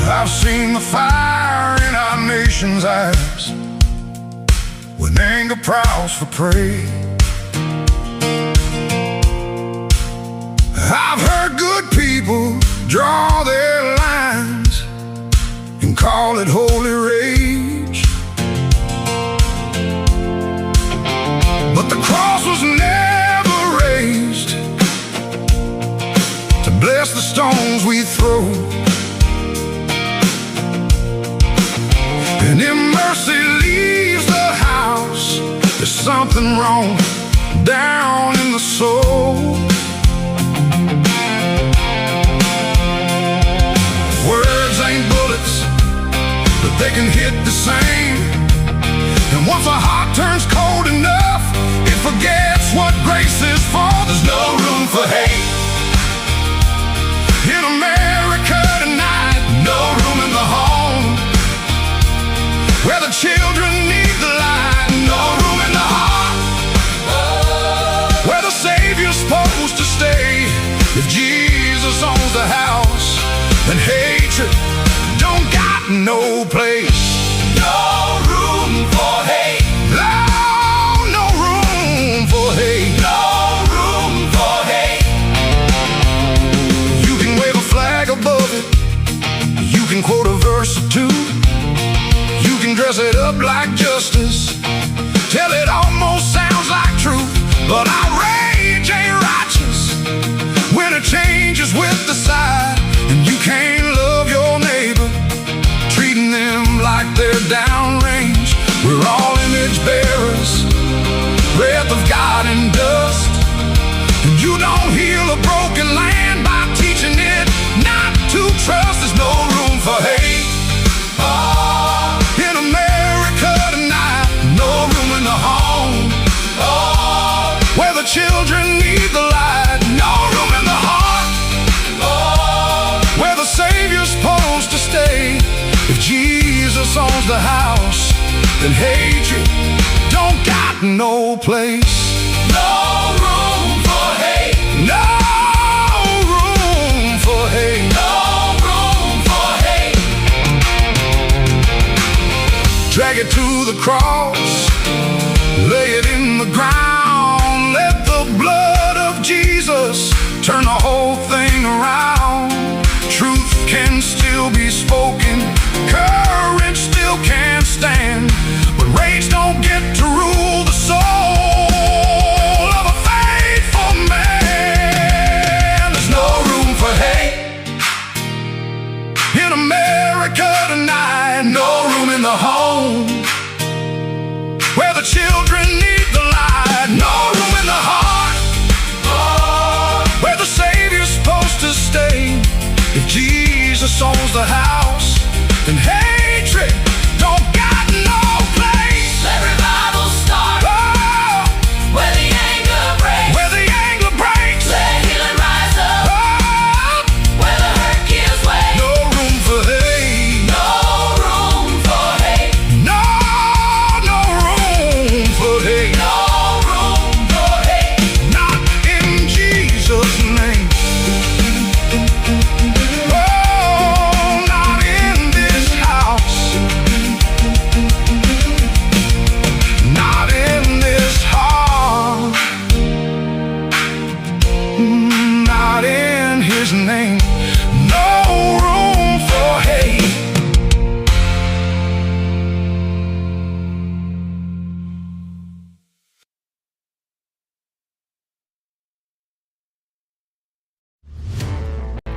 I've seen the fire in our nation's eyes when anger prowls for prey. I've heard good people draw their lines and call it holy rage. But the cross was never raised to bless the stones we throw. And if mercy leaves the house, there's something wrong down in the soul. Words ain't bullets, but they can hit the same. And once a heart turns cold enough, it forgets what grace is for. There's no room for hate in America tonight. No room in the home where the children need the light. No room in the heart where the Savior's supposed to stay. If Jesus owns the house, then hatred don't got no place. No room for hate. No, no room for hate. No room for hate. You can wave a flag above it, you can quote a verse or two, you can dress it up like justice till it almost sounds like truth. But outrage ain't righteous when it changes with the side. And you can't love your neighbor treating them like they're downrange. We're all image bearers, breath of God and dust. And you don't heal a broken land by teaching it not to trust. There's no room for hate in America tonight. No room in the home where the children need the light. No room in the heart where the Savior's supposed to stay. If Jesus owns the house, then hatred don't got no place. No room for hate. No room for hate. No room for hate. Drag it to the cross, lay it in the ground. Let the blood of Jesus turn the whole thing around. Truth can still be spoken, courage still can stand, but rage don't get to rule the soul of a faithful man. There's no room for hate in America tonight. No room in the home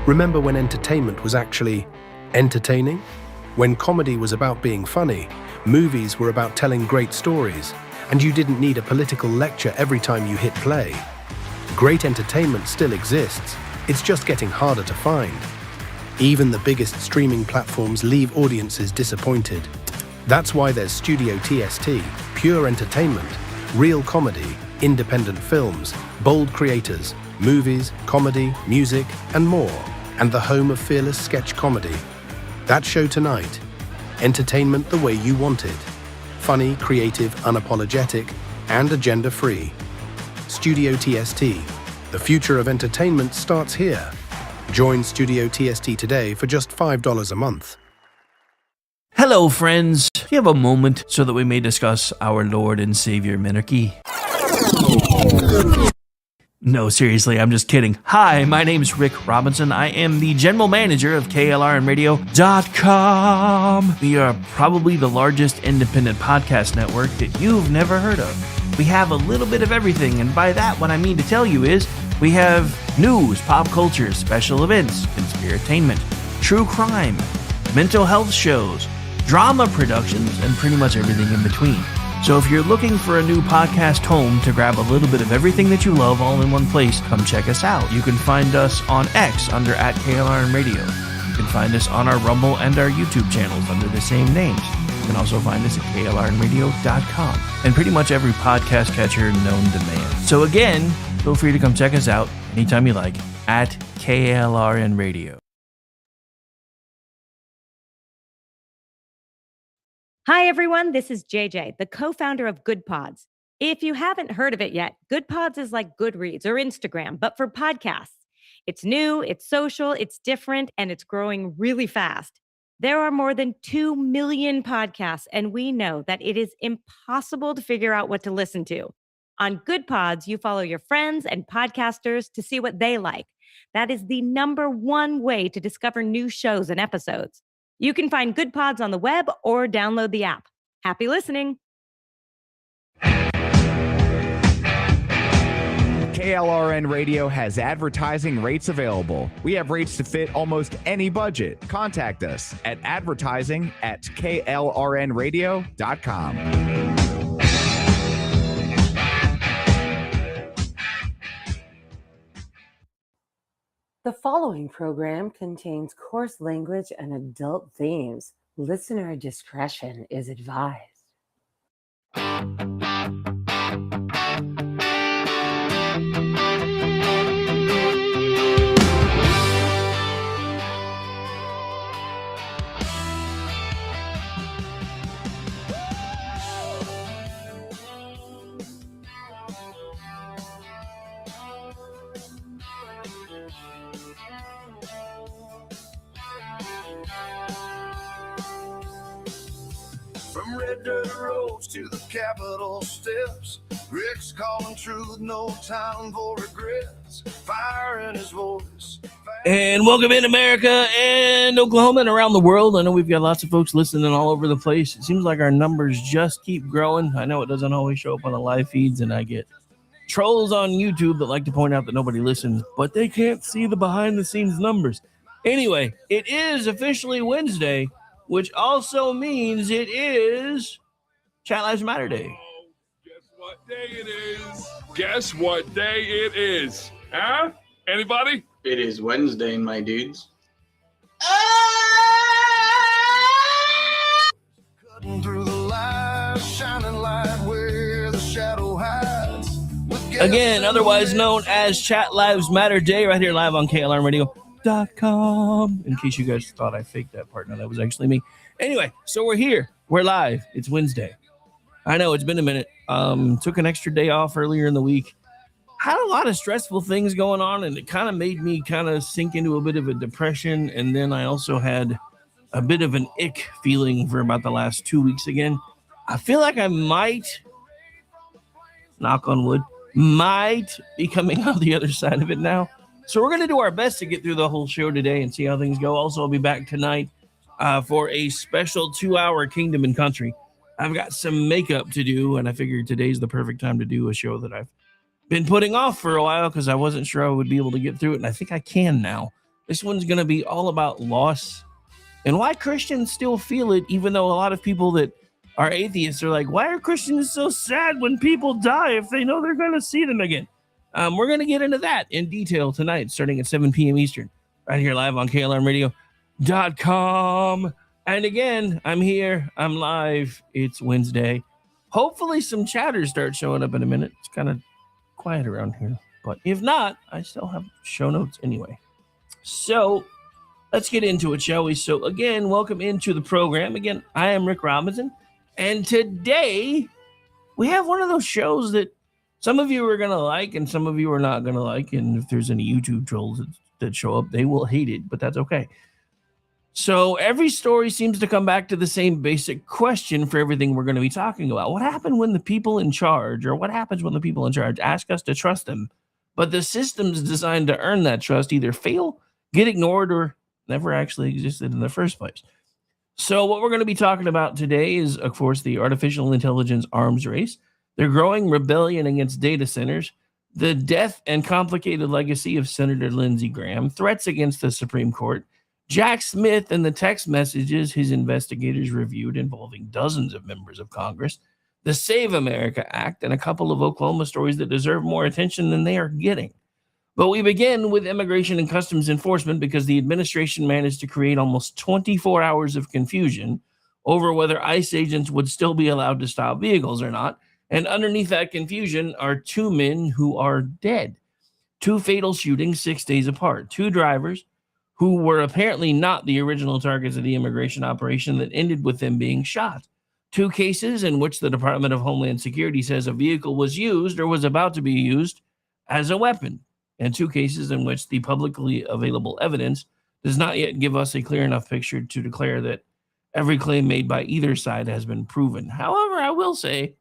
Remember when entertainment was actually entertaining? When comedy was about being funny, movies were about telling great stories, and you didn't need a political lecture every time you hit play. Great entertainment still exists, it's just getting harder to find. Even the biggest streaming platforms leave audiences disappointed. That's why there's Studio TST, pure entertainment, real comedy, independent films, bold creators, movies, comedy, music, and more, and the home of fearless sketch comedy. That show tonight, entertainment the way you want it. Funny, creative, unapologetic, and agenda-free. Studio TST, the future of entertainment starts here. Join Studio TST today for just $5 a month. Hello, friends. Do you have a moment so that we may discuss our Lord and Savior Minarchy? No, seriously, I'm just kidding. Hi, my name's Rick Robinson. I am the general manager of KLRNRadio.com. We are probably the largest independent podcast network that you've never heard of. We have a little bit of everything, and by that, what I mean to tell you is we have news, pop culture, special events, conspiratainment, true crime, mental health shows, drama productions, and pretty much everything in between. So if you're looking for a new podcast home to grab a little bit of everything that you love all in one place, come check us out. You can find us on X under @KLRNRadio. You can find us on our Rumble and our YouTube channels under the same names. You can also find us at KLRNRadio.com and pretty much every podcast catcher known to man. So again, feel free to come check us out anytime you like at KLRNRadio. Hi, everyone. This is JJ, the co-founder of Good Pods. If you haven't heard of it yet, Good Pods is like Goodreads or Instagram, but for podcasts. It's new, it's social, it's different, and it's growing really fast. There are more than 2 million podcasts, and we know that it is impossible to figure out what to listen to. On Good Pods, you follow your friends and podcasters to see what they like. That is the #1 way to discover new shows and episodes. You can find Good Pods on the web or download the app. Happy listening. KLRN Radio has advertising rates available. We have rates to fit almost any budget. Contact us at advertising@klrnradio.com. The following program contains coarse language and adult themes. Listener discretion is advised. From red dirt roads to the Capitol steps, Rick's calling truth, no time for regrets. Fire in his voice. And welcome in America and Oklahoma and around the world. I know we've got lots of folks listening all over the place. It seems like our numbers just keep growing. I know it doesn't always show up on the live feeds, and I get trolls on YouTube that like to point out that nobody listens, but they can't see the behind-the-scenes numbers. Anyway, it is officially Wednesday, which also means it is Chat Lives Matter Day. Guess what day it is? Guess what day it is? Huh? Anybody? It is Wednesday, my dudes. Cutting through the light, shining light where the shadow hides. Again, otherwise known as Chat Lives Matter Day, right here live on KLRNRadio.com. In case you guys thought I faked that part, no, that was actually me. Anyway, so we're here. We're live. It's Wednesday. I know, it's been a minute. Took an extra day off earlier in the week. Had a lot of stressful things going on, and it kind of made me kind of sink into a bit of a depression. And then I also had a bit of an ick feeling for about the last 2 weeks again. I feel like I might, knock on wood, might be coming out the other side of it now. So we're going to do our best to get through the whole show today and see how things go. Also, I'll be back tonight for a special 2-hour Kingdom and Country. I've got some makeup to do, and I figured today's the perfect time to do a show that I've been putting off for a while because I wasn't sure I would be able to get through it, and I think I can now. This one's going to be all about loss and why Christians still feel it, even though a lot of people that are atheists are like, why are Christians so sad when people die if they know they're going to see them again? We're going to get into that in detail tonight, starting at 7 p.m. Eastern, right here live on KLRNRadio.com. And again, I'm here. I'm live. It's Wednesday. Hopefully some chatters start showing up in a minute. It's kind of quiet around here. But if not, I still have show notes anyway. So let's get into it, shall we? So again, welcome into the program. Again, I am Rick Robinson. And today we have one of those shows that some of you are going to like and some of you are not going to like. And if there's any YouTube trolls that show up, they will hate it, but that's okay. So every story seems to come back to the same basic question for everything we're going to be talking about. What happened when the people in charge, or what happens when the people in charge ask us to trust them, but the systems designed to earn that trust either fail, get ignored, or never actually existed in the first place? So what we're going to be talking about today is, of course, the artificial intelligence arms race, the growing rebellion against data centers, the death and complicated legacy of Senator Lindsey Graham, threats against the Supreme Court, Jack Smith and the text messages his investigators reviewed involving dozens of members of Congress, the Save America Act, and a couple of Oklahoma stories that deserve more attention than they are getting. But we begin with Immigration and Customs Enforcement because the administration managed to create almost 24 hours of confusion over whether ICE agents would still be allowed to stop vehicles or not. And underneath that confusion are two men who are dead. Two fatal shootings 6 days apart. Two drivers who were apparently not the original targets of the immigration operation that ended with them being shot. Two cases in which the Department of Homeland Security says a vehicle was used or was about to be used as a weapon. And two cases in which the publicly available evidence does not yet give us a clear enough picture to declare that every claim made by either side has been proven. However, I will say,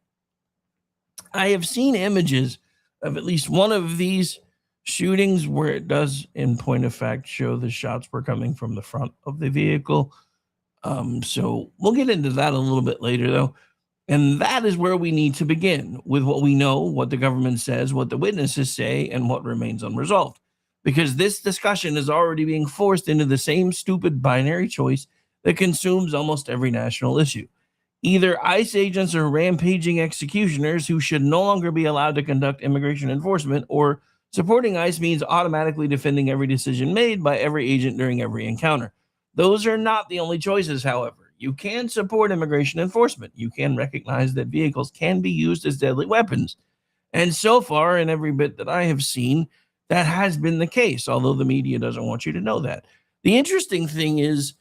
I have seen images of at least one of these shootings where it does, in point of fact, show the shots were coming from the front of the vehicle. So we'll get into that a little bit later, though. And that is where we need to begin, with what we know, what the government says, what the witnesses say, and what remains unresolved. Because this discussion is already being forced into the same stupid binary choice that consumes almost every national issue. Either ICE agents are rampaging executioners who should no longer be allowed to conduct immigration enforcement, or supporting ICE means automatically defending every decision made by every agent during every encounter. Those are not the only choices, however. You can support immigration enforcement. You can recognize that vehicles can be used as deadly weapons. And so far, in every bit that I have seen, that has been the case, although the media doesn't want you to know that. The interesting thing is,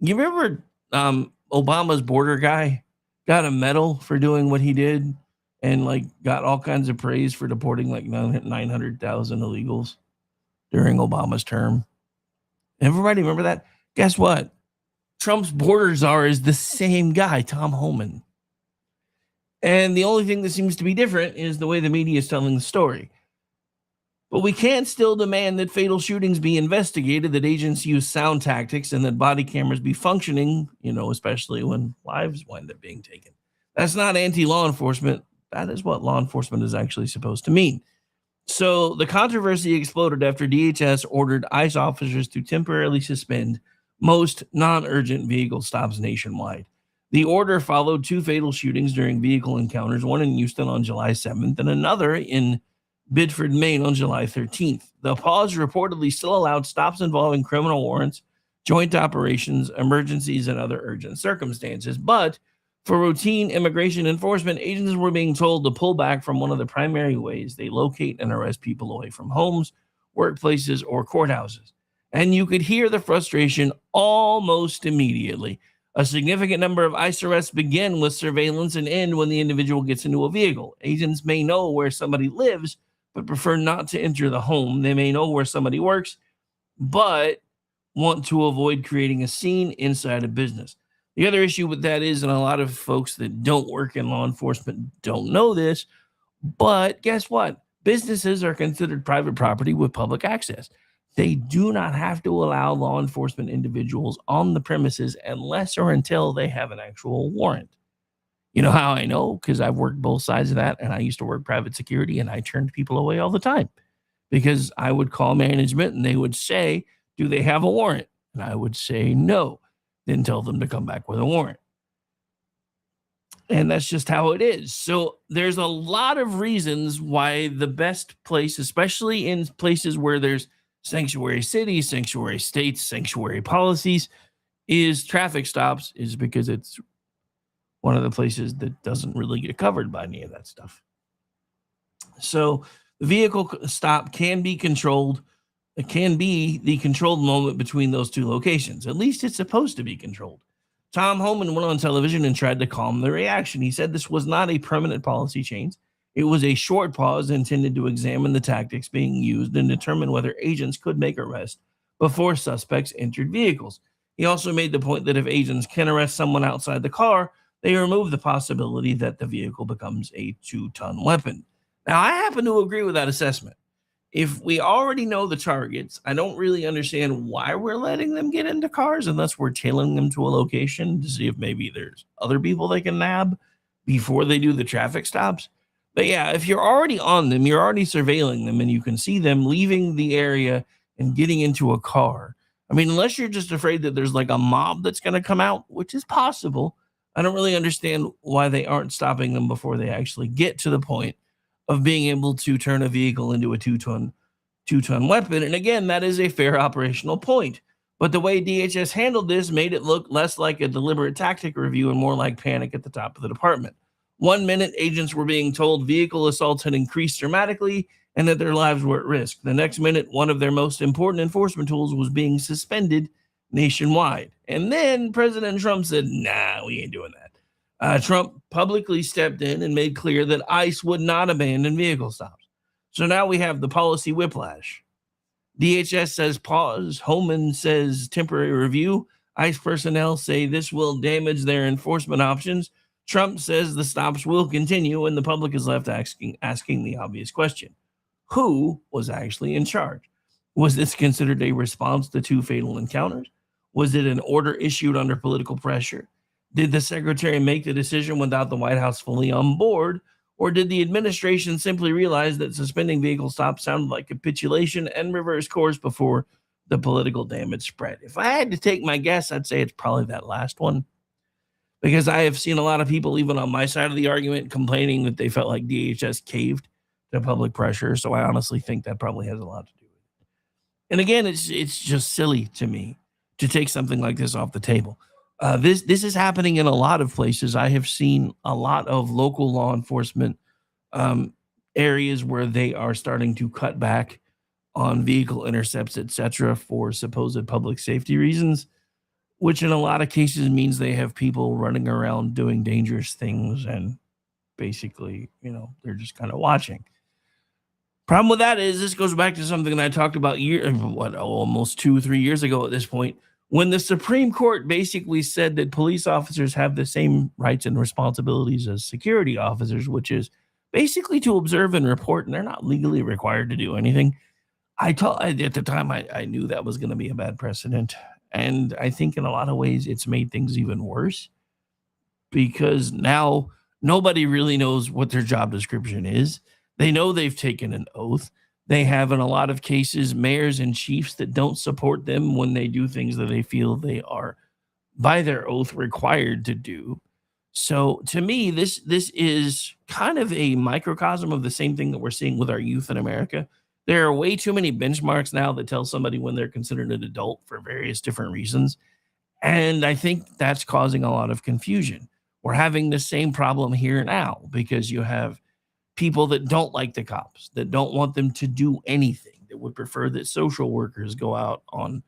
you remember Obama's border guy got a medal for doing what he did and got all kinds of praise for deporting 900,000 illegals during Obama's term. Everybody remember that? Guess what? Trump's border czar is the same guy, Tom Homan. And the only thing that seems to be different is the way the media is telling the story. But we can't still demand that fatal shootings be investigated, that agents use sound tactics, and that body cameras be functioning, especially when lives wind up being taken. That's not anti-law enforcement. That is what law enforcement is actually supposed to mean. So the controversy exploded after DHS ordered ICE officers to temporarily suspend most non-urgent vehicle stops nationwide. The order followed two fatal shootings during vehicle encounters, one in Houston on July 7th and another in Bedford, Maine on July 13th. The pause reportedly still allowed stops involving criminal warrants, joint operations, emergencies, and other urgent circumstances. But for routine immigration enforcement, agents were being told to pull back from one of the primary ways they locate and arrest people away from homes, workplaces, or courthouses. And you could hear the frustration almost immediately. A significant number of ICE arrests begin with surveillance and end when the individual gets into a vehicle. Agents may know where somebody lives, but prefer not to enter the home. They may know where somebody works, but want to avoid creating a scene inside a business. The other issue with that is, and a lot of folks that don't work in law enforcement don't know this, but guess what? Businesses are considered private property with public access. They do not have to allow law enforcement individuals on the premises unless or until they have an actual warrant. You know how I know? Because I've worked both sides of that, and I used to work private security, and I turned people away all the time because I would call management, and they would say, Do they have a warrant? And I would say no. Then tell them to come back with a warrant. And that's just how it is. So there's a lot of reasons why the best place, especially in places where there's sanctuary cities, sanctuary states, sanctuary policies, is traffic stops, is because it's one of the places that doesn't really get covered by any of that stuff. So the vehicle stop can be controlled. It can be the controlled moment between those two locations. At least it's supposed to be controlled. Tom Homan went on television and tried to calm the reaction. He said this was not a permanent policy change. It was a short pause intended to examine the tactics being used and determine whether agents could make arrests before suspects entered vehicles. He also made the point that if agents can arrest someone outside the car, they remove the possibility that the vehicle becomes a 2-ton weapon. Now, I happen to agree with that assessment. If we already know the targets, I don't really understand why we're letting them get into cars unless we're tailing them to a location to see if maybe there's other people they can nab before they do the traffic stops. But yeah, if you're already on them, you're already surveilling them, and you can see them leaving the area and getting into a car. I mean, unless you're just afraid that there's like a mob that's going to come out, which is possible, I don't really understand why they aren't stopping them before they actually get to the point of being able to turn a vehicle into a 2-ton weapon. And again, that is a fair operational point. But the way DHS handled this made it look less like a deliberate tactic review and more like panic at the top of the department. 1 minute, agents were being told vehicle assaults had increased dramatically and that their lives were at risk. The next minute, one of their most important enforcement tools was being suspended nationwide. And then President Trump said, nah, we ain't doing that. Trump publicly stepped in and made clear that ICE would not abandon vehicle stops. So now we have the policy whiplash. DHS says pause. Homan says temporary review. ICE personnel say this will damage their enforcement options. Trump says the stops will continue, and the public is left asking the obvious question. Who was actually in charge? Was this considered a response to 2 fatal encounters? Was it an order issued under political pressure? Did the secretary make the decision without the White House fully on board? Or did the administration simply realize that suspending vehicle stops sounded like capitulation and reverse course before the political damage spread? If I had to take my guess, I'd say it's probably that last one. Because I have seen a lot of people, even on my side of the argument, complaining that they felt like DHS caved to public pressure. So I honestly think that probably has a lot to do with it. And again, it's just silly to me to take something like this off the table. This is happening in a lot of places. I have seen a lot of local law enforcement areas where they are starting to cut back on vehicle intercepts, etc., for supposed public safety reasons, which in a lot of cases means they have people running around doing dangerous things and basically, they're just kind of watching. Problem with that is this goes back to something that I talked about almost 2-3 years ago at this point, when the Supreme Court basically said that police officers have the same rights and responsibilities as security officers, which is basically to observe and report, and they're not legally required to do anything. At the time, I knew that was going to be a bad precedent. And I think in a lot of ways, it's made things even worse because now nobody really knows what their job description is. They know they've taken an oath. They have, in a lot of cases, mayors and chiefs that don't support them when they do things that they feel they are, by their oath, required to do. So to me, this is kind of a microcosm of the same thing that we're seeing with our youth in America. There are way too many benchmarks now that tell somebody when they're considered an adult for various different reasons. And I think that's causing a lot of confusion. We're having the same problem here now because you have people that don't like the cops, that don't want them to do anything, that would prefer that social workers go out on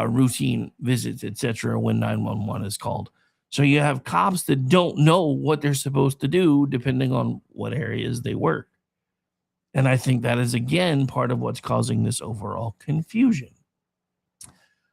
routine visits, etc., when 911 is called. So you have cops that don't know what they're supposed to do depending on what areas they work. And I think that is, again, part of what's causing this overall confusion.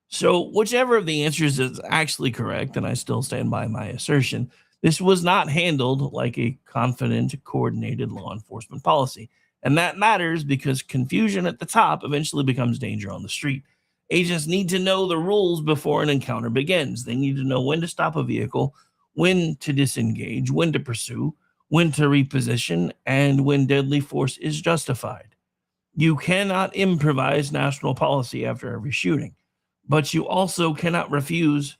So whichever of the answers is actually correct, and I still stand by my assertion, this was not handled like a confident, coordinated law enforcement policy. And that matters because confusion at the top eventually becomes danger on the street. Agents need to know the rules before an encounter begins. They need to know when to stop a vehicle, when to disengage, when to pursue, when to reposition, and when deadly force is justified. You cannot improvise national policy after every shooting. but you also cannot refuse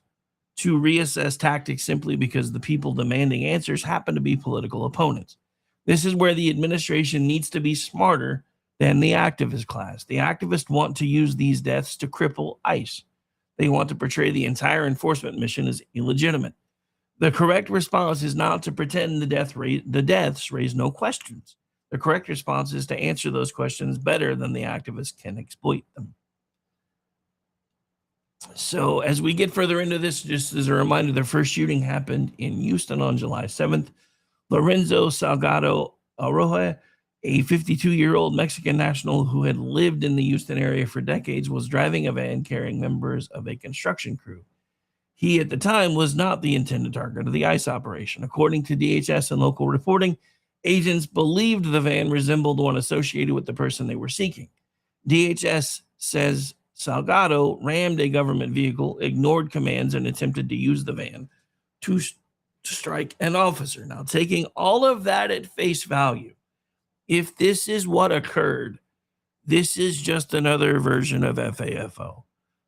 to reassess tactics simply because the people demanding answers happen to be political opponents. This is where the administration needs to be smarter than the activist class. The activists want to use these deaths to cripple ICE. They want to portray the entire enforcement mission as illegitimate. The correct response is not to pretend the deaths raise no questions. The correct response is to answer those questions better than the activists can exploit them. So as we get further into this, just as a reminder, the first shooting happened in Houston on July 7th. Lorenzo Salgado Arroyo, a 52-year-old Mexican national who had lived in the Houston area for decades, was driving a van carrying members of a construction crew. He, at the time, was not the intended target of the ICE operation. According to DHS and local reporting, agents believed the van resembled one associated with the person they were seeking. DHS says Salgado rammed a government vehicle, ignored commands, and attempted to use the van to strike an officer. Now, taking all of that at face value, if this is what occurred, this is just another version of FAFO.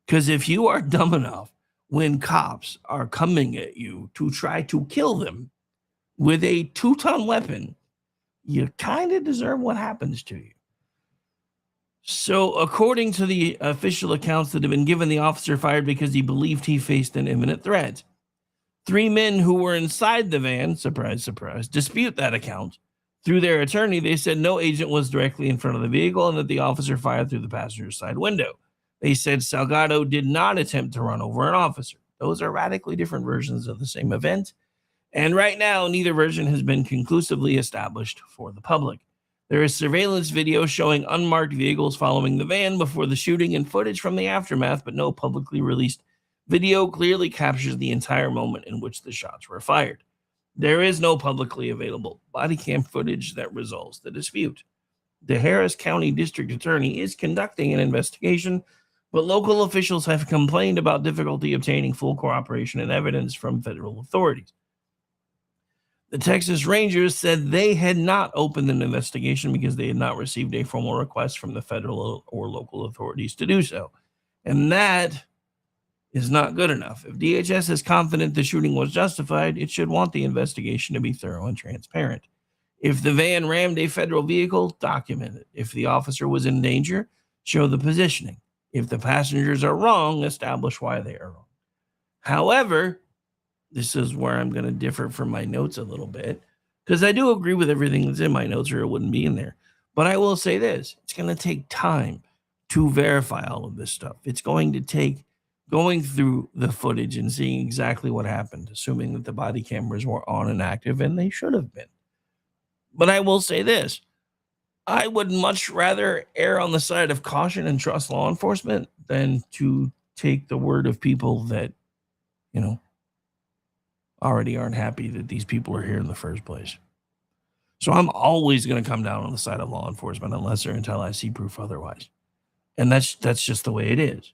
Because if you are dumb enough when cops are coming at you to try to kill them with a 2-ton weapon, you kind of deserve what happens to you. So, according to the official accounts that have been given, the officer fired because he believed he faced an imminent threat. 3 men who were inside the van, surprise, surprise, dispute that account. Through their attorney, they said no agent was directly in front of the vehicle and that the officer fired through the passenger side window. They said Salgado did not attempt to run over an officer. Those are radically different versions of the same event. And right now, neither version has been conclusively established for the public. There is surveillance video showing unmarked vehicles following the van before the shooting and footage from the aftermath, but no publicly released video clearly captures the entire moment in which the shots were fired. There is no publicly available body cam footage that resolves the dispute. The Harris County District Attorney is conducting an investigation, but local officials have complained about difficulty obtaining full cooperation and evidence from federal authorities. The Texas Rangers said they had not opened an investigation because they had not received a formal request from the federal or local authorities to do so. And that is not good enough. If DHS is confident the shooting was justified, it should want the investigation to be thorough and transparent. If the van rammed a federal vehicle, document it. If the officer was in danger, show the positioning. If the passengers are wrong, establish why they are wrong. However, this is where I'm going to differ from my notes a little bit, because I do agree with everything that's in my notes or it wouldn't be in there. But I will say this, it's going to take time to verify all of this stuff. It's going to take going through the footage and seeing exactly what happened, assuming that the body cameras were on and active, and they should have been. But I will say this, I would much rather err on the side of caution and trust law enforcement than to take the word of people that, already aren't happy that these people are here in the first place. So I'm always going to come down on the side of law enforcement unless or until I see proof otherwise. And that's just the way it is.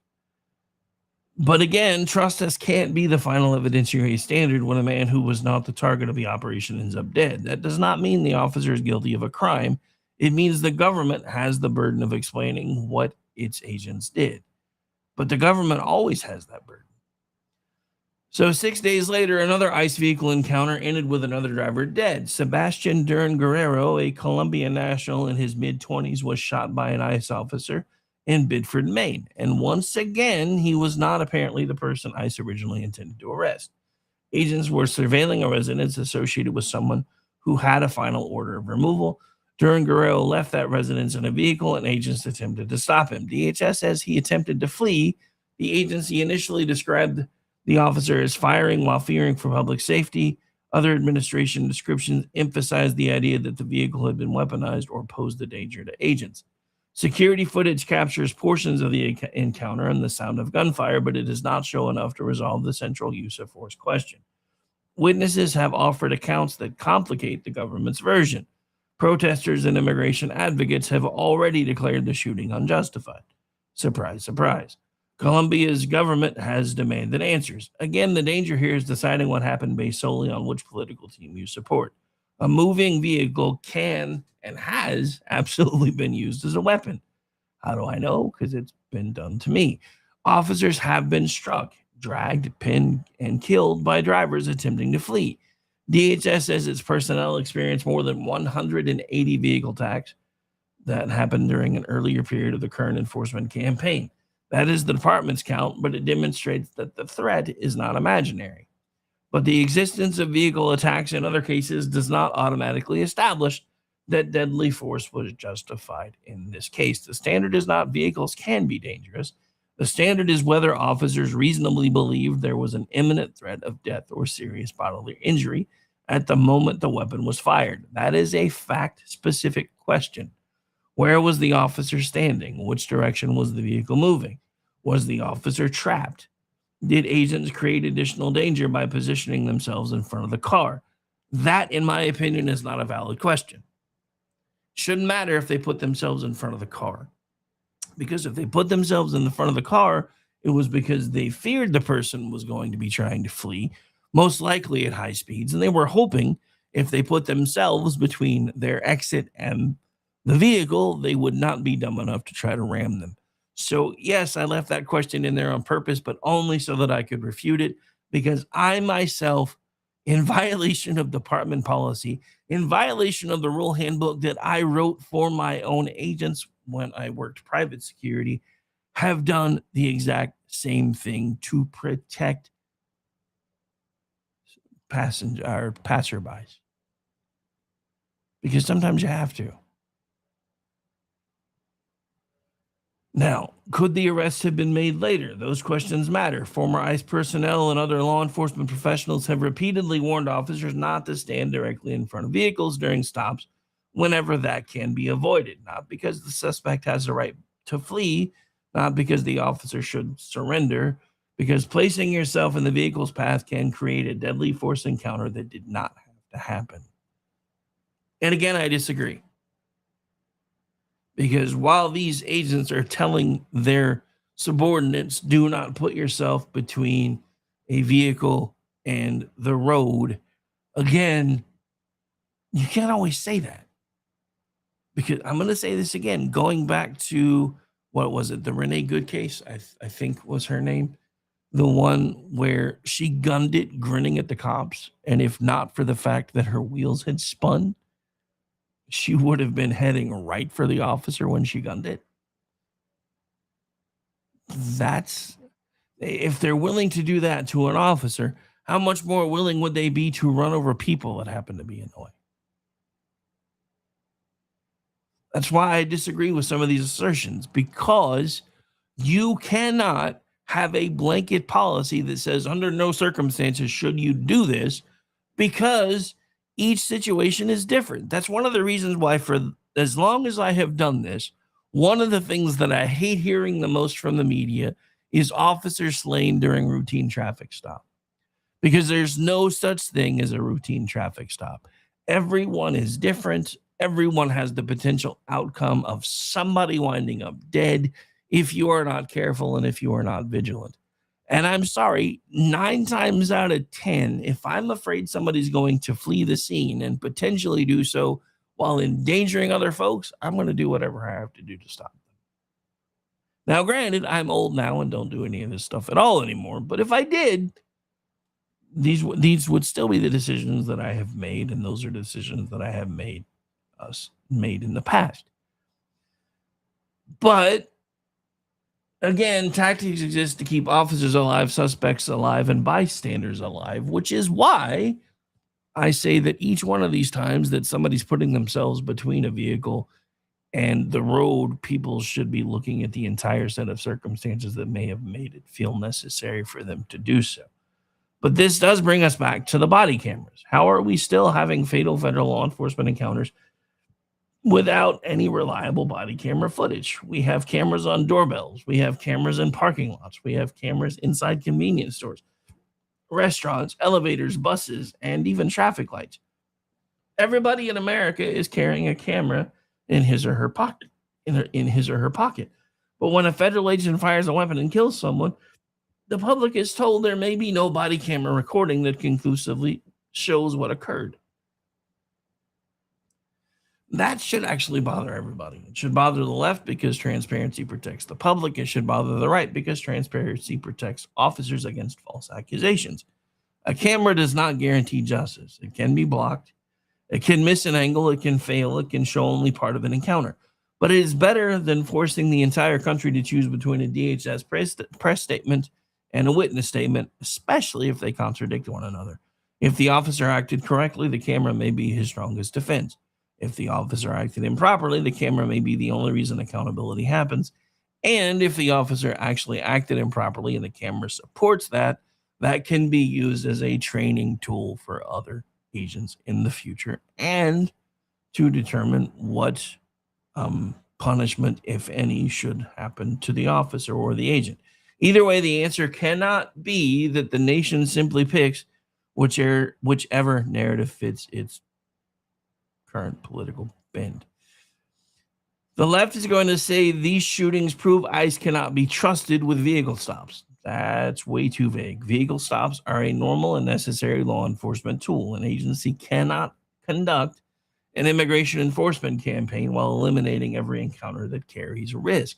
But again, trust test can't be the final evidentiary standard when a man who was not the target of the operation ends up dead. That does not mean the officer is guilty of a crime. It means the government has the burden of explaining what its agents did. But the government always has that burden. So 6 days later, another ICE vehicle encounter ended with another driver dead. Sebastian Dern Guerrero, a Colombian national in his mid-20s, was shot by an ICE officer in Bedford, Maine. And once again, he was not apparently the person ICE originally intended to arrest. Agents were surveilling a residence associated with someone who had a final order of removal. Dern Guerrero left that residence in a vehicle, and agents attempted to stop him. DHS says he attempted to flee. The agency initially described the officer as firing while fearing for public safety. Other administration descriptions emphasized the idea that the vehicle had been weaponized or posed a danger to agents. Security footage captures portions of the encounter and the sound of gunfire, but it does not show enough to resolve the central use of force question. Witnesses have offered accounts that complicate the government's version. Protesters and immigration advocates have already declared the shooting unjustified. Surprise, surprise. Colombia's government has demanded answers. Again, the danger here is deciding what happened based solely on which political team you support. A moving vehicle can and has absolutely been used as a weapon. How do I know? Because it's been done to me. Officers have been struck, dragged, pinned, and killed by drivers attempting to flee. DHS says its personnel experienced more than 180 vehicle attacks that happened during an earlier period of the current enforcement campaign. That is the department's count, but it demonstrates that the threat is not imaginary. But the existence of vehicle attacks in other cases does not automatically establish that deadly force was justified in this case. The standard is not vehicles can be dangerous. The standard is whether officers reasonably believed there was an imminent threat of death or serious bodily injury at the moment the weapon was fired. That is a fact-specific question. Where was the officer standing? Which direction was the vehicle moving? Was the officer trapped? Did agents create additional danger by positioning themselves in front of the car? That, in my opinion, is not a valid question. Shouldn't matter if they put themselves in front of the car. Because if they put themselves in the front of the car, it was because they feared the person was going to be trying to flee, most likely at high speeds, and they were hoping if they put themselves between their exit and the vehicle, they would not be dumb enough to try to ram them. So, yes, I left that question in there on purpose, but only so that I could refute it, because I myself, in violation of department policy, in violation of the rule handbook that I wrote for my own agents when I worked private security, have done the exact same thing to protect passerbys. Because sometimes you have to. Now, could the arrests have been made later? Those questions matter. Former ICE personnel and other law enforcement professionals have repeatedly warned officers not to stand directly in front of vehicles during stops whenever that can be avoided, not because the suspect has a right to flee, not because the officer should surrender, because placing yourself in the vehicle's path can create a deadly force encounter that did not have to happen. And again, I disagree. Because while these agents are telling their subordinates, do not put yourself between a vehicle and the road, again, you can't always say that. Because I'm going to say this again, going back to, what was it, the Renee Good case, I think was her name, the one where she gunned it grinning at the cops, and if not for the fact that her wheels had spun, she would have been heading right for the officer when she gunned it. That's, if they're willing to do that to an officer, how much more willing would they be to run over people that happen to be in the way? That's why I disagree with some of these assertions, because you cannot have a blanket policy that says under no circumstances should you do this, because each situation is different. That's one of the reasons why, for as long as I have done this, one of the things that I hate hearing the most from the media is officers slain during routine traffic stop. Because there's no such thing as a routine traffic stop. Everyone is different. Everyone has the potential outcome of somebody winding up dead if you are not careful and if you are not vigilant. And I'm sorry, 9 times out of 10, if I'm afraid somebody's going to flee the scene and potentially do so while endangering other folks, I'm going to do whatever I have to do to stop them. Now, granted, I'm old now and don't do any of this stuff at all anymore. But if I did, these would still be the decisions that I have made, and those are decisions that I have made in the past. But again, tactics exist to keep officers alive, suspects alive, and bystanders alive, which is why I say that each one of these times that somebody's putting themselves between a vehicle and the road, people should be looking at the entire set of circumstances that may have made it feel necessary for them to do so. But this does bring us back to the body cameras. How are we still having fatal federal law enforcement encounters without any reliable body camera footage? We have cameras on doorbells. We have cameras in parking lots. We have cameras inside convenience stores, restaurants, elevators, buses, and even traffic lights. Everybody in America is carrying a camera in his or her pocket, in his or her pocket. But when a federal agent fires a weapon and kills someone, the public is told there may be no body camera recording that conclusively shows what occurred. That should actually bother everybody. It should bother the left because transparency protects the public. It should bother the right because transparency protects officers against false accusations. A camera does not guarantee justice. It can be blocked. It can miss an angle. It can fail. It can show only part of an encounter. But it is better than forcing the entire country to choose between a DHS press statement and a witness statement, especially if they contradict one another. If the officer acted correctly, the camera may be his strongest defense. If the officer acted improperly, the camera may be the only reason accountability happens. And if the officer actually acted improperly and the camera supports that, that can be used as a training tool for other agents in the future and to determine what punishment, if any, should happen to the officer or the agent. Either way, the answer cannot be that the nation simply picks whichever narrative fits its current political bend. The left is going to say these shootings prove ICE cannot be trusted with vehicle stops. That's way too vague. Vehicle stops are a normal and necessary law enforcement tool. An agency cannot conduct an immigration enforcement campaign while eliminating every encounter that carries risk,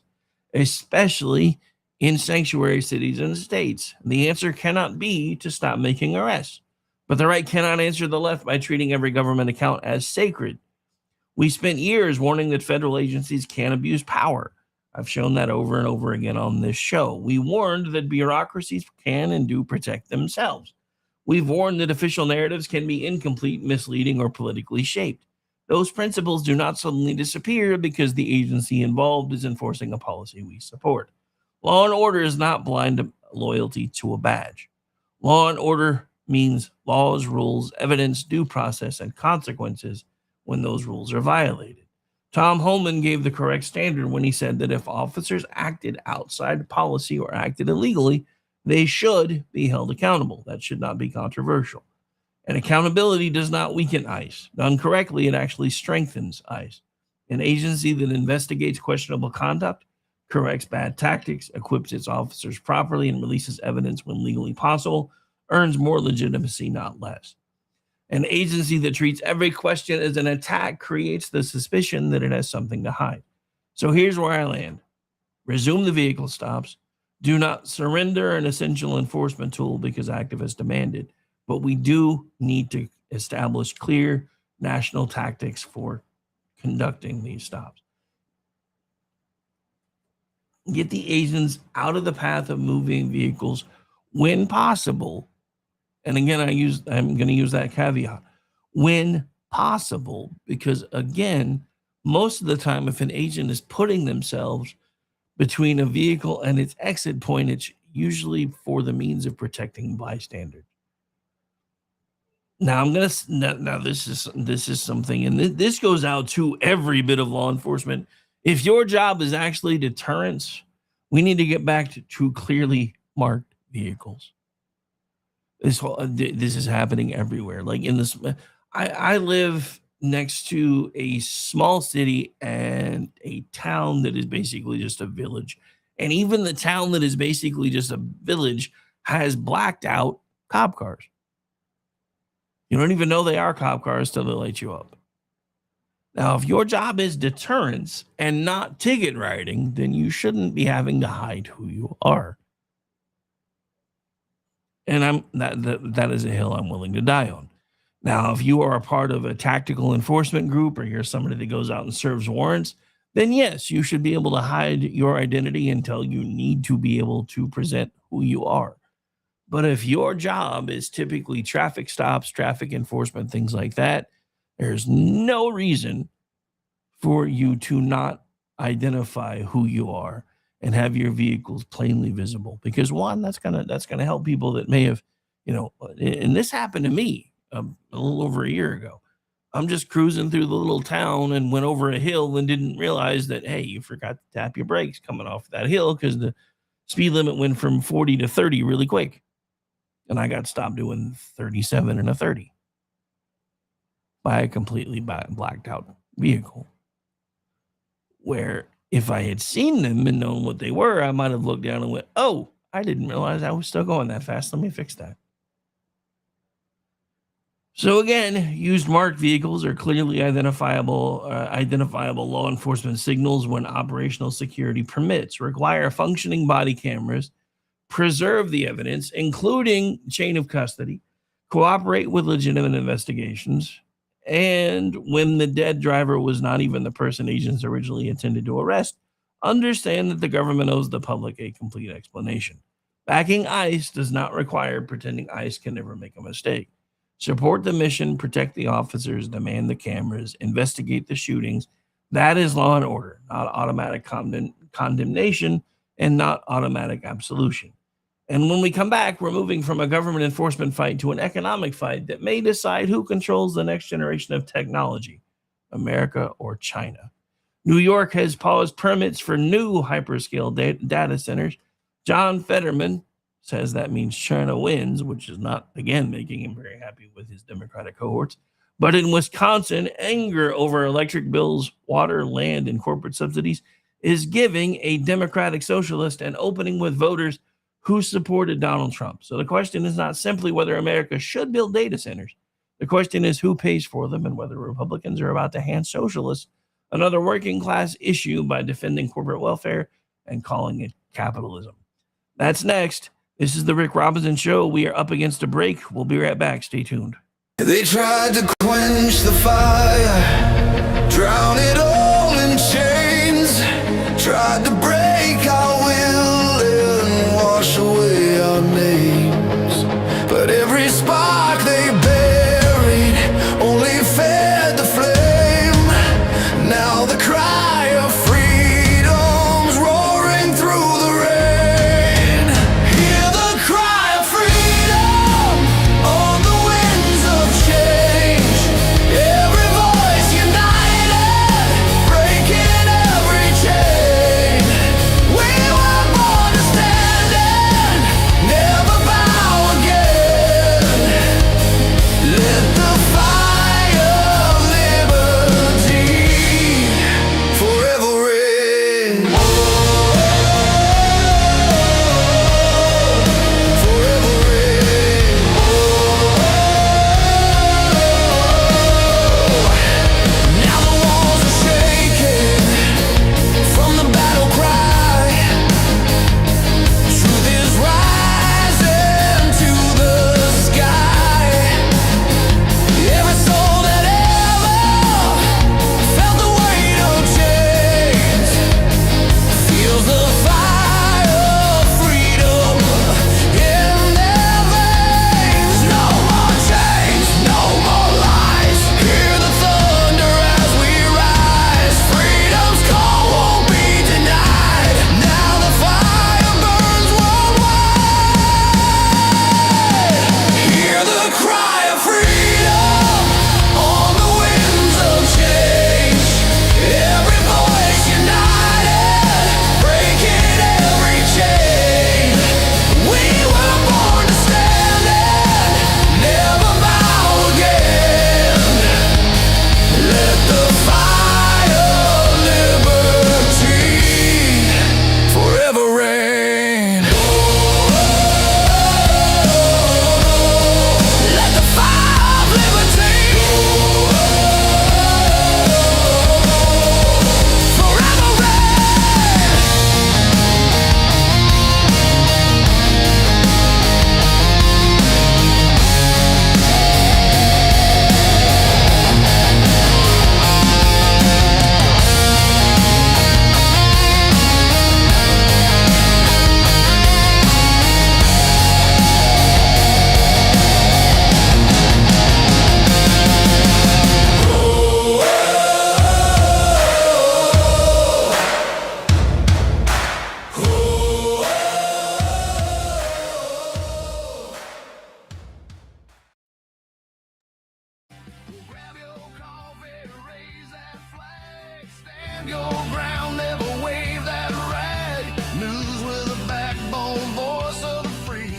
especially in sanctuary cities and states. The answer cannot be to stop making arrests, but the right cannot answer the left by treating every government account as sacred. We spent years warning that federal agencies can abuse power. I've shown that over and over again on this show. We warned that bureaucracies can and do protect themselves. We've warned that official narratives can be incomplete, misleading, or politically shaped. Those principles do not suddenly disappear because the agency involved is enforcing a policy we support. Law and order is not blind loyalty to a badge. Law and order means laws, rules, evidence, due process, and consequences when those rules are violated. Tom Holman gave the correct standard when he said that if officers acted outside policy or acted illegally, they should be held accountable. That should not be controversial. And accountability does not weaken ICE. Done correctly, it actually strengthens ICE. An agency that investigates questionable conduct, corrects bad tactics, equips its officers properly, and releases evidence when legally possible earns more legitimacy, not less. An agency that treats every question as an attack creates the suspicion that it has something to hide. So here's where I land. Resume the vehicle stops. Do not surrender an essential enforcement tool because activists demand it. But we do need to establish clear national tactics for conducting these stops. Get the agents out of the path of moving vehicles when possible. And again, I'm going to use that caveat. When possible, because again, most of the time, if an agent is putting themselves between a vehicle and its exit point, it's usually for the means of protecting bystanders. Now this is something, and this goes out to every bit of law enforcement. If your job is actually deterrence, we need to get back to clearly marked vehicles. This is happening everywhere. Like in this, I live next to a small city and a town that is basically just a village. And even the town that is basically just a village has blacked out cop cars. You don't even know they are cop cars till they light you up. Now, if your job is deterrence and not ticket writing, then you shouldn't be having to hide who you are. And that is a hill I'm willing to die on. Now, if you are a part of a tactical enforcement group or you're somebody that goes out and serves warrants, then yes, you should be able to hide your identity until you need to be able to present who you are. But if your job is typically traffic stops, traffic enforcement, things like that, there's no reason for you to not identify who you are and have your vehicles plainly visible. Because one, that's gonna help people that may have, and this happened to me a little over a year ago. I'm just cruising through the little town and went over a hill and didn't realize that, hey, you forgot to tap your brakes coming off that hill because the speed limit went from 40 to 30 really quick. And I got stopped doing 37 and a 30 by a completely blacked out vehicle. Where if I had seen them and known what they were, I might have looked down and went, oh, I didn't realize I was still going that fast. Let me fix that. So again, used marked vehicles are clearly identifiable law enforcement signals when operational security permits, require functioning body cameras, preserve the evidence, including chain of custody, cooperate with legitimate investigations, and when the dead driver was not even the person agents originally intended to arrest, understand that the government owes the public a complete explanation. Backing ICE does not require pretending ICE can never make a mistake. Support the mission, protect the officers, demand the cameras, investigate the shootings. That is law and order, not automatic condemnation and not automatic absolution. And when we come back, we're moving from a government enforcement fight to an economic fight that may decide who controls the next generation of technology, America or China. New York has paused permits for new hyperscale data centers. John Fetterman says that means China wins, which is not, again, making him very happy with his Democratic cohorts. But in Wisconsin, anger over electric bills, water, land, and corporate subsidies is giving a Democratic socialist an opening with voters who supported Donald Trump. So the question is not simply whether America should build data centers. The question is who pays for them and whether Republicans are about to hand socialists another working class issue by defending corporate welfare and calling it capitalism. That's next. This is the Rick Robinson Show. We are up against a break. We'll be right back. Stay tuned. They tried to quench the fire, drown it all in chains, tried to break our will and wash away our names. But every spark they buried only fed the flame. Now the cry of freedom's roaring through the rain. Hear the cry of freedom on the winds of change. Every voice united, breaking every chain. We were born to stand and never bow again. Let the fire of liberty forever reign. Forever reign. Now the walls are shaking from the battle cry. Truth is rising to the sky. Every soul that ever felt the weight of chains feels the fire of freedom in their veins. No more chains, no more lies. Hear the thunder as we rise. Freedom's call won't be denied. Now the fire burns worldwide. Hear the cry of freedom on the winds of change. Every voice united, breaking every chain. We were born to stand and never bow again. Let the fire of liberty forever reign. Let the fire of liberty forever reign. Grab your coffee, raise that flag, stand your ground, never wave that rag. News with a backbone, voice of the free.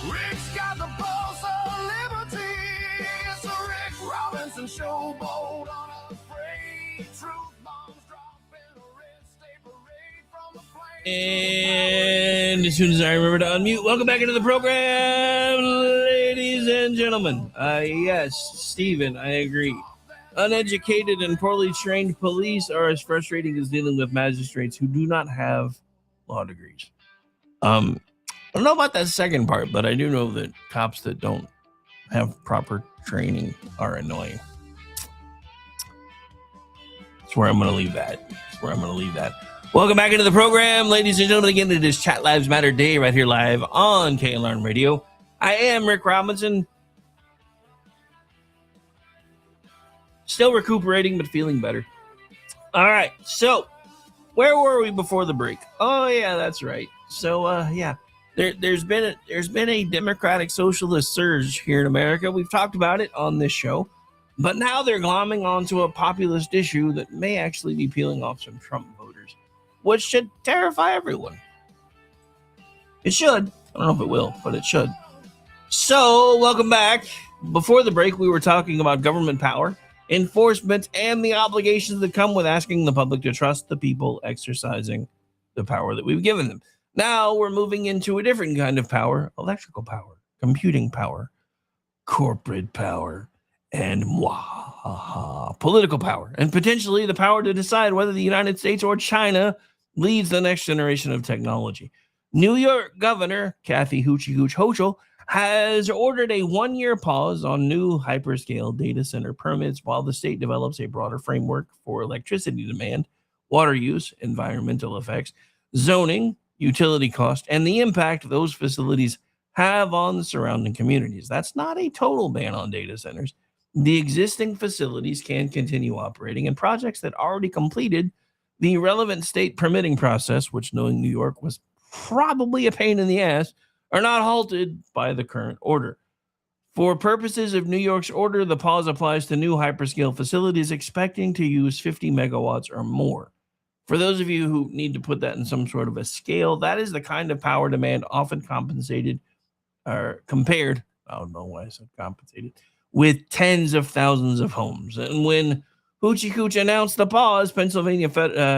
Rick's got the pulse of liberty. It's the Rick Robinson Show, bold, unafraid. Truth bombs dropping, a red state parade from the flames. And as soon as I remember to unmute, welcome back into the program, ladies and and gentlemen, yes, Stephen, I agree. Uneducated and poorly trained police are as frustrating as dealing with magistrates who do not have law degrees. I don't know about that second part, but I do know that cops that don't have proper training are annoying. That's where I'm going to leave that. Welcome back into the program, ladies and gentlemen. Again, it is Chat Lives Matter Day right here live on KLRNRadio. I am Rick Robinson. Still recuperating, but feeling better. All right, so where were we before the break? Oh, yeah, that's right. So, there's been a democratic socialist surge here in America. We've talked about it on this show, but now they're glomming onto a populist issue that may actually be peeling off some Trump voters, which should terrify everyone. It should. I don't know if it will, but it should. So, welcome back. Before the break, we were talking about government power, enforcement, and the obligations that come with asking the public to trust the people exercising the power that we've given them. Now we're moving into a different kind of power: electrical power, computing power, corporate power, and political power, and potentially the power to decide whether the United States or China leads the next generation of technology. New York Governor Kathy Hochul has ordered a 1-year pause on new hyperscale data center permits while the state develops a broader framework for electricity demand, water use, environmental effects, zoning, utility cost, and the impact those facilities have on the surrounding communities. That's not a total ban on data centers. The existing facilities can continue operating, and projects that already completed the relevant state permitting process, which, knowing New York, was probably a pain in the ass, are not halted by the current order. For purposes of New York's order, the pause applies to new hyperscale facilities expecting to use 50 megawatts or more. For those of you who need to put that in some sort of a scale, that is the kind of power demand often compensated or compared, I don't know why I said compensated, with tens of thousands of homes. And when Hoochie announced the pause, Pennsylvania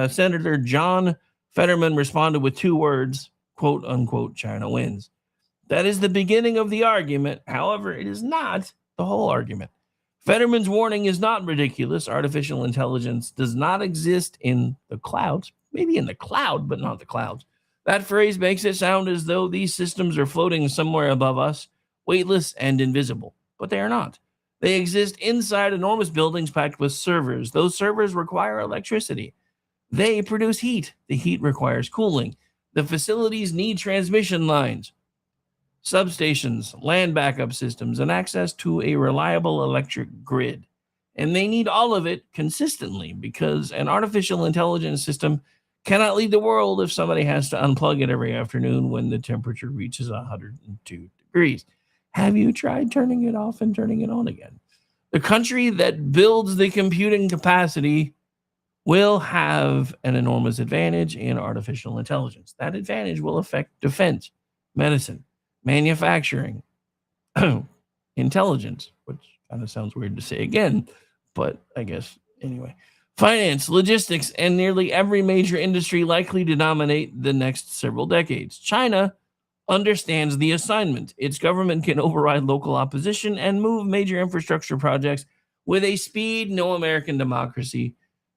Senator John Fetterman responded with 2 words, quote unquote, China wins. That is the beginning of the argument. However, it is not the whole argument. Fetterman's warning is not ridiculous. Artificial intelligence does not exist in the clouds. Maybe in the cloud, but not the clouds. That phrase makes it sound as though these systems are floating somewhere above us, weightless and invisible. But they are not. They exist inside enormous buildings packed with servers. Those servers require electricity. They produce heat. The heat requires cooling. The facilities need transmission lines, substations, land backup systems, and access to a reliable electric grid. And they need all of it consistently, because an artificial intelligence system cannot lead the world if somebody has to unplug it every afternoon when the temperature reaches 102 degrees. Have you tried turning it off and turning it on again? The country that builds the computing capacity will have an enormous advantage in artificial intelligence. That advantage will affect defense, medicine, manufacturing, intelligence, which kind of sounds weird to say again, but I guess anyway. Finance, logistics, and nearly every major industry likely to dominate the next several decades. China understands the assignment. Its government can override local opposition and move major infrastructure projects with a speed no American democracy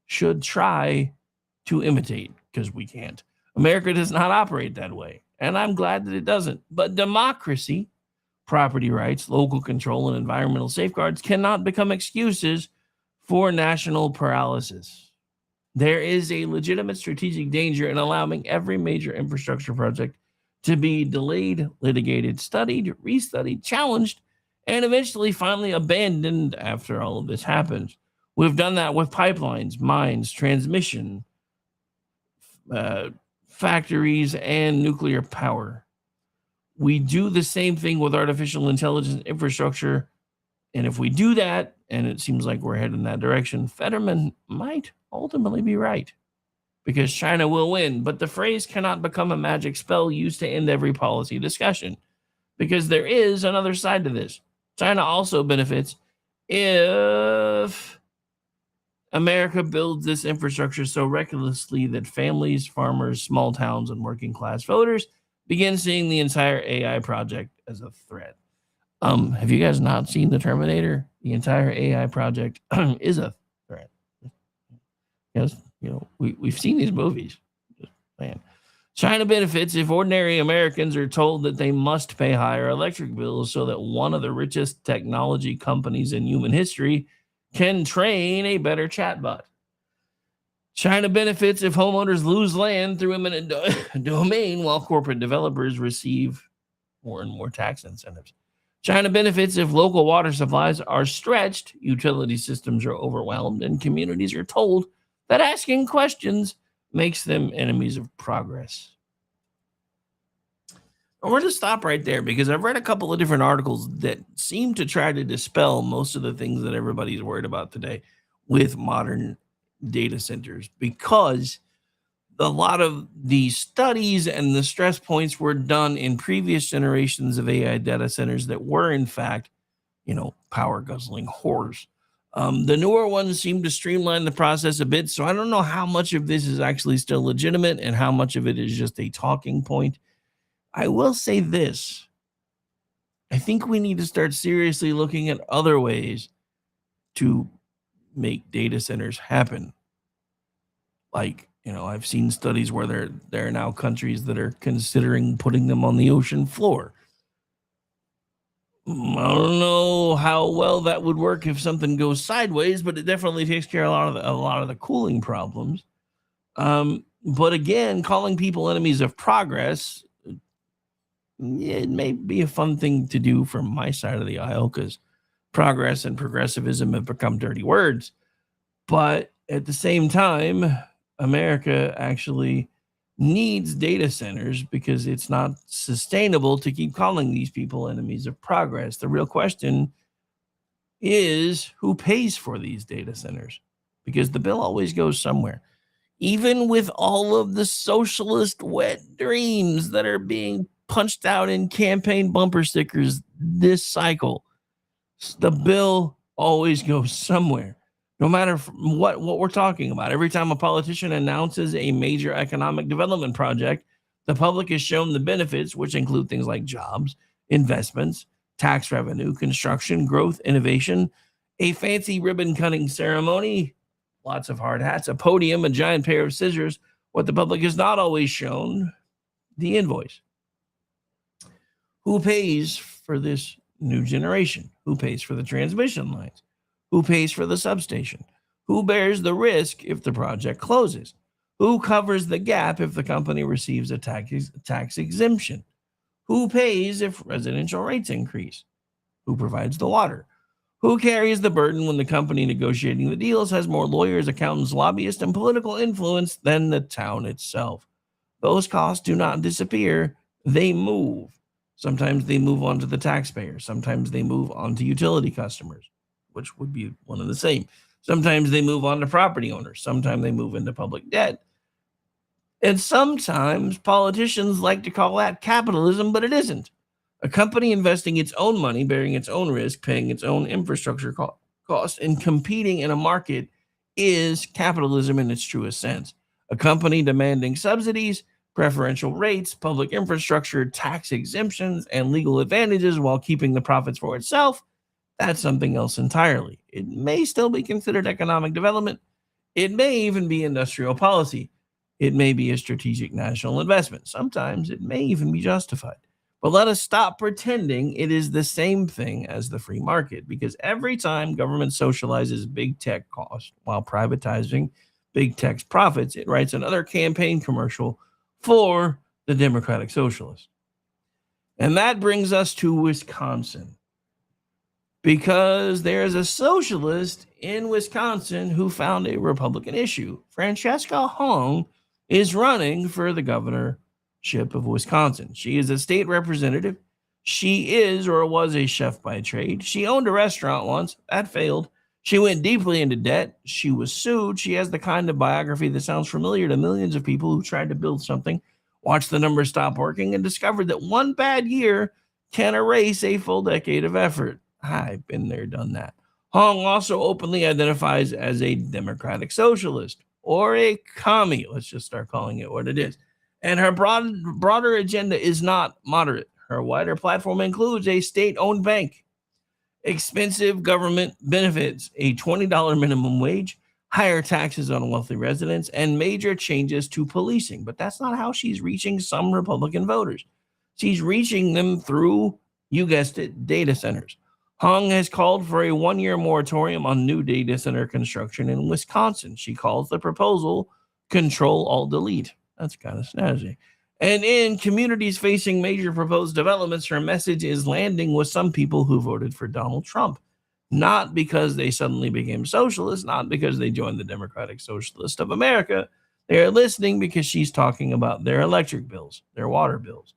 should try to imitate, because we can't. America does not operate that way, and I'm glad that it doesn't. But democracy, property rights, local control, and environmental safeguards cannot become excuses for national paralysis. There is a legitimate strategic danger in allowing every major infrastructure project to be delayed, litigated, studied, restudied, challenged, and eventually finally abandoned after all of this happens. We've done that with pipelines, mines, transmission, factories, and nuclear power. We do the same thing with artificial intelligence infrastructure. And if we do that, and it seems like we're heading in that direction, Fetterman might ultimately be right, because China will win. But the phrase cannot become a magic spell used to end every policy discussion, because there is another side to this. China also benefits if America builds this infrastructure so recklessly that families, farmers, small towns, and working class voters begin seeing the entire AI project as a threat. Have you guys not seen the Terminator? The entire AI project is a threat. Yes, we've seen these movies. Just saying. China benefits if ordinary Americans are told that they must pay higher electric bills so that one of the richest technology companies in human history can train a better chatbot. China benefits if homeowners lose land through eminent domain while corporate developers receive more and more tax incentives. China benefits if local water supplies are stretched, utility systems are overwhelmed, and communities are told that asking questions makes them enemies of progress. We're going to stop right there because I've read a couple of different articles that seem to try to dispel most of the things that everybody's worried about today with modern data centers, because a lot of the studies and the stress points were done in previous generations of AI data centers that were, in fact, power guzzling whores. The newer ones seem to streamline the process a bit, so I don't know how much of this is actually still legitimate and how much of it is just a talking point. I will say this. I think we need to start seriously looking at other ways to make data centers happen. Like, I've seen studies where there are now countries that are considering putting them on the ocean floor. I don't know how well that would work if something goes sideways, but it definitely takes care of a lot of the cooling problems. But again, calling people enemies of progress, it may be a fun thing to do from my side of the aisle because progress and progressivism have become dirty words. But at the same time, America actually needs data centers because it's not sustainable to keep calling these people enemies of progress. The real question is who pays for these data centers, because the bill always goes somewhere. Even with all of the socialist wet dreams that are being punched out in campaign bumper stickers this cycle, the bill always goes somewhere. No matter what we're talking about, every time a politician announces a major economic development project, the public is shown the benefits, which include things like jobs, investments, tax revenue, construction, growth, innovation, a fancy ribbon-cutting ceremony, lots of hard hats, a podium, a giant pair of scissors. What the public is not always shown, the invoice. Who pays for this new generation? Who pays for the transmission lines? Who pays for the substation? Who bears the risk if the project closes? Who covers the gap if the company receives a tax exemption? Who pays if residential rates increase? Who provides the water? Who carries the burden when the company negotiating the deals has more lawyers, accountants, lobbyists, and political influence than the town itself? Those costs do not disappear. They move. Sometimes they move on to the taxpayer. Sometimes they move on to utility customers, which would be one and the same. Sometimes they move on to property owners. Sometimes they move into public debt. And sometimes politicians like to call that capitalism, but it isn't. A company investing its own money, bearing its own risk, paying its own infrastructure costs, and competing in a market is capitalism in its truest sense. A company demanding subsidies, preferential rates, public infrastructure, tax exemptions, and legal advantages while keeping the profits for itself, that's something else entirely. It may still be considered economic development. It may even be industrial policy. It may be a strategic national investment. Sometimes it may even be justified. But let us stop pretending it is the same thing as the free market, because every time government socializes big tech costs while privatizing big tech's profits, it writes another campaign commercial for the Democratic Socialists. And that brings us to Wisconsin, because there's a socialist in Wisconsin who found a Republican issue. Francesca Hong is running for the governorship of Wisconsin. She is a state representative. She is or was a chef by trade. She owned a restaurant once. That failed. She went deeply into debt. She was sued. She has the kind of biography that sounds familiar to millions of people who tried to build something, watched the numbers stop working, and discovered that one bad year can erase a full decade of effort. I've been there, done that. Hong also openly identifies as a democratic socialist or a commie. Let's just start calling it what it is. And her broader agenda is not moderate. Her wider platform includes a state-owned bank, expensive government benefits, a $20 minimum wage, higher taxes on wealthy residents, and major changes to policing. But that's not how she's reaching some Republican voters. She's reaching them through, you guessed it, data centers. Hong has called for a one-year moratorium on new data center construction in Wisconsin. She calls the proposal Control-Alt-Delete. That's kind of snazzy. And in communities facing major proposed developments, her message is landing with some people who voted for Donald Trump. Not because they suddenly became socialists, not because they joined the Democratic Socialists of America. They are listening because she's talking about their electric bills, their water bills,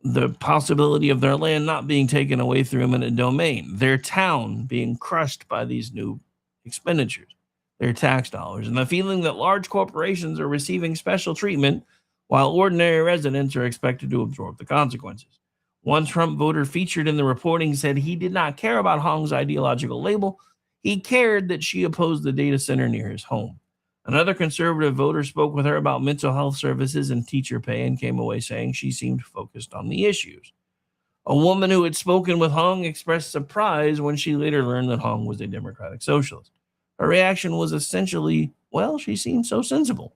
the possibility of their land not being taken away through eminent domain, their town being crushed by these new expenditures, their tax dollars, and the feeling that large corporations are receiving special treatment while ordinary residents are expected to absorb the consequences. One Trump voter featured in the reporting said he did not care about Hong's ideological label. He cared that she opposed the data center near his home. Another conservative voter spoke with her about mental health services and teacher pay and came away saying she seemed focused on the issues. A woman who had spoken with Hong expressed surprise when she later learned that Hong was a Democratic socialist. Her reaction was essentially, well, she seemed so sensible.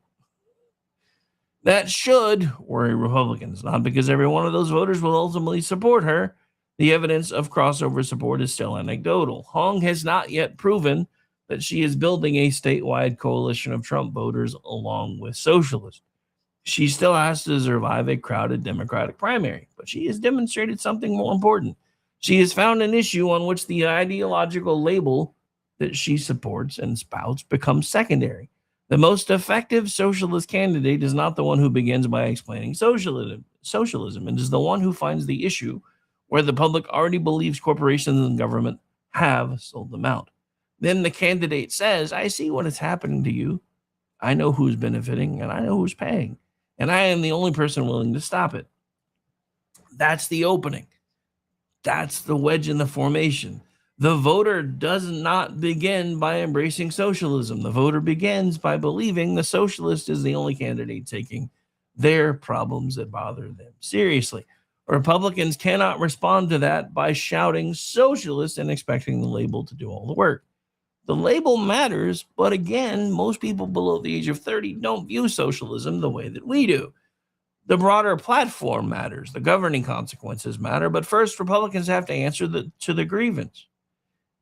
That should worry Republicans, not because every one of those voters will ultimately support her. The evidence of crossover support is still anecdotal. Hong has not yet proven that she is building a statewide coalition of Trump voters along with socialists. She still has to survive a crowded Democratic primary, but she has demonstrated something more important. She has found an issue on which the ideological label that she supports and spouts becomes secondary. The most effective socialist candidate is not the one who begins by explaining socialism. It is the one who finds the issue where the public already believes corporations and government have sold them out. Then the candidate says, I see what is happening to you. I know who's benefiting and I know who's paying. And I am the only person willing to stop it. That's the opening. That's the wedge in the formation. The voter does not begin by embracing socialism. The voter begins by believing the socialist is the only candidate taking their problems that bother them seriously. Republicans cannot respond to that by shouting socialist and expecting the label to do all the work. The label matters, but again, most people below the age of 30 don't view socialism the way that we do. The broader platform matters. The governing consequences matter. But first, Republicans have to answer to the grievance.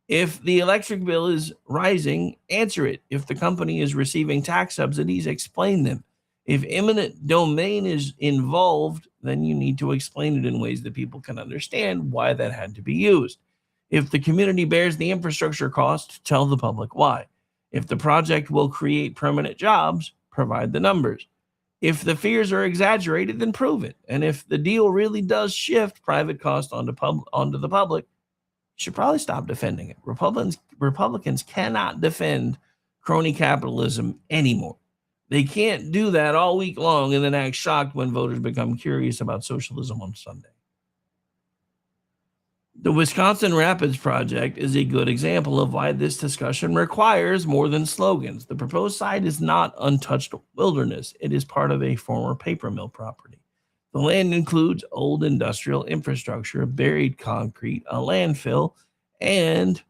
If the electric bill is rising, answer it. If the company is receiving tax subsidies, explain them. If eminent domain is involved, then you need to explain it in ways that people can understand why that had to be used. If the community bears the infrastructure cost, tell the public why. If the project will create permanent jobs, provide the numbers. If the fears are exaggerated, then prove it. And if the deal really does shift private cost onto the public, you should probably stop defending it. Republicans cannot defend crony capitalism anymore. They can't do that all week long and then act shocked when voters become curious about socialism on Sunday. The Wisconsin Rapids Project is a good example of why this discussion requires more than slogans. The proposed site is not untouched wilderness. It is part of a former paper mill property. The land includes old industrial infrastructure, buried concrete, a landfill, and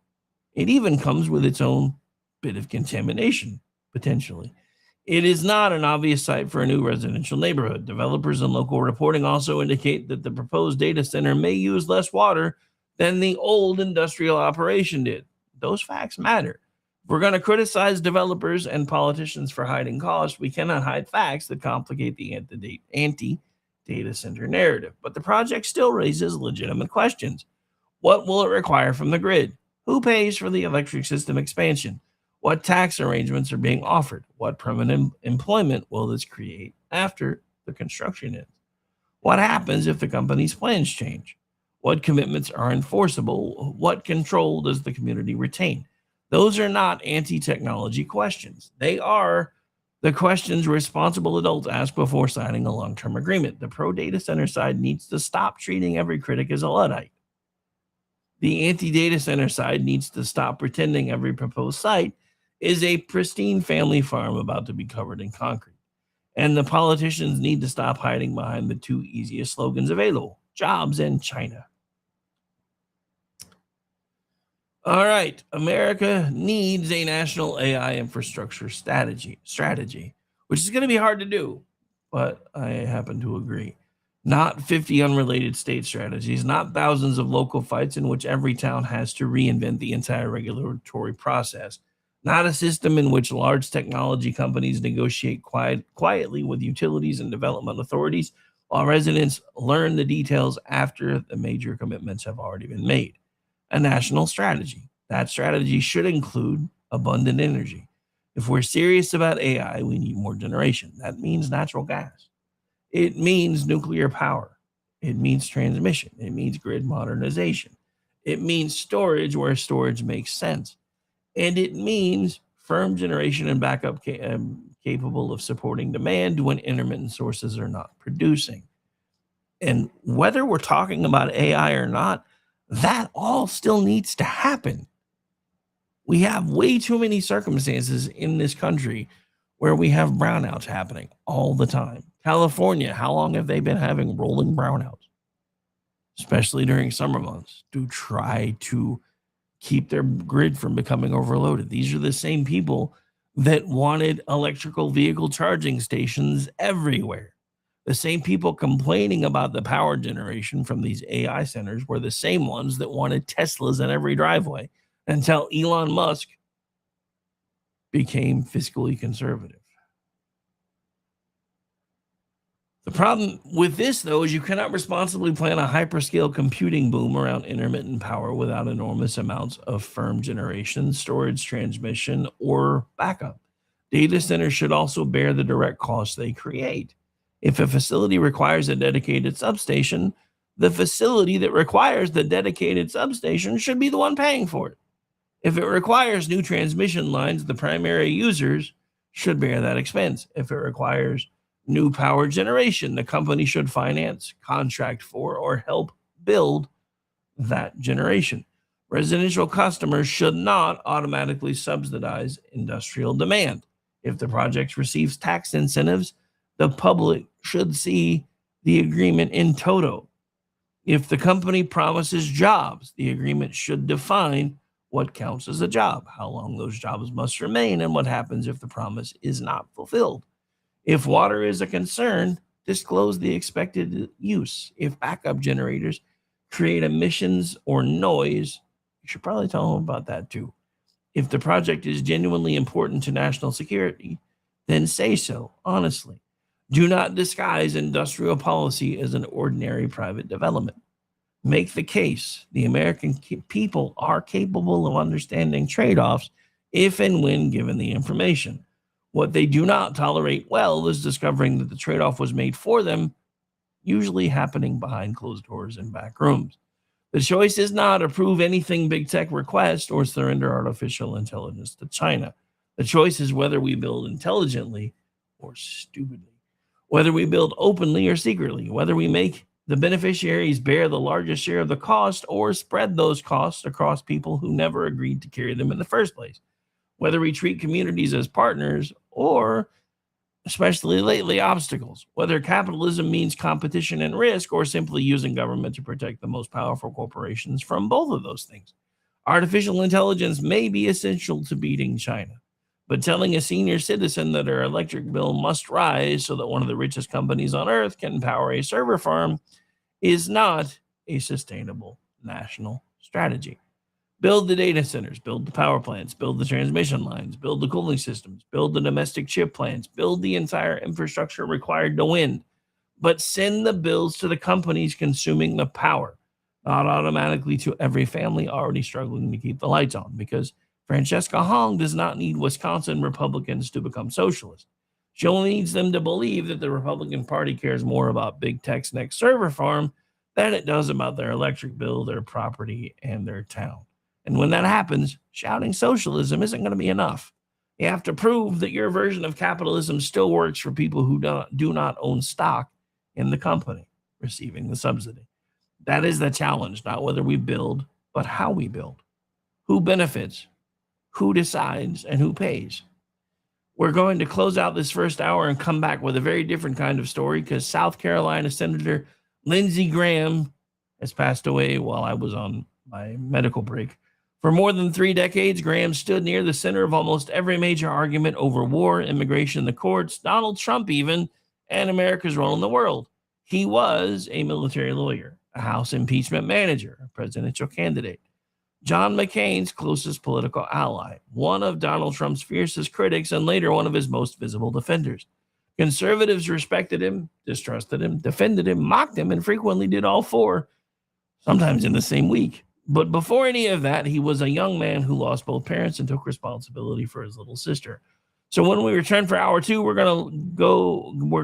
it even comes with its own bit of contamination, potentially. It is not an obvious site for a new residential neighborhood. Developers and local reporting also indicate that the proposed data center may use less water than the old industrial operation did. Those facts matter. If we're going to criticize developers and politicians for hiding costs, we cannot hide facts that complicate the anti-data center narrative. But the project still raises legitimate questions. What will it require from the grid? Who pays for the electric system expansion? What tax arrangements are being offered? What permanent employment will this create after the construction ends? What happens if the company's plans change? What commitments are enforceable? What control does the community retain? Those are not anti-technology questions. They are the questions responsible adults ask before signing a long-term agreement. The pro-data center side needs to stop treating every critic as a Luddite. The anti-data center side needs to stop pretending every proposed site is a pristine family farm about to be covered in concrete. And the politicians need to stop hiding behind the two easiest slogans available. jobs in China. All right, America needs a national AI infrastructure strategy, which is going to be hard to do, but I happen to agree. Not 50 unrelated state strategies, not thousands of local fights in which every town has to reinvent the entire regulatory process, not a system in which large technology companies negotiate quietly with utilities and development authorities while residents learn the details after the major commitments have already been made. A national strategy. That strategy should include abundant energy. If we're serious about AI, we need more generation. That means natural gas. It means nuclear power. It means transmission. It means grid modernization. It means storage where storage makes sense. And it means firm generation and backup capable of supporting demand when intermittent sources are not producing. And whether we're talking about AI or not, that all still needs to happen. We have way too many circumstances in this country where we have brownouts happening all the time. California, how long have they been having rolling brownouts? Especially during summer months, to try to keep their grid from becoming overloaded. These are the same people that wanted electrical vehicle charging stations everywhere. The same people complaining about the power generation from these AI centers were the same ones that wanted Teslas in every driveway until Elon Musk became fiscally conservative. The problem with this, though, is you cannot responsibly plan a hyperscale computing boom around intermittent power without enormous amounts of firm generation, storage, transmission, or backup. Data centers should also bear the direct costs they create. If a facility requires a dedicated substation, the facility that requires the dedicated substation should be the one paying for it. If it requires new transmission lines, the primary users should bear that expense. If it requires new power generation, the company should finance, contract for, or help build that generation. Residential customers should not automatically subsidize industrial demand. If the project receives tax incentives, the public should see the agreement in toto. If the company promises jobs, the agreement should define what counts as a job, how long those jobs must remain, and what happens if the promise is not fulfilled. If water is a concern, disclose the expected use. If backup generators create emissions or noise, you should probably tell them about that too. If the project is genuinely important to national security, then say so, honestly. Do not disguise industrial policy as an ordinary private development. Make the case the American people are capable of understanding trade-offs if and when given the information. What they do not tolerate well is discovering that the trade-off was made for them, usually happening behind closed doors and back rooms. The choice is not approve anything big tech requests or surrender artificial intelligence to China. The choice is whether we build intelligently or stupidly, whether we build openly or secretly, whether we make the beneficiaries bear the largest share of the cost or spread those costs across people who never agreed to carry them in the first place, whether we treat communities as partners or, especially lately, obstacles, whether capitalism means competition and risk or simply using government to protect the most powerful corporations from both of those things. Artificial intelligence may be essential to beating China, but telling a senior citizen that their electric bill must rise so that one of the richest companies on earth can power a server farm is not a sustainable national strategy. Build the data centers, build the power plants, build the transmission lines, build the cooling systems, build the domestic chip plants, build the entire infrastructure required to win. But send the bills to the companies consuming the power, not automatically to every family already struggling to keep the lights on, because Francesca Hong does not need Wisconsin Republicans to become socialists. She only needs them to believe that the Republican Party cares more about big tech's next server farm than it does about their electric bill, their property, and their town. And when that happens, shouting socialism isn't going to be enough. You have to prove that your version of capitalism still works for people who do not own stock in the company receiving the subsidy. That is the challenge, not whether we build, but how we build. Who benefits, who decides, and who pays. We're going to close out this first hour and come back with a very different kind of story because South Carolina Senator Lindsey Graham has passed away while I was on my medical break. For more than 3 decades, Graham stood near the center of almost every major argument over war, immigration, the courts, Donald Trump even, and America's role in the world. He was a military lawyer, a House impeachment manager, a presidential candidate, John McCain's closest political ally, one of Donald Trump's fiercest critics, and later one of his most visible defenders. Conservatives respected him, distrusted him, defended him, mocked him, and frequently did all four, sometimes in the same week. But before any of that, he was a young man who lost both parents and took responsibility for his little sister. So when we return for hour 2, we're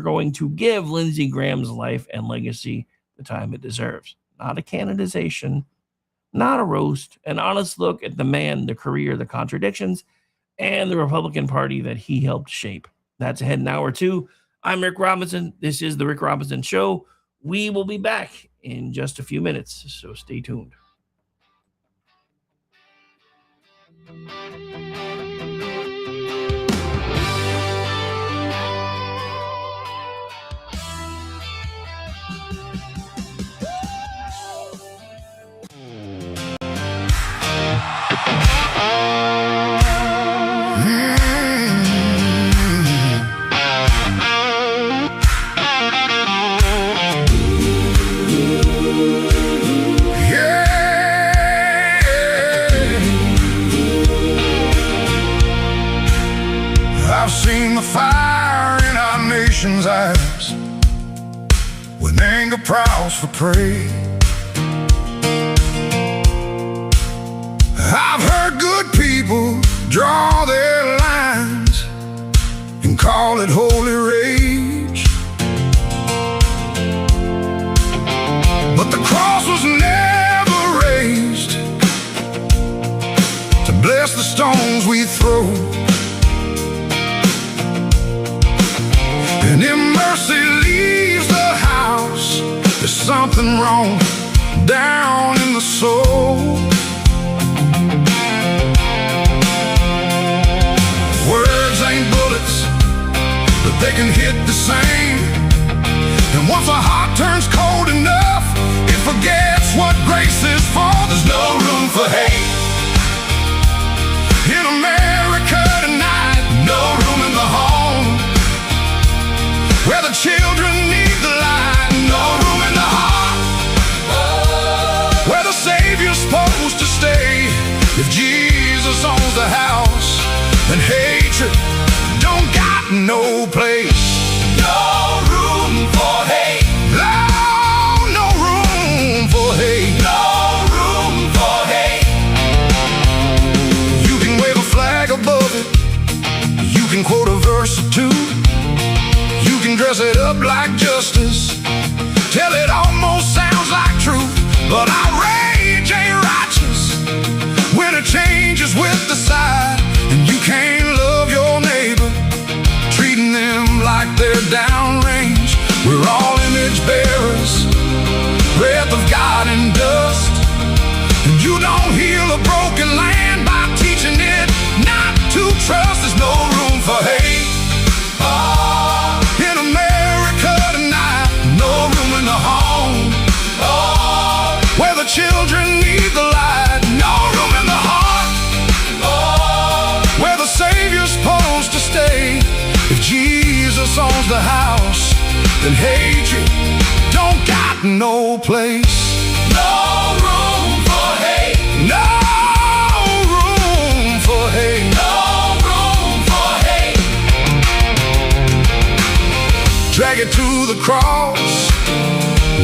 going to give Lindsey Graham's life and legacy the time it deserves. Not a canonization, not a roast, an honest look at the man, the career, the contradictions, and the Republican Party that he helped shape. That's ahead in hour 2. I'm Rick Robinson. This is The Rick Robinson Show. We will be back in just a few minutes, so stay tuned. I've seen the fire in our nation's eyes when anger prowls for prey. I've heard good people draw their lines and call it holy rage, but the cross was never raised to bless the stones we throw. And if mercy leaves the house, there's something wrong down in the soul. Words ain't bullets, but they can hit the same. And once a heart turns cold enough, it forgets what grace is for. There's no room for hate in America tonight. No room in the home where the children need the light. No room in the heart where the Savior's supposed to stay. If Jesus owns the house, then hatred don't got no place. No room for hate. No, no room for hate. No room for hate. You can wave a flag above it, you can quote a verse or two, you can dress it up like justice till it almost sounds like truth. But outrage ain't righteous when it changes with the side. And you can't love your neighbor, treating them like they're downrange. We're all image bearers, breath of God and dust. And you don't heal a broken land by teaching it not to trust. There's no room for hate in America tonight. No room in the home where the children need the light. No room in the heart where the Savior's supposed to stay. If Jesus owns the house, then hatred don't got no place. No room for hate. No room for hate. No room for hate. Drag it to the cross,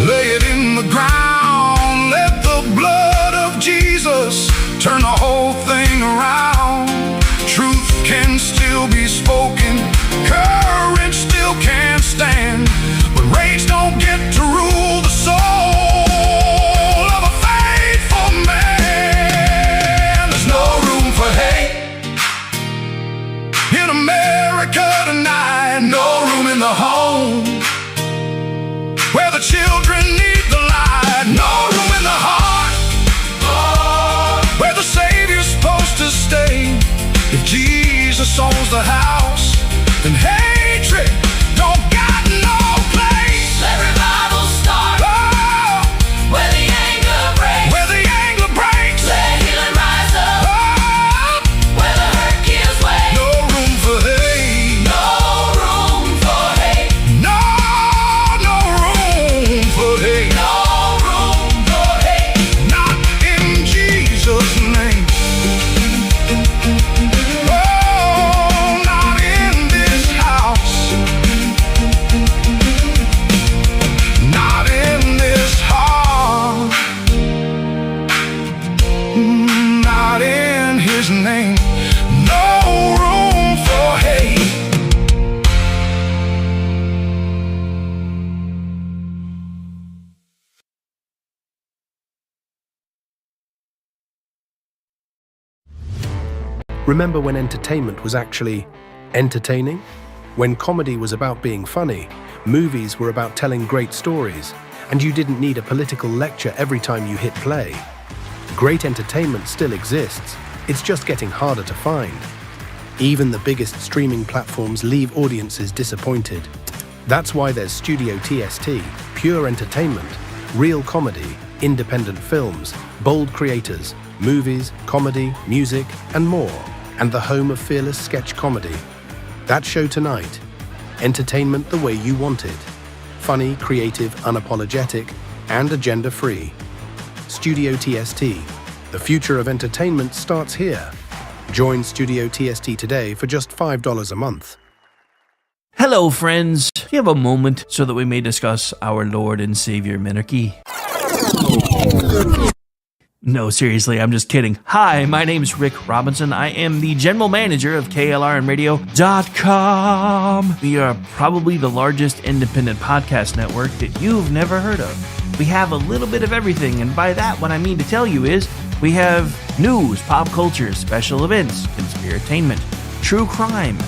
lay it in the ground. Let the blood of Jesus turn the whole thing around. Truth can still be spoken, courage still can stand, but rage don't get to rule the soul of a faithful man. There's no room for hate in America tonight. No room in the home where the children need the light. No room in the heart where the Savior's supposed to stay. If Jesus owns the house, then hatred don't got no place. Let revival start. Remember when entertainment was actually entertaining? When comedy was about being funny, movies were about telling great stories, and you didn't need a political lecture every time you hit play. Great entertainment still exists, it's just getting harder to find. Even the biggest streaming platforms leave audiences disappointed. That's why there's Studio TST, pure entertainment, real comedy, independent films, bold creators, movies, comedy, music, and more, and the home of fearless sketch comedy. That show tonight, entertainment the way you want it. Funny, creative, unapologetic, and agenda-free. Studio TST, the future of entertainment starts here. Join Studio TST today for just $5 a month. Hello, friends. Do you have a moment so that we may discuss our Lord and Savior Minarchy? No, seriously, I'm just kidding. Hi, my name's Rick Robinson. I am the general manager of KLRNRadio.com. We are probably the largest independent podcast network that you've never heard of. We have a little bit of everything, and by that, what I mean to tell you is we have news, pop culture, special events, conspiratainment, true crime,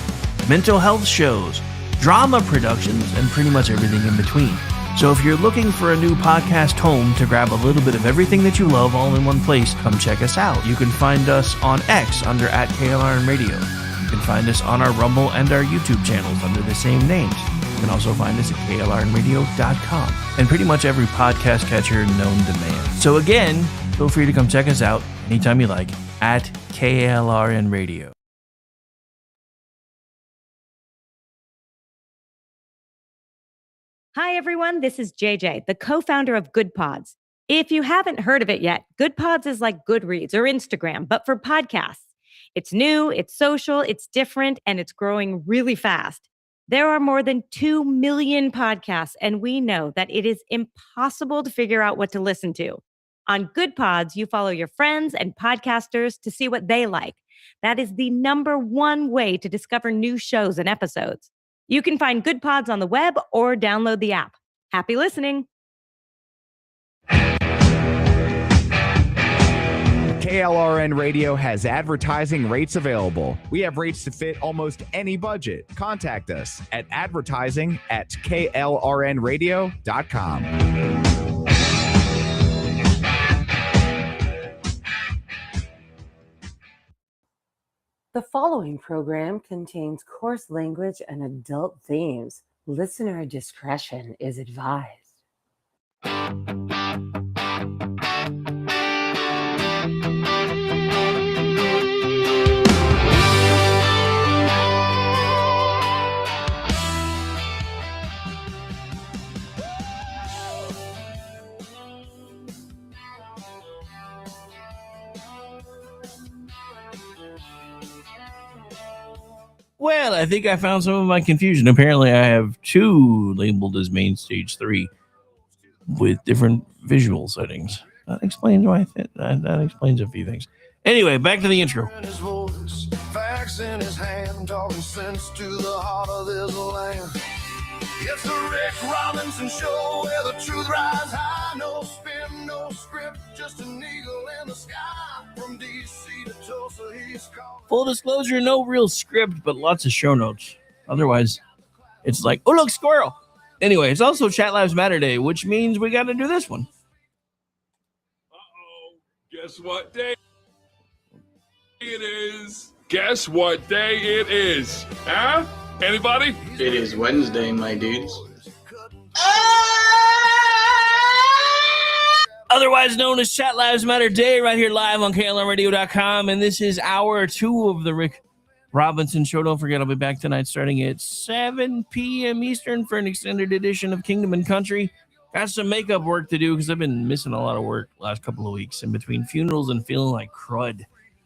mental health shows, drama productions, and pretty much everything in between. So if you're looking for a new podcast home to grab a little bit of everything that you love all in one place, come check us out. You can find us on X under @KLRNRadio. You can find us on our Rumble and our YouTube channels under the same names. You can also find us at KLRNRadio.com and pretty much every podcast catcher known to man. So again, feel free to come check us out anytime you like at KLRNRadio. Hi, everyone. This is JJ, the co-founder of Good Pods. If you haven't heard of it yet, Good Pods is like Goodreads or Instagram, but for podcasts. It's new, it's social, it's different, and it's growing really fast. There are more than 2 million podcasts, and we know that it is impossible to figure out what to listen to. On Good Pods, you follow your friends and podcasters to see what they like. That is the #1 way to discover new shows and episodes. You can find Good Pods on the web or download the app. Happy listening. KLRN Radio has advertising rates available. We have rates to fit almost any budget. Contact us at advertising@klrnradio.com. The following program contains coarse language and adult themes. Listener discretion is advised. Well, I think I found some of my confusion. Apparently, I have 2 labeled as main stage 3 with different visual settings. That explains why that explains a few things. Anyway, back to the intro. His voice, facts in his hand, talking sense to the heart of this land. It's the Rick Robinson Show, where the truth rides high. No spin, no script, just an eagle in the sky. From DC to Tulsa, he's calling. Full disclosure, no real script, but lots of show notes. Otherwise, it's like, oh, look, squirrel. Anyway, it's also Chat Lives Matter Day, which means we got to do this one. Uh-oh. Guess what day it is? Guess what day it is? Huh? Anybody? It is Wednesday, my dudes. Otherwise known as Chat Lives Matter Day, right here live on KLRNRadio.com. And this is hour 2 of the Rick Robinson Show. Don't forget, I'll be back tonight starting at 7 p.m. Eastern for an extended edition of Kingdom and Country. Got some makeup work to do because I've been missing a lot of work last couple of weeks in between funerals and feeling like crud.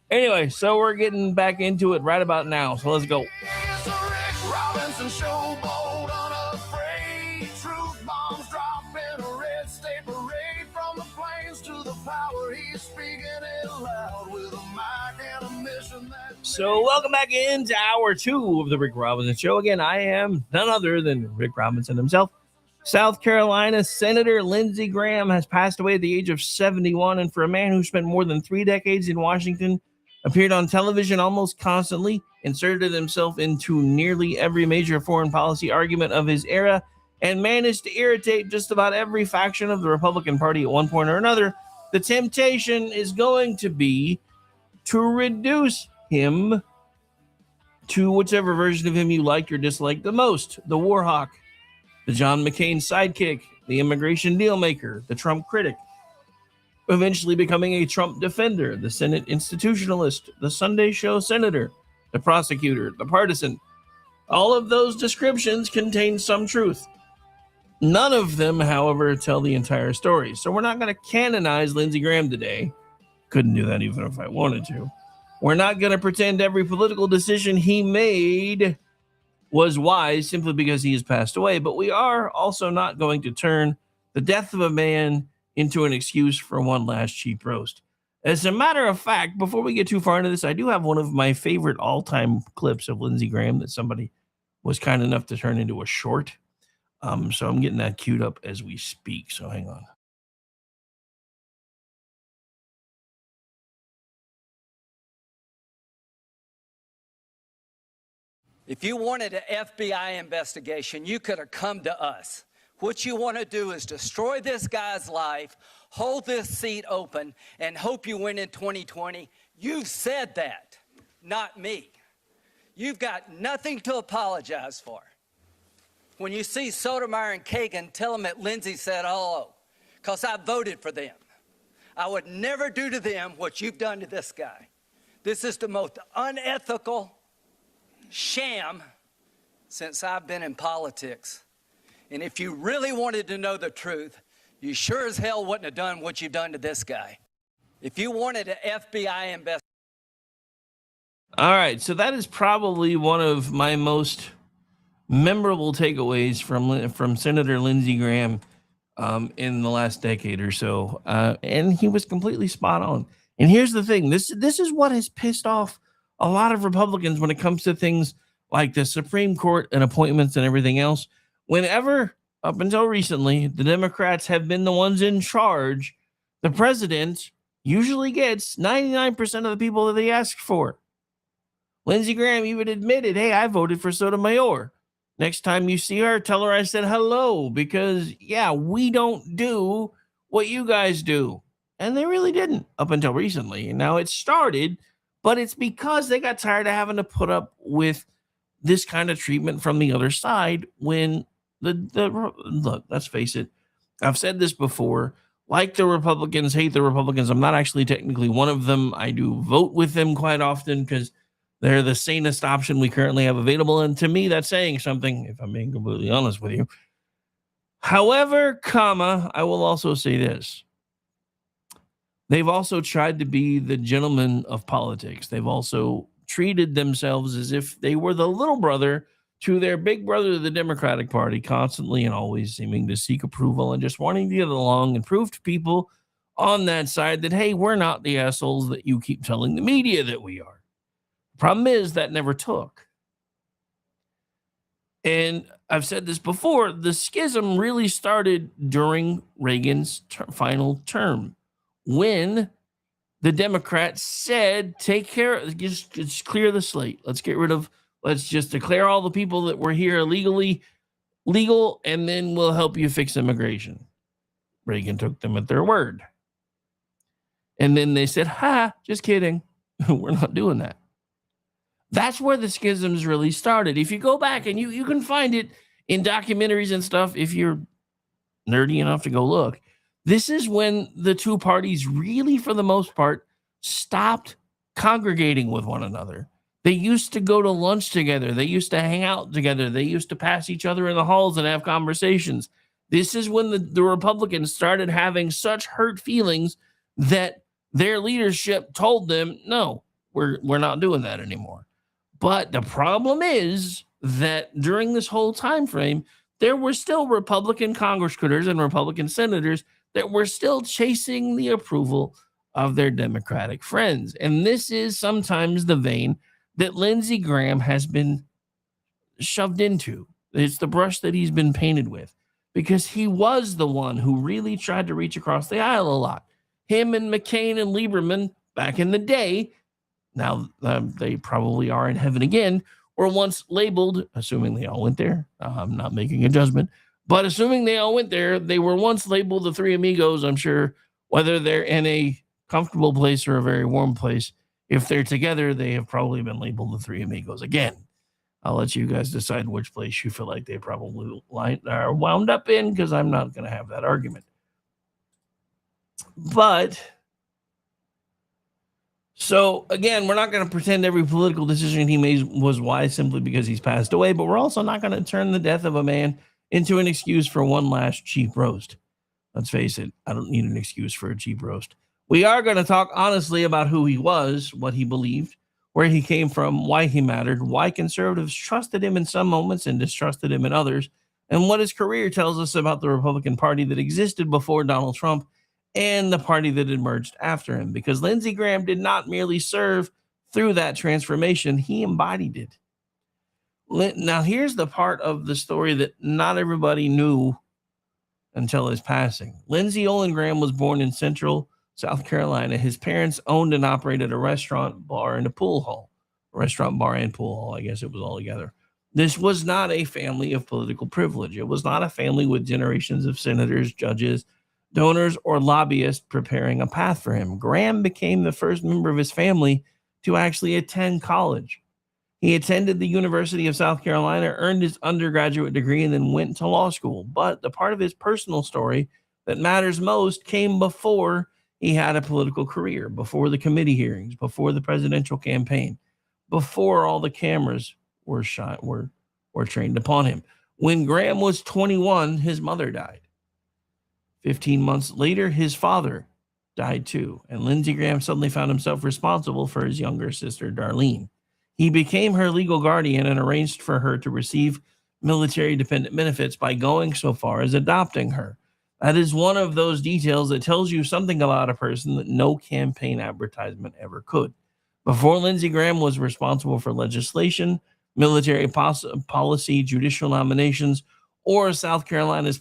Anyway, so we're getting back into it right about now. So let's go. It's the Rick Robinson Show, bold, unafraid. Truth bombs drop in a red state parade. From the plains to the power, he's speaking it loud with a mic and a mission that... So welcome back into hour 2 of the Rick Robinson Show. Again, I am none other than Rick Robinson himself. South Carolina Senator Lindsey Graham has passed away at the age of 71, and for a man who spent more than 3 decades in Washington, appeared on television almost constantly, inserted himself into nearly every major foreign policy argument of his era, and managed to irritate just about every faction of the Republican Party at one point or another. The temptation is going to be to reduce him to whichever version of him you like or dislike the most. The war hawk, the John McCain sidekick, the immigration deal maker, the Trump critic, eventually becoming a Trump defender, the Senate institutionalist, the Sunday show senator, the prosecutor, the partisan. All of those descriptions contain some truth. None of them, however, tell the entire story. So we're not going to canonize Lindsey Graham today. Couldn't do that even if I wanted to. We're not going to pretend every political decision he made was wise simply because he has passed away. But we are also not going to turn the death of a man into an excuse for one last cheap roast. As a matter of fact, before we get too far into this, I do have one of my favorite all-time clips of Lindsey Graham that somebody was kind enough to turn into a short. So I'm getting that queued up as we speak. So hang on. If you wanted an FBI investigation, you could have come to us. What you want to do is destroy this guy's life, hold this seat open, and hope you win in 2020. You've said that, not me. You've got nothing to apologize for. When you see Sotomayor and Kagan, tell them that Lindsey said hello, because I voted for them. I would never do to them what you've done to this guy. This is the most unethical sham since I've been in politics. And if you really wanted to know the truth, you sure as hell wouldn't have done what you've done to this guy. If you wanted an FBI investigation. All right, so that is probably one of my most memorable takeaways from Senator Lindsey Graham in the last decade or so, and he was completely spot on. And here's the thing: this is what has pissed off a lot of Republicans when it comes to things like the Supreme Court and appointments and everything else. Whenever, up until recently, the Democrats have been the ones in charge, the president usually gets 99% of the people that they ask for. Lindsey Graham even admitted, hey, I voted for Sotomayor. Next time you see her, tell her I said hello, because, yeah, we don't do what you guys do. And they really didn't up until recently. Now it started, but it's because they got tired of having to put up with this kind of treatment from the other side when look, let's face it. I've said this before. Like the Republicans, hate the Republicans. I'm not actually technically one of them. I do vote with them quite often because they're the sanest option we currently have available. And to me, that's saying something, if I'm being completely honest with you. However, I will also say this. They've also tried to be the gentleman of politics. They've also treated themselves as if they were the little brother to their big brother, the Democratic Party, constantly and always seeming to seek approval and just wanting to get along and prove to people on that side that, hey, we're not the assholes that you keep telling the media that we are. Problem is that never took. And I've said this before, the schism really started during Reagan's final term when the Democrats said, take care, just clear the slate. Let's just declare all the people that were here illegally legal, and then we'll help you fix immigration. Reagan took them at their word. And then they said, just kidding. We're not doing that. That's where the schisms really started. If you go back, and you can find it in documentaries and stuff if you're nerdy enough to go look. This is when the two parties really, for the most part, stopped congregating with one another. They used to go to lunch together. They used to hang out together. They used to pass each other in the halls and have conversations. This is when the Republicans started having such hurt feelings that their leadership told them, no, we're not doing that anymore. But the problem is that during this whole time frame, there were still Republican congresscritters and Republican senators that were still chasing the approval of their Democratic friends. And this is sometimes the vein that Lindsey Graham has been shoved into. It's the brush that he's been painted with, because he was the one who really tried to reach across the aisle a lot. Him and McCain and Lieberman back in the day Now, they probably are in heaven again, were once labeled, assuming they all went there. I'm not making a judgment, but assuming they all went there, they were once labeled the three amigos. I'm sure whether they're in a comfortable place or a very warm place, if they're together, they have probably been labeled the three amigos again. I'll let you guys decide which place you feel like they probably are wound up in, because I'm not going to have that argument. But so again, we're not going to pretend every political decision he made was wise simply because he's passed away, but we're also not going to turn the death of a man into an excuse for one last cheap roast. Let's face it, I don't need an excuse for a cheap roast. We are going to talk honestly about who he was, what he believed, where he came from, why he mattered, why conservatives trusted him in some moments and distrusted him in others, and what his career tells us about the Republican Party that existed before Donald Trump and the party that emerged after him. Because Lindsey Graham did not merely serve through that transformation, he embodied it. Now, here's the part of the story that not everybody knew until his passing. Lindsey Olin Graham was born in Central South Carolina. His parents owned and operated a restaurant, bar, and a pool hall. Restaurant, bar, and pool hall. I guess it was all together. This was not a family of political privilege. It was not a family with generations of senators, judges, donors, or lobbyists preparing a path for him. Graham became the first member of his family to actually attend college. He attended the University of South Carolina, earned his undergraduate degree, and then went to law school. But the part of his personal story that matters most came before he had a political career, before the committee hearings, before the presidential campaign, before all the cameras were trained upon him. When Graham was 21, his mother died. 15 months later, his father died too, and Lindsey Graham suddenly found himself responsible for his younger sister, Darlene. He became her legal guardian and arranged for her to receive military-dependent benefits by going so far as adopting her. That is one of those details that tells you something about a person that no campaign advertisement ever could. Before Lindsey Graham was responsible for legislation, military policy, judicial nominations, or South Carolina's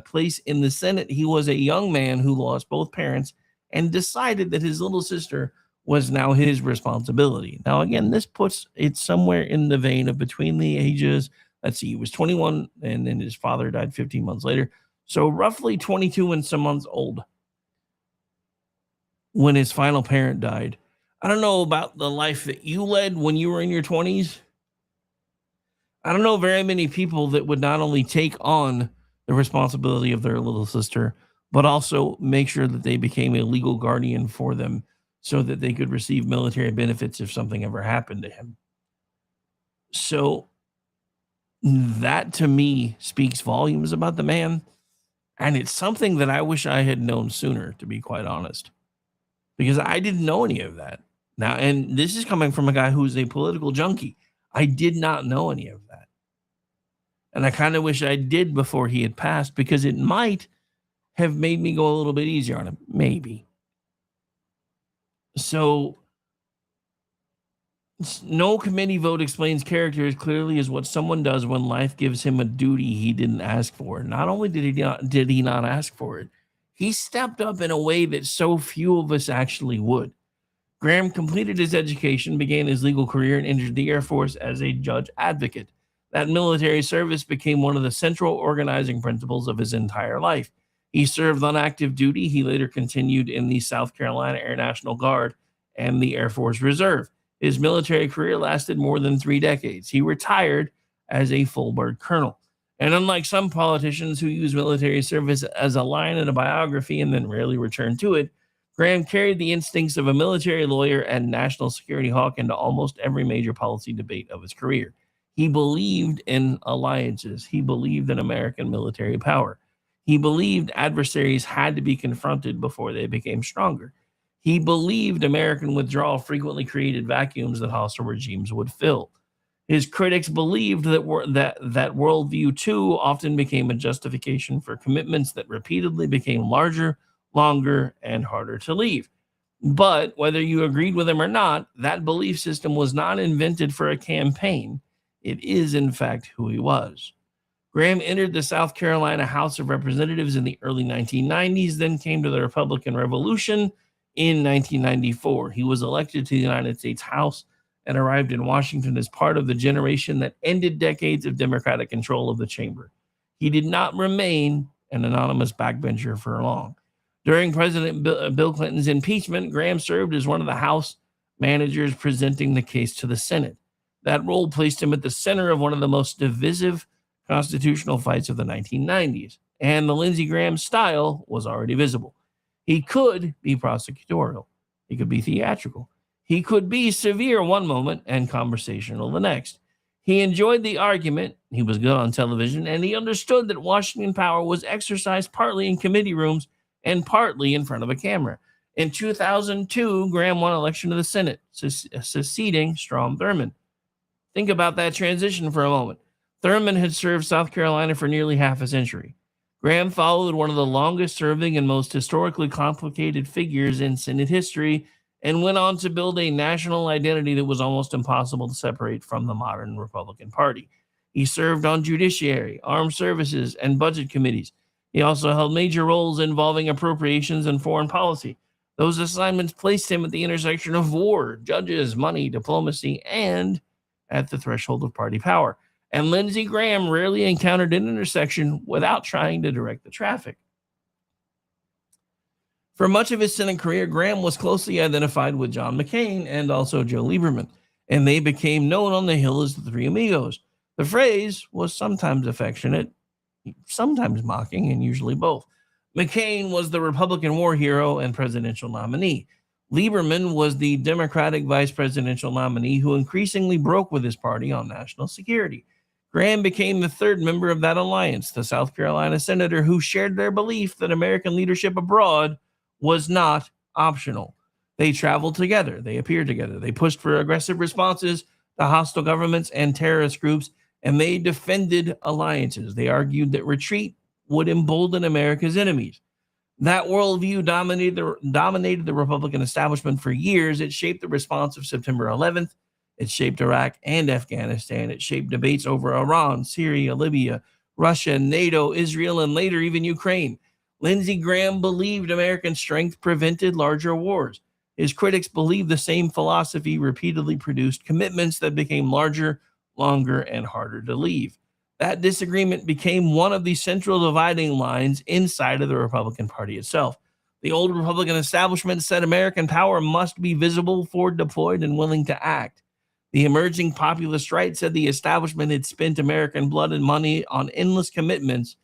place in the Senate, he was a young man who lost both parents and decided that his little sister was now his responsibility. Now, again, this puts it somewhere in the vein of between the ages. Let's see, he was 21 and then his father died 15 months later. So roughly 22 and some months old when his final parent died. I don't know about the life that you led when you were in your 20s. I don't know very many people that would not only take on the responsibility of their little sister, but also make sure that they became a legal guardian for them so that they could receive military benefits if something ever happened to him. So that to me speaks volumes about the man. And it's something that I wish I had known sooner, to be quite honest, because I didn't know any of that. Now, and this is coming from a guy who's a political junkie. I did not know any of that. And I kind of wish I did before he had passed, because it might have made me go a little bit easier on him. Maybe. So no committee vote explains character as clearly as what someone does when life gives him a duty he didn't ask for. Not only did he not ask for it, he stepped up in a way that so few of us actually would. Graham completed his education, began his legal career, and entered the Air Force as a judge advocate. That military service became one of the central organizing principles of his entire life. He served on active duty. He later continued in the South Carolina Air National Guard and the Air Force Reserve. His military career lasted more than 3 decades. He retired as a full-bird colonel. And unlike some politicians who use military service as a line in a biography and then rarely return to it, Graham carried the instincts of a military lawyer and national security hawk into almost every major policy debate of his career. He believed in alliances. He believed in American military power. He believed adversaries had to be confronted before they became stronger. He believed American withdrawal frequently created vacuums that hostile regimes would fill. His critics believed that worldview, too, often became a justification for commitments that repeatedly became larger, longer, and harder to leave. But whether you agreed with him or not, that belief system was not invented for a campaign. It is, in fact, who he was. Graham entered the South Carolina House of Representatives in the early 1990s, then came to the Republican Revolution in 1994. He was elected to the United States House and arrived in Washington as part of the generation that ended decades of Democratic control of the chamber. He did not remain an anonymous backbencher for long. During President Bill Clinton's impeachment, Graham served as one of the House managers presenting the case to the Senate. That role placed him at the center of one of the most divisive constitutional fights of the 1990s, and the Lindsey Graham style was already visible. He could be prosecutorial. He could be theatrical. He could be severe one moment and conversational the next. He enjoyed the argument, he was good on television, and he understood that Washington power was exercised partly in committee rooms and partly in front of a camera. In 2002, Graham won election to the Senate, succeeding Strom Thurmond. Think about that transition for a moment. Thurmond had served South Carolina for nearly half a century. Graham followed one of the longest-serving and most historically complicated figures in Senate history and went on to build a national identity that was almost impossible to separate from the modern Republican Party. He served on judiciary, armed services, and budget committees. He also held major roles involving appropriations and foreign policy. Those assignments placed him at the intersection of war, judges, money, diplomacy, and at the threshold of party power. And Lindsey Graham rarely encountered an intersection without trying to direct the traffic. For much of his Senate career, Graham was closely identified with John McCain and also Joe Lieberman, and they became known on the Hill as the Three Amigos. The phrase was sometimes affectionate, sometimes mocking, and usually both. McCain was the Republican war hero and presidential nominee. Lieberman was the Democratic vice presidential nominee who increasingly broke with his party on national security. Graham became the third member of that alliance, the South Carolina senator who shared their belief that American leadership abroad was not optional. They traveled together. They appeared together. They pushed for aggressive responses to hostile governments and terrorist groups, and they defended alliances. They argued that retreat would embolden America's enemies. That worldview dominated the Republican establishment for years. It shaped the response of September 11th. It shaped Iraq and Afghanistan. It shaped debates over Iran, Syria, Libya, Russia, NATO, Israel, and later even Ukraine. Lindsey Graham believed American strength prevented larger wars. His critics believed the same philosophy repeatedly produced commitments that became larger, longer, and harder to leave. That disagreement became one of the central dividing lines inside of the Republican Party itself. The old Republican establishment said American power must be visible, forward deployed, and willing to act. The emerging populist right said the establishment had spent American blood and money on endless commitments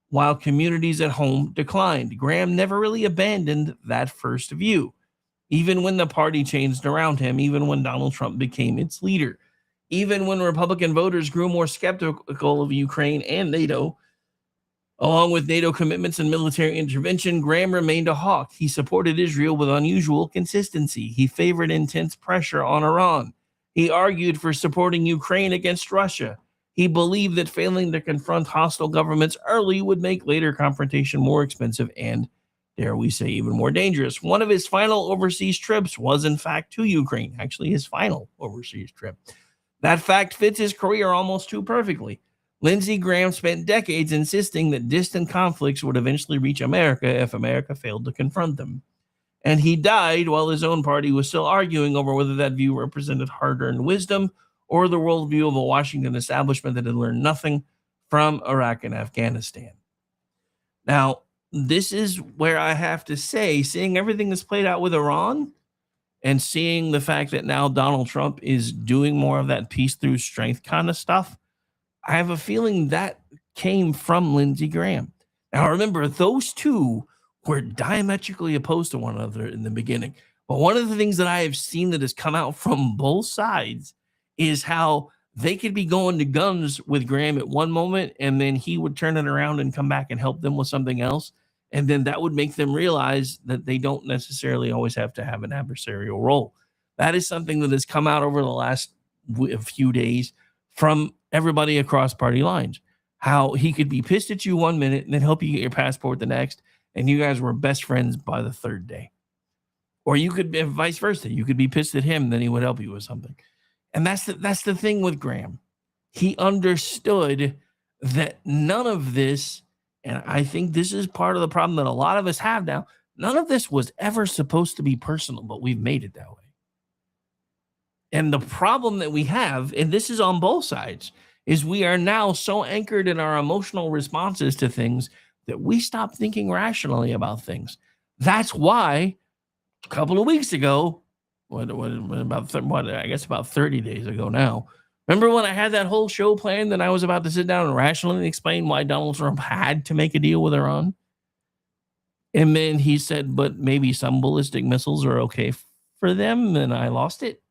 while communities at home declined. Graham never really abandoned that first view, even when the party changed around him, even when Donald Trump became its leader. Even when Republican voters grew more skeptical of Ukraine and NATO, along with NATO commitments and military intervention, Graham remained a hawk. He supported Israel with unusual consistency. He favored intense pressure on Iran. He argued for supporting Ukraine against Russia. He believed that failing to confront hostile governments early would make later confrontation more expensive and, dare we say, even more dangerous. One of his final overseas trips was, in fact, to Ukraine, actually his final overseas trip. That fact fits his career almost too perfectly. Lindsey Graham spent decades insisting that distant conflicts would eventually reach America if America failed to confront them. And he died while his own party was still arguing over whether that view represented hard-earned wisdom or the worldview of a Washington establishment that had learned nothing from Iraq and Afghanistan. Now, this is where I have to say, seeing everything that's played out with Iran and seeing the fact that now Donald Trump is doing more of that peace through strength kind of stuff, I have a feeling that came from Lindsey Graham. Now, remember, those two were diametrically opposed to one another in the beginning. But one of the things that I have seen that has come out from both sides is how they could be going to guns with Graham at one moment, and then he would turn it around and come back and help them with something else. And then that would make them realize that they don't necessarily always have to have an adversarial role. That is something that has come out over the last few days from everybody across party lines. How he could be pissed at you one minute and then help you get your passport the next, and you guys were best friends by the third day. Or you could be vice versa. You could be pissed at him, and then he would help you with something. And that's the thing with Graham. He understood that none of this, and I think this is part of the problem that a lot of us have now, None of this was ever supposed to be personal, but we've made it that way. And the problem that we have, and this is on both sides, is we are now so anchored in our emotional responses to things that we stop thinking rationally about things. That's why a couple of weeks ago, about 30 days ago now, remember when I had that whole show planned that I was about to sit down and rationally explain why Donald Trump had to make a deal with Iran? And then he said, but maybe some ballistic missiles are okay for them, and I lost it.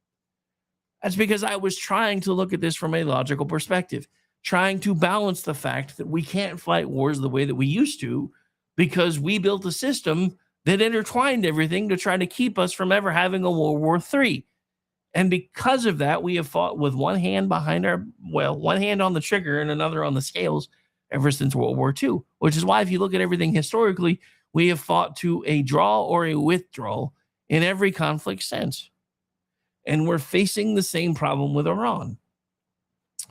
That's because I was trying to look at this from a logical perspective, trying to balance the fact that we can't fight wars the way that we used to because we built a system that intertwined everything to try to keep us from ever having a World War III. And because of that, we have fought with one hand one hand on the trigger and another on the scales ever since World War II, which is why if you look at everything historically, we have fought to a draw or a withdrawal in every conflict since. And we're facing the same problem with Iran.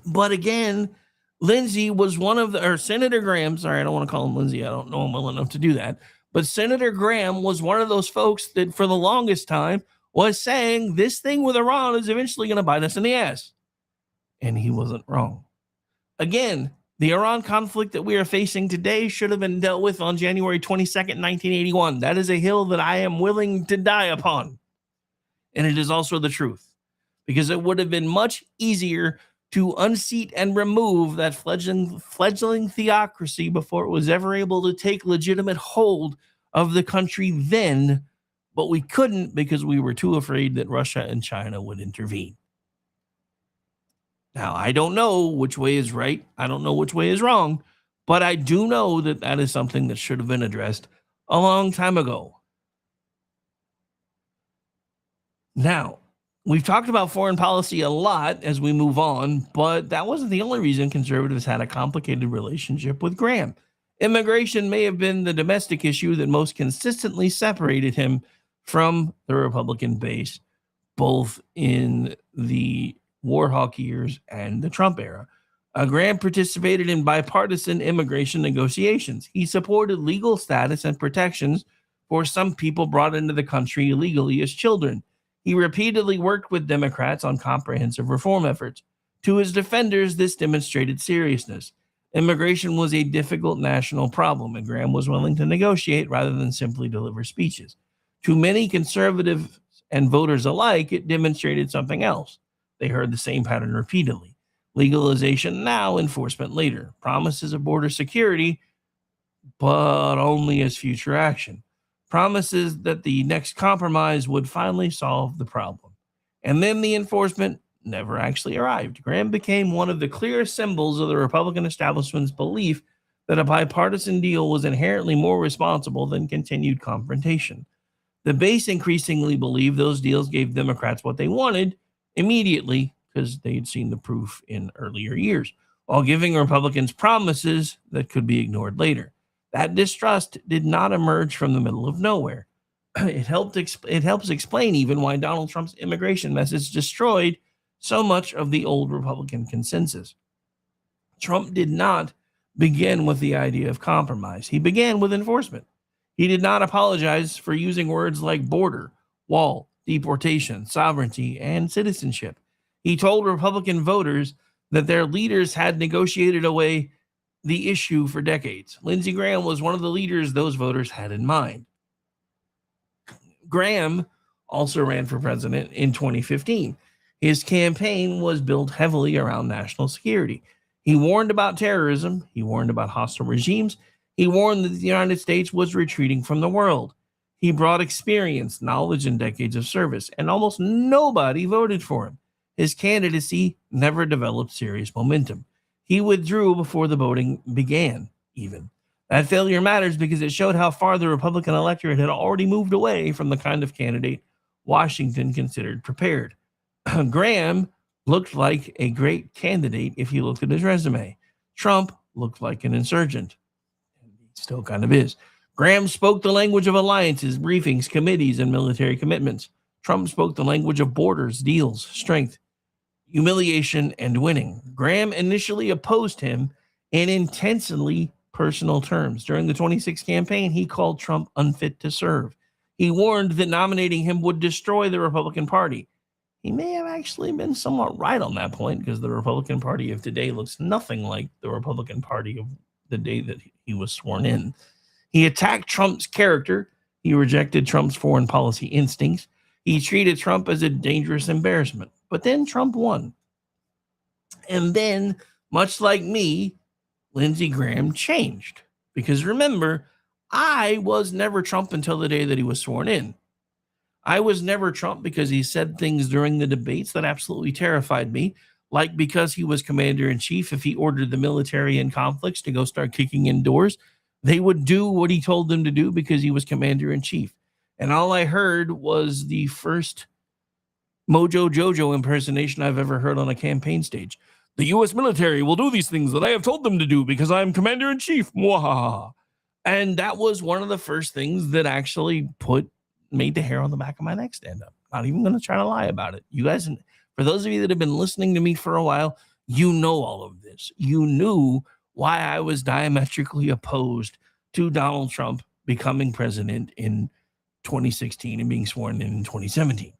But again, Lindsey was Senator Graham, sorry, I don't want to call him Lindsey. I don't know him well enough to do that. But Senator Graham was one of those folks that for the longest time was saying this thing with Iran is eventually going to bite us in the ass. And he wasn't wrong. Again, the Iran conflict that we are facing today should have been dealt with on January 22nd, 1981. That is a hill that I am willing to die upon. And it is also the truth, because it would have been much easier to unseat and remove that fledgling theocracy before it was ever able to take legitimate hold of the country then, but we couldn't because we were too afraid that Russia and China would intervene. Now, I don't know which way is right. I don't know which way is wrong, but I do know that that is something that should have been addressed a long time ago. Now, we've talked about foreign policy a lot as we move on, but that wasn't the only reason conservatives had a complicated relationship with Graham. Immigration may have been the domestic issue that most consistently separated him from the Republican base, both in the war hawk years and the Trump era. Graham participated in bipartisan immigration negotiations. He supported legal status and protections for some people brought into the country illegally as children. He repeatedly worked with Democrats on comprehensive reform efforts. To his defenders, this demonstrated seriousness. Immigration was a difficult national problem, and Graham was willing to negotiate rather than simply deliver speeches. To many conservatives and voters alike, it demonstrated something else. They heard the same pattern repeatedly. Legalization now, enforcement later. Promises of border security, but only as future action. Promises that the next compromise would finally solve the problem. And then the enforcement never actually arrived. Graham became one of the clearest symbols of the Republican establishment's belief that a bipartisan deal was inherently more responsible than continued confrontation. The base increasingly believed those deals gave Democrats what they wanted immediately because they had seen the proof in earlier years, while giving Republicans promises that could be ignored later. That distrust did not emerge from the middle of nowhere. It helps explain even why Donald Trump's immigration message destroyed so much of the old Republican consensus. Trump did not begin with the idea of compromise. He began with enforcement. He did not apologize for using words like border, wall, deportation, sovereignty, and citizenship. He told Republican voters that their leaders had negotiated away the issue for decades. Lindsey Graham was one of the leaders those voters had in mind. Graham also ran for president in 2015. His campaign was built heavily around national security. He warned about terrorism. He warned about hostile regimes. He warned that the United States was retreating from the world. He brought experience, knowledge, and decades of service, and almost nobody voted for him. His candidacy never developed serious momentum. He withdrew before the voting began, even. That failure matters because it showed how far the Republican electorate had already moved away from the kind of candidate Washington considered prepared. Graham looked like a great candidate if you looked at his resume. Trump looked like an insurgent. He still kind of is. Graham spoke the language of alliances, briefings, committees, and military commitments. Trump spoke the language of borders, deals, strength, humiliation, and winning. Graham initially opposed him and intentionally personal terms. During the 26 campaign, he called Trump unfit to serve. He warned that nominating him would destroy the Republican Party. He may have actually been somewhat right on that point, because the Republican Party of today looks nothing like the Republican Party of the day that he was sworn in. He attacked Trump's character. He rejected Trump's foreign policy instincts. He treated Trump as a dangerous embarrassment. But then Trump won. And then, much like me, Lindsey Graham changed. Because remember, I was never Trump until the day that he was sworn in. I was never Trump because he said things during the debates that absolutely terrified me, like because he was commander-in-chief, if he ordered the military in conflicts to go start kicking in doors, they would do what he told them to do because he was commander-in-chief. And all I heard was the first Mojo Jojo impersonation I've ever heard on a campaign stage. The U.S. military will do these things that I have told them to do because I'm commander-in-chief. Mwahaha. And that was one of the first things that actually made the hair on the back of my neck stand up. Not even going to try to lie about it. You guys, for those of you that have been listening to me for a while, you know all of this. You knew why I was diametrically opposed to Donald Trump becoming president in 2016 and being sworn in 2017.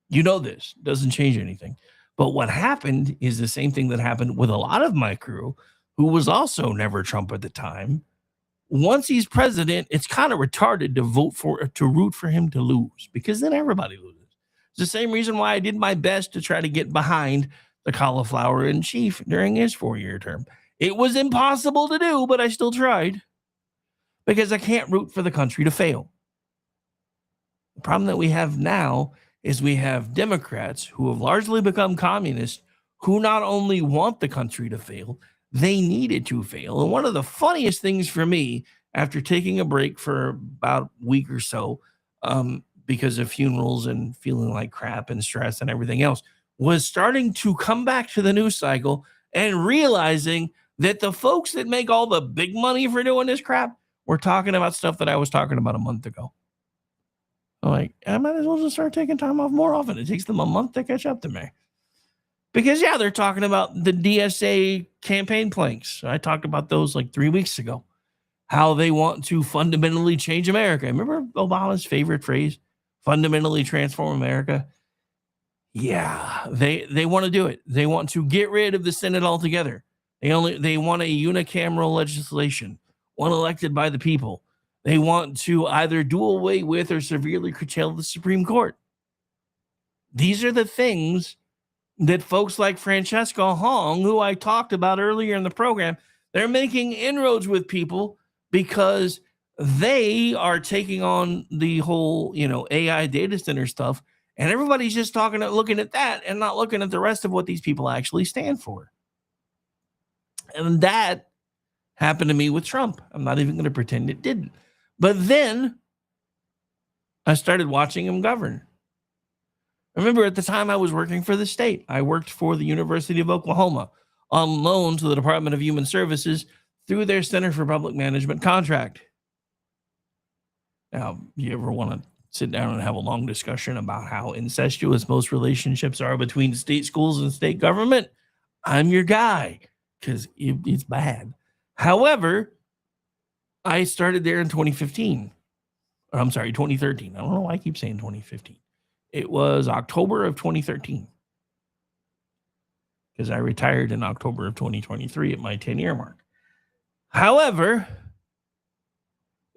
You know this. Doesn't change anything. But what happened is the same thing that happened with a lot of my crew, who was also never Trump at the time. Once he's president, it's kind of retarded to root for him to lose, because then everybody loses. It's the same reason why I did my best to try to get behind the cauliflower in chief during his 4-year term. It was impossible to do, but I still tried, because I can't root for the country to fail. The problem that we have now is we have Democrats who have largely become communists, who not only want the country to fail, they need it to fail. And one of the funniest things for me, after taking a break for about a week or so, because of funerals and feeling like crap and stress and everything else, was starting to come back to the news cycle and realizing that the folks that make all the big money for doing this crap were talking about stuff that I was talking about a month ago. I'm like, I might as well just start taking time off more often. It takes them a month to catch up to me. Because, yeah, they're talking about the DSA campaign planks. I talked about those like 3 weeks ago. How they want to fundamentally change America. Remember Obama's favorite phrase? Fundamentally transform America? Yeah, they want to do it. They want to get rid of the Senate altogether. They want a unicameral legislation, one elected by the people. They want to either do away with or severely curtail the Supreme Court. These are the things that folks like Francesca Hong, who I talked about earlier in the program, they're making inroads with people because they are taking on the whole, AI data center stuff. And everybody's just looking at that and not looking at the rest of what these people actually stand for. And that happened to me with Trump. I'm not even going to pretend it didn't. But then I started watching him govern. Remember, at the time I was working for the state. I worked for the University of Oklahoma on loan to the Department of Human Services through their Center for Public Management contract. Now, you ever want to sit down and have a long discussion about how incestuous most relationships are between state schools and state government? I'm your guy, because it's bad. However, I started there in 2015. Or I'm sorry, 2013. I don't know why I keep saying 2015. It was October of 2013, because I retired in October of 2023 at my 10-year mark. However,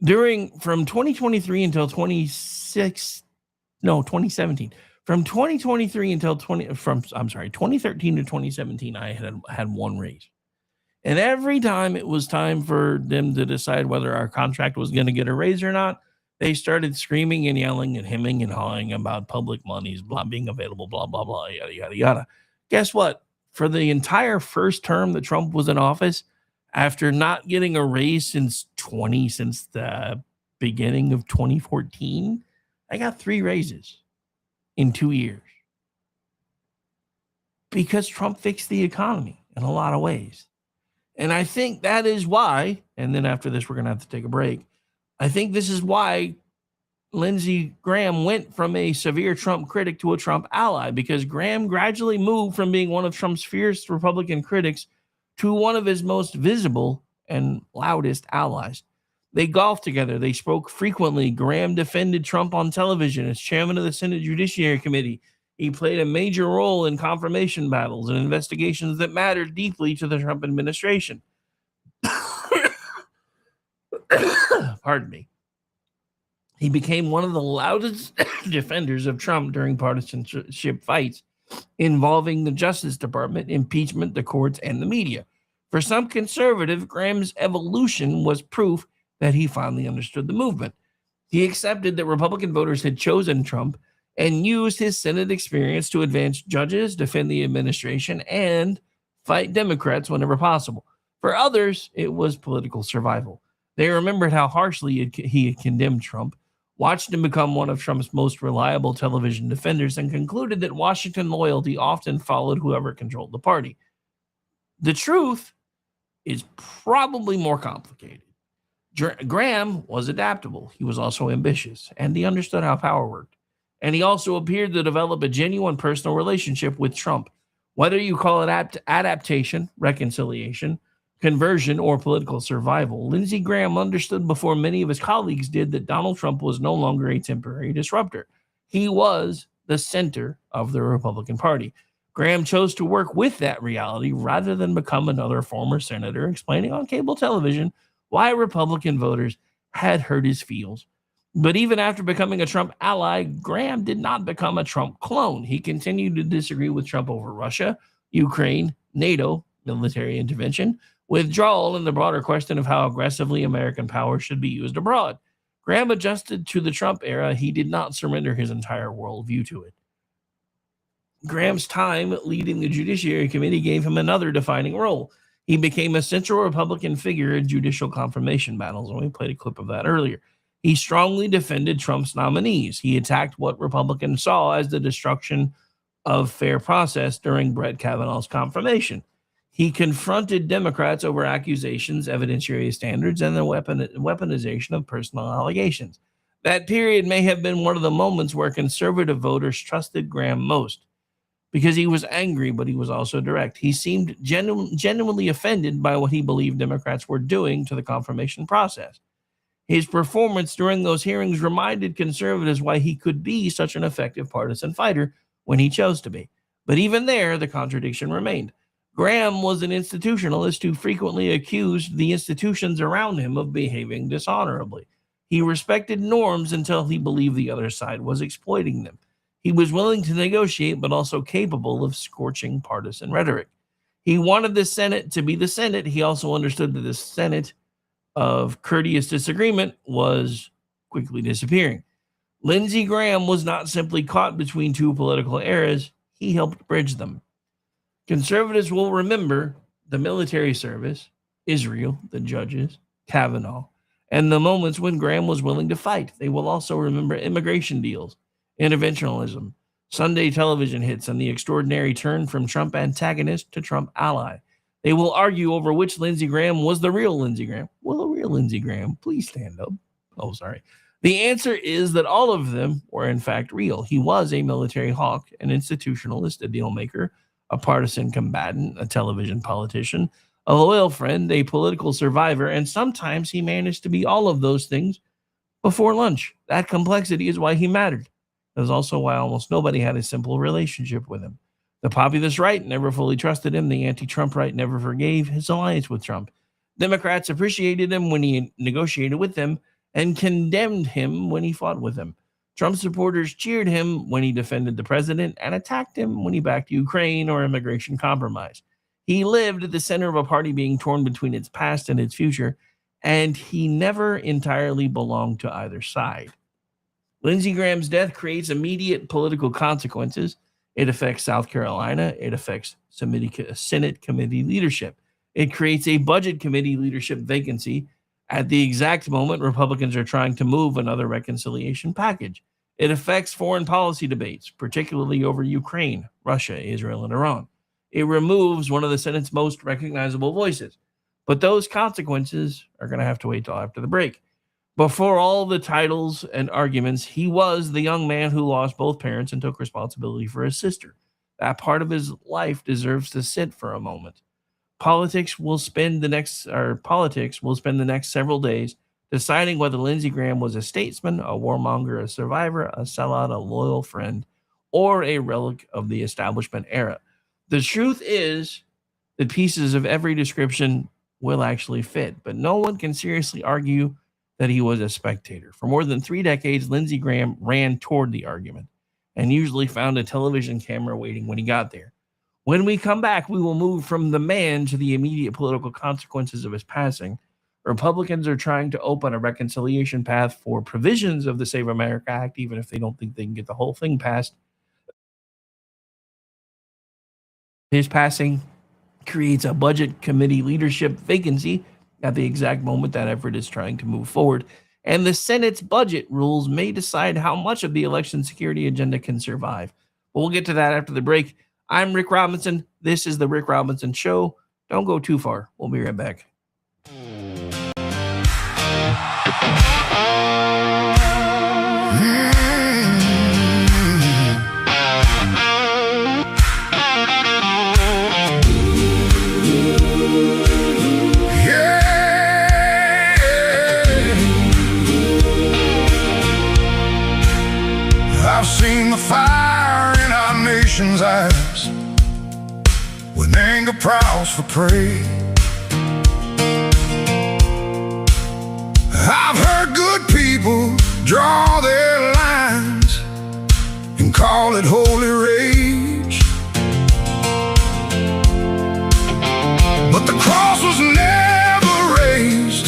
from 2023 until 2017, from 2023 until 2013 to 2017, I had one raise. And every time it was time for them to decide whether our contract was going to get a raise or not, they started screaming and yelling and hemming and hawing about public monies being available, blah, blah, blah, yada, yada, yada. Guess what? For the entire first term that Trump was in office, after not getting a raise since the beginning of 2014, I got 3 raises in 2 years. Because Trump fixed the economy in a lot of ways. And I think that is why, and then after this, we're going to have to take a break. I think this is why Lindsey Graham went from a severe Trump critic to a Trump ally, because Graham gradually moved from being one of Trump's fierce Republican critics to one of his most visible and loudest allies. They golfed together. They spoke frequently. Graham defended Trump on television as chairman of the Senate Judiciary Committee. He played a major role in confirmation battles and investigations that mattered deeply to the Trump administration. Pardon me. He became one of the loudest defenders of Trump during partisanship fights involving the Justice Department, impeachment, the courts, and the media. For some conservative, Graham's evolution was proof that he finally understood the movement. He accepted that Republican voters had chosen Trump and used his Senate experience to advance judges, defend the administration, and fight Democrats whenever possible. For others, it was political survival. They remembered how harshly he had condemned Trump, watched him become one of Trump's most reliable television defenders, and concluded that Washington loyalty often followed whoever controlled the party. The truth is probably more complicated. Graham was adaptable. He was also ambitious, and he understood how power worked. And he also appeared to develop a genuine personal relationship with Trump. Whether you call it adaptation, reconciliation, conversion, or political survival, Lindsey Graham understood before many of his colleagues did that Donald Trump was no longer a temporary disruptor. He was the center of the Republican Party. Graham chose to work with that reality rather than become another former senator explaining on cable television why Republican voters had hurt his feels. But even after becoming a Trump ally, Graham did not become a Trump clone. He continued to disagree with Trump over Russia, Ukraine, NATO, military intervention, withdrawal, and the broader question of how aggressively American power should be used abroad. Graham adjusted to the Trump era. He did not surrender his entire worldview to it. Graham's time leading the Judiciary Committee gave him another defining role. He became a central Republican figure in judicial confirmation battles, and we played a clip of that earlier. He strongly defended Trump's nominees. He attacked what Republicans saw as the destruction of fair process during Brett Kavanaugh's confirmation. He confronted Democrats over accusations, evidentiary standards, and the weaponization of personal allegations. That period may have been one of the moments where conservative voters trusted Graham most, because he was angry, but he was also direct. He seemed genuinely offended by what he believed Democrats were doing to the confirmation process. His performance during those hearings reminded conservatives why he could be such an effective partisan fighter when he chose to be. But even there, the contradiction remained. Graham was an institutionalist who frequently accused the institutions around him of behaving dishonorably. He respected norms until he believed the other side was exploiting them. He was willing to negotiate, but also capable of scorching partisan rhetoric. He wanted the Senate to be the Senate. He also understood that the Senate of courteous disagreement was quickly disappearing. Lindsey Graham was not simply caught between two political eras. He helped bridge them. Conservatives will remember the military service, Israel, the judges, Kavanaugh, and the moments when Graham was willing to fight. They will also remember immigration deals, interventionism, Sunday television hits, and the extraordinary turn from Trump antagonist to Trump ally. They will argue over which Lindsey Graham was the real Lindsey Graham. Well, the real Lindsey Graham, please stand up. Oh, sorry. The answer is that all of them were in fact real. He was a military hawk, an institutionalist, a deal maker, a partisan combatant, a television politician, a loyal friend, a political survivor, and sometimes he managed to be all of those things before lunch. That complexity is why he mattered. It was also why almost nobody had a simple relationship with him. The populist right never fully trusted him. The anti-Trump right never forgave his alliance with Trump. Democrats appreciated him when he negotiated with them and condemned him when he fought with them. Trump supporters cheered him when he defended the president and attacked him when he backed Ukraine or immigration compromise. He lived at the center of a party being torn between its past and its future, and he never entirely belonged to either side. Lindsey Graham's death creates immediate political consequences. It affects South Carolina. It affects Senate committee leadership. It creates a budget committee leadership vacancy at the exact moment Republicans are trying to move another reconciliation package. It affects foreign policy debates, particularly over Ukraine, Russia, Israel, and Iran. It removes one of the Senate's most recognizable voices. But those consequences are going to have to wait till after the break. Before all the titles and arguments, he was the young man who lost both parents and took responsibility for his sister. That part of his life deserves to sit for a moment. Politics will spend the next several days deciding whether Lindsey Graham was a statesman, a warmonger, a survivor, a sellout, a loyal friend, or a relic of the establishment era. The truth is that pieces of every description will actually fit, but no one can seriously argue that he was a spectator. For more than 3 decades, Lindsey Graham ran toward the argument and usually found a television camera waiting when he got there. When we come back, we will move from the man to the immediate political consequences of his passing. Republicans are trying to open a reconciliation path for provisions of the Save America Act, even if they don't think they can get the whole thing passed. His passing creates a budget committee leadership vacancy at the exact moment that effort is trying to move forward. And the Senate's budget rules may decide how much of the election security agenda can survive. But we'll get to that after the break. I'm Rick Robinson. This is The Rick Robinson Show. Don't go too far. We'll be right back. I've seen the fire in our nation's eyes when anger prowls for prey. I've heard good people draw their lines and call it holy rage, but the cross was never raised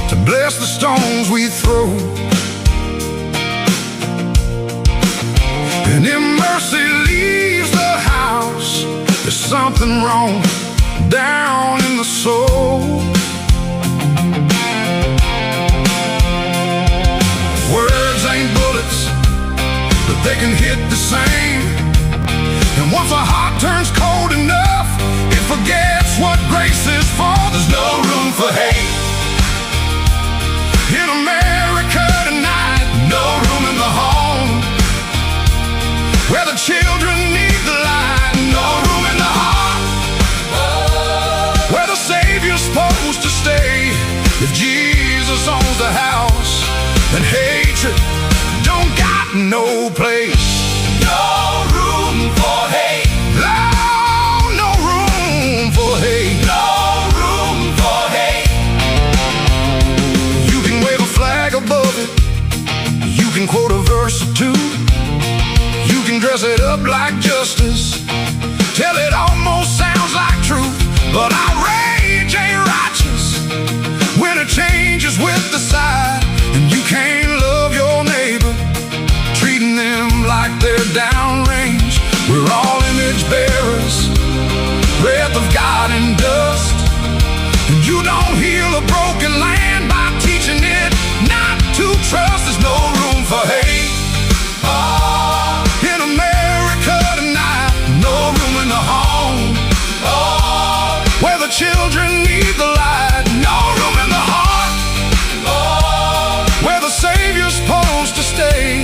to bless the stones we throw. And if mercy leaves the house, there's something wrong down in the soul. Words ain't bullets, but they can hit the same. And once a heart turns cold enough, it forgets what grace is for. There's no room for hate in America tonight. No room in the home where the children need the light. No room in the heart where the Savior's supposed to stay. If Jesus owns the house, then hatred don't got no place. No room for hate. No, no room for hate. No room for hate. You can wave a flag above it, you can quote a verse or two, you can dress it up like justice, till it almost sounds like truth. But outrage ain't righteous when it changes with the side. And you can't love your neighbor, treating them like they're downrange. We're all image bearers, breath of God and dust. And you don't heal a broken land by teaching it not to trust. There's no room for hate in America tonight. No room in the home where the children need the light. No room in the heart where the Savior's supposed to stay.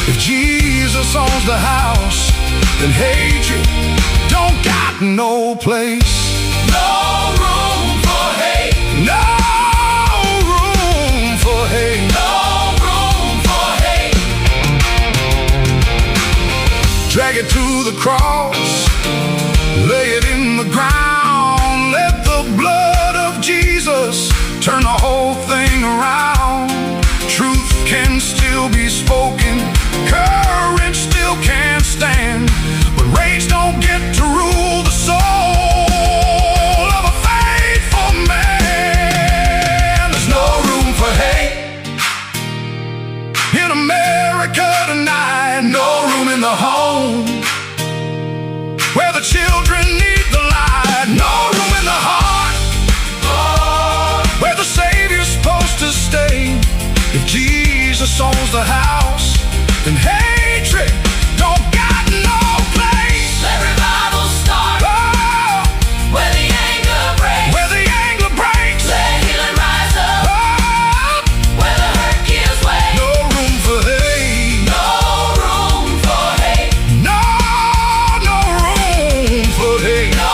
If Jesus owns the house, then hatred don't got no place. No room for hate. No room for hate. No room for hate. Drag it to the cross, lay it in the ground. Let the blood of Jesus turn the whole thing around. Truth can still be spoken, courage still can stand, but rage don't get to rule the soul of a faithful man. There's no room for hate in America tonight. No room in the home where the children need the light. No room in the heart where the Savior's supposed to stay. If Jesus owns the house, then hatred don't got no place. Let revival start where the anger breaks. Where the anger breaks. Let healing rise up where the hurt gives way. No room for hate. No room for hate. No room for hate. No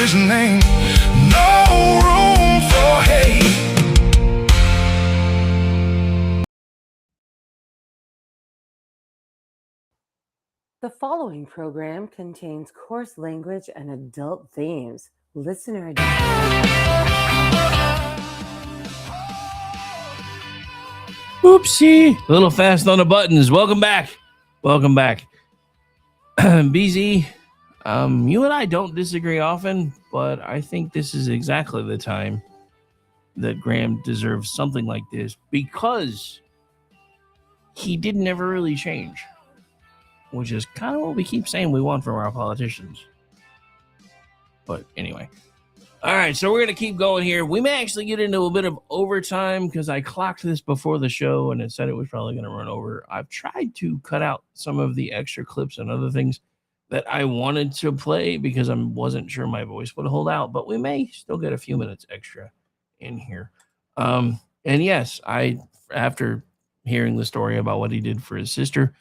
his name. No room for hate. The following program contains coarse language and adult themes. Listener Oopsie. A little fast on the buttons. Welcome back. BZ, you and I don't disagree often, but I think this is exactly the time that Graham deserves something like this because he didn't ever really change, which is kind of what we keep saying we want from our politicians. But anyway. All right, so we're going to keep going here. We may actually get into a bit of overtime because I clocked this before the show and it said it was probably going to run over. I've tried to cut out some of the extra clips and other things that I wanted to play because I wasn't sure my voice would hold out, but we may still get a few minutes extra in here. And yes, after hearing the story about what he did for his sister,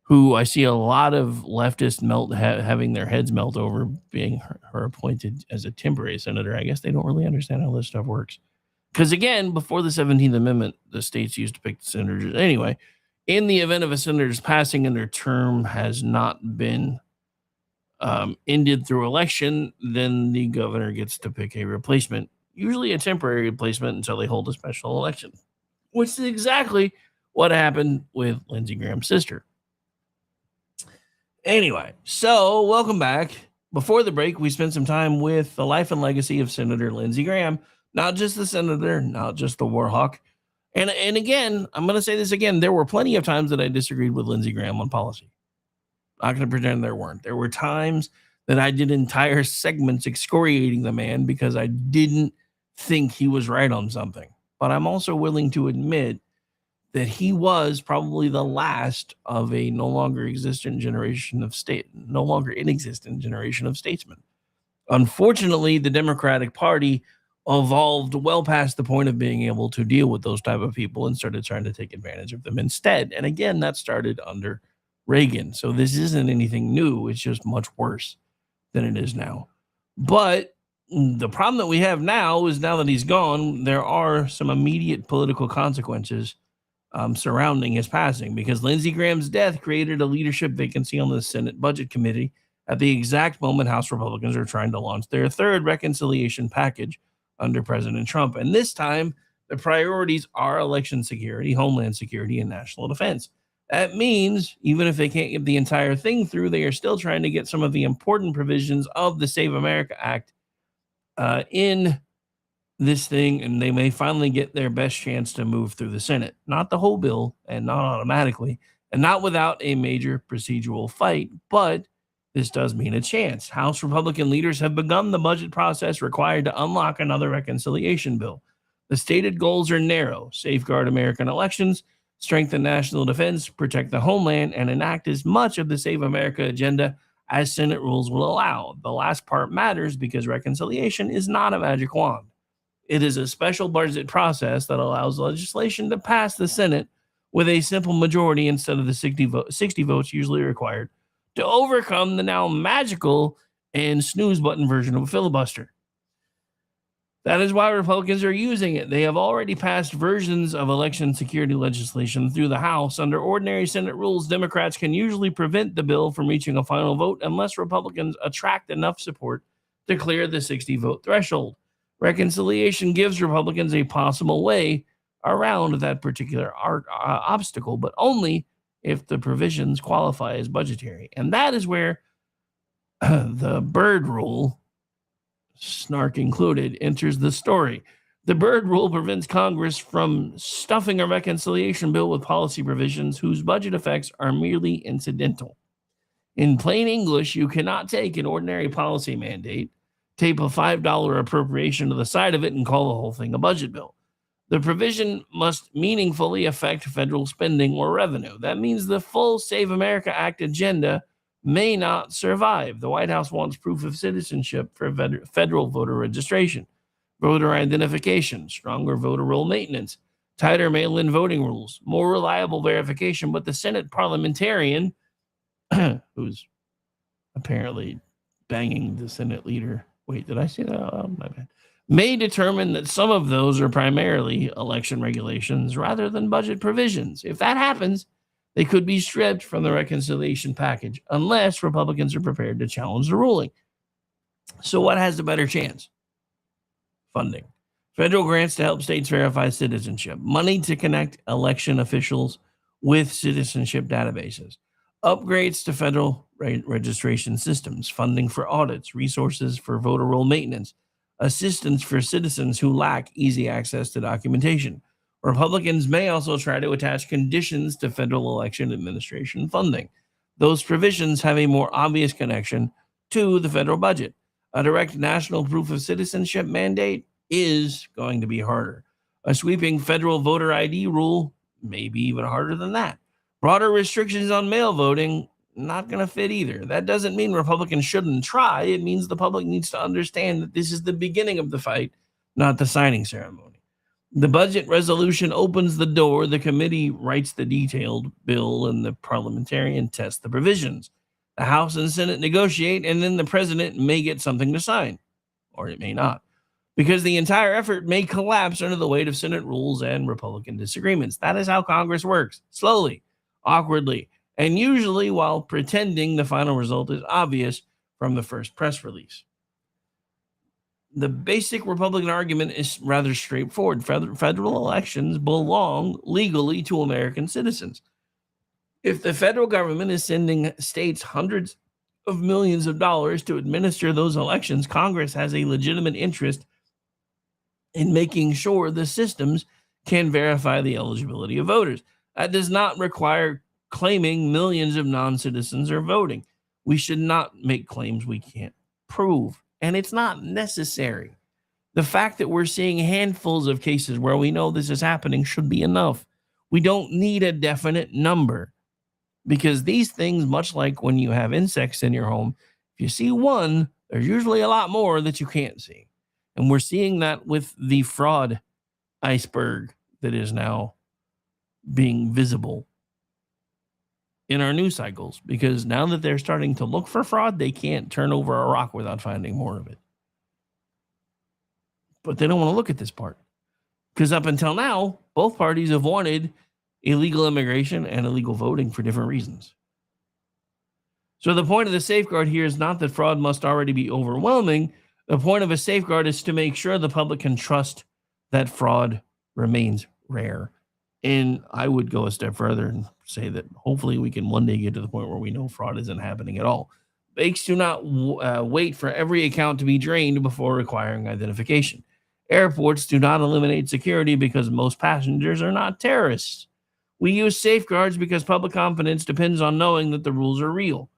who I see a lot of leftists having their heads melt over being her appointed as a temporary senator. I guess they don't really understand how this stuff works. Because again, before the 17th Amendment, the states used to pick the senators. Anyway, in the event of a senator's passing and their term has not been ended through election, then the governor gets to pick a replacement, usually a temporary replacement until they hold a special election, which is exactly what happened with Lindsey Graham's sister. Anyway, so welcome back. Before the break, we spent some time with the life and legacy of Senator Lindsey Graham, not just the senator, not just the war hawk. And again, I'm going to say this again. There were plenty of times that I disagreed with Lindsey Graham on policy. Not going to pretend there weren't. There were times that I did entire segments excoriating the man because I didn't think he was right on something. But I'm also willing to admit that he was probably the last of a no longer inexistent generation of statesmen. Unfortunately, the Democratic Party evolved well past the point of being able to deal with those type of people and started trying to take advantage of them instead. And again, that started under Reagan. So this isn't anything new. It's just much worse than it is now. But the problem that we have now is now that he's gone, there are some immediate political consequences surrounding his passing, because Lindsey Graham's death created a leadership vacancy on the Senate Budget Committee at the exact moment House Republicans are trying to launch their third reconciliation package under President Trump. And this time, the priorities are election security, homeland security, and national defense. That means even if they can't get the entire thing through, they are still trying to get some of the important provisions of the Save America Act in this thing, and they may finally get their best chance to move through the Senate. Not the whole bill, and not automatically, and not without a major procedural fight, but this does mean a chance. House Republican leaders have begun the budget process required to unlock another reconciliation bill. The stated goals are narrow: safeguard American elections, strengthen national defense, protect the homeland, and enact as much of the Save America agenda as Senate rules will allow. The last part matters because reconciliation is not a magic wand. It is a special budget process that allows legislation to pass the Senate with a simple majority instead of the 60 votes usually required to overcome the now magical and snooze button version of a filibuster. That is why Republicans are using it. They have already passed versions of election security legislation through the House. Under ordinary Senate rules, Democrats can usually prevent the bill from reaching a final vote unless Republicans attract enough support to clear the 60-vote threshold. Reconciliation gives Republicans a possible way around that particular obstacle, but only if the provisions qualify as budgetary. And that is where the Byrd rule, snark included, enters the story. The Byrd rule prevents Congress from stuffing a reconciliation bill with policy provisions whose budget effects are merely incidental. In plain English, you cannot take an ordinary policy mandate, tape a $5 appropriation to the side of it, and call the whole thing a budget bill. The provision must meaningfully affect federal spending or revenue. That means the full Save America Act agenda may not survive. The White House wants proof of citizenship for federal voter registration, voter identification, stronger voter roll maintenance, tighter mail-in voting rules, more reliable verification. But the Senate parliamentarian, who's apparently banging the Senate leader Wait, did I say that? Oh, my bad. May determine that some of those are primarily election regulations rather than budget provisions. If that happens, they could be stripped from the reconciliation package unless Republicans are prepared to challenge the ruling. So what has the better chance? Funding. Federal grants to help states verify citizenship. Money to connect election officials with citizenship databases. Upgrades to federal registration systems. Funding for audits. Resources for voter roll maintenance. Assistance for citizens who lack easy access to documentation. Republicans may also try to attach conditions to federal election administration funding. Those provisions have a more obvious connection to the federal budget. A direct national proof of citizenship mandate is going to be harder. A sweeping federal voter ID rule may be even harder than that. Broader restrictions on mail voting, not going to fit either. That doesn't mean Republicans shouldn't try. It means the public needs to understand that this is the beginning of the fight, not the signing ceremony. The budget resolution opens the door. The committee writes the detailed bill, and the parliamentarian tests the provisions. The House and Senate negotiate, and then the president may get something to sign, or it may not, because the entire effort may collapse under the weight of Senate rules and Republican disagreements. That is how Congress works, slowly, awkwardly, and usually while pretending the final result is obvious from the first press release. The basic Republican argument is rather straightforward. Federal elections belong legally to American citizens. If the federal government is sending states hundreds of millions of dollars to administer those elections, Congress has a legitimate interest in making sure the systems can verify the eligibility of voters. That does not require claiming millions of non-citizens are voting. We should not make claims we can't prove. And it's not necessary. The fact that we're seeing handfuls of cases where we know this is happening should be enough. We don't need a definite number, because these things, much like when you have insects in your home, if you see one, there's usually a lot more that you can't see. And we're seeing that with the fraud iceberg that is now being visible in our news cycles, because now that they're starting to look for fraud, they can't turn over a rock without finding more of it. But they don't want to look at this part, because up until now, both parties have wanted illegal immigration and illegal voting for different reasons. So the point of the safeguard here is not that fraud must already be overwhelming. The point of a safeguard is to make sure the public can trust that fraud remains rare. And I would go a step further and say that hopefully we can one day get to the point where we know fraud isn't happening at all. Banks do not wait for every account to be drained before requiring identification. Airports do not eliminate security because most passengers are not terrorists. We use safeguards because public confidence depends on knowing that the rules are real.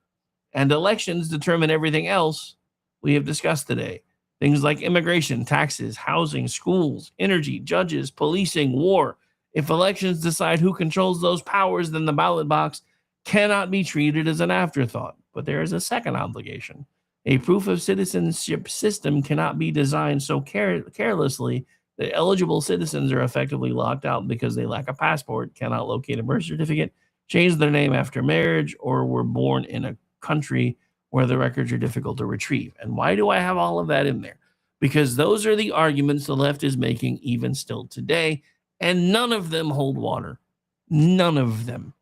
And elections determine everything else we have discussed today. Things like immigration, taxes, housing, schools, energy, judges, policing, war. If elections decide who controls those powers, then the ballot box cannot be treated as an afterthought. But there is a second obligation. A proof of citizenship system cannot be designed so carelessly that eligible citizens are effectively locked out because they lack a passport, cannot locate a birth certificate, change their name after marriage, or were born in a country where the records are difficult to retrieve. And why do I have all of that in there? Because those are the arguments the left is making even still today, and none of them hold water. None of them.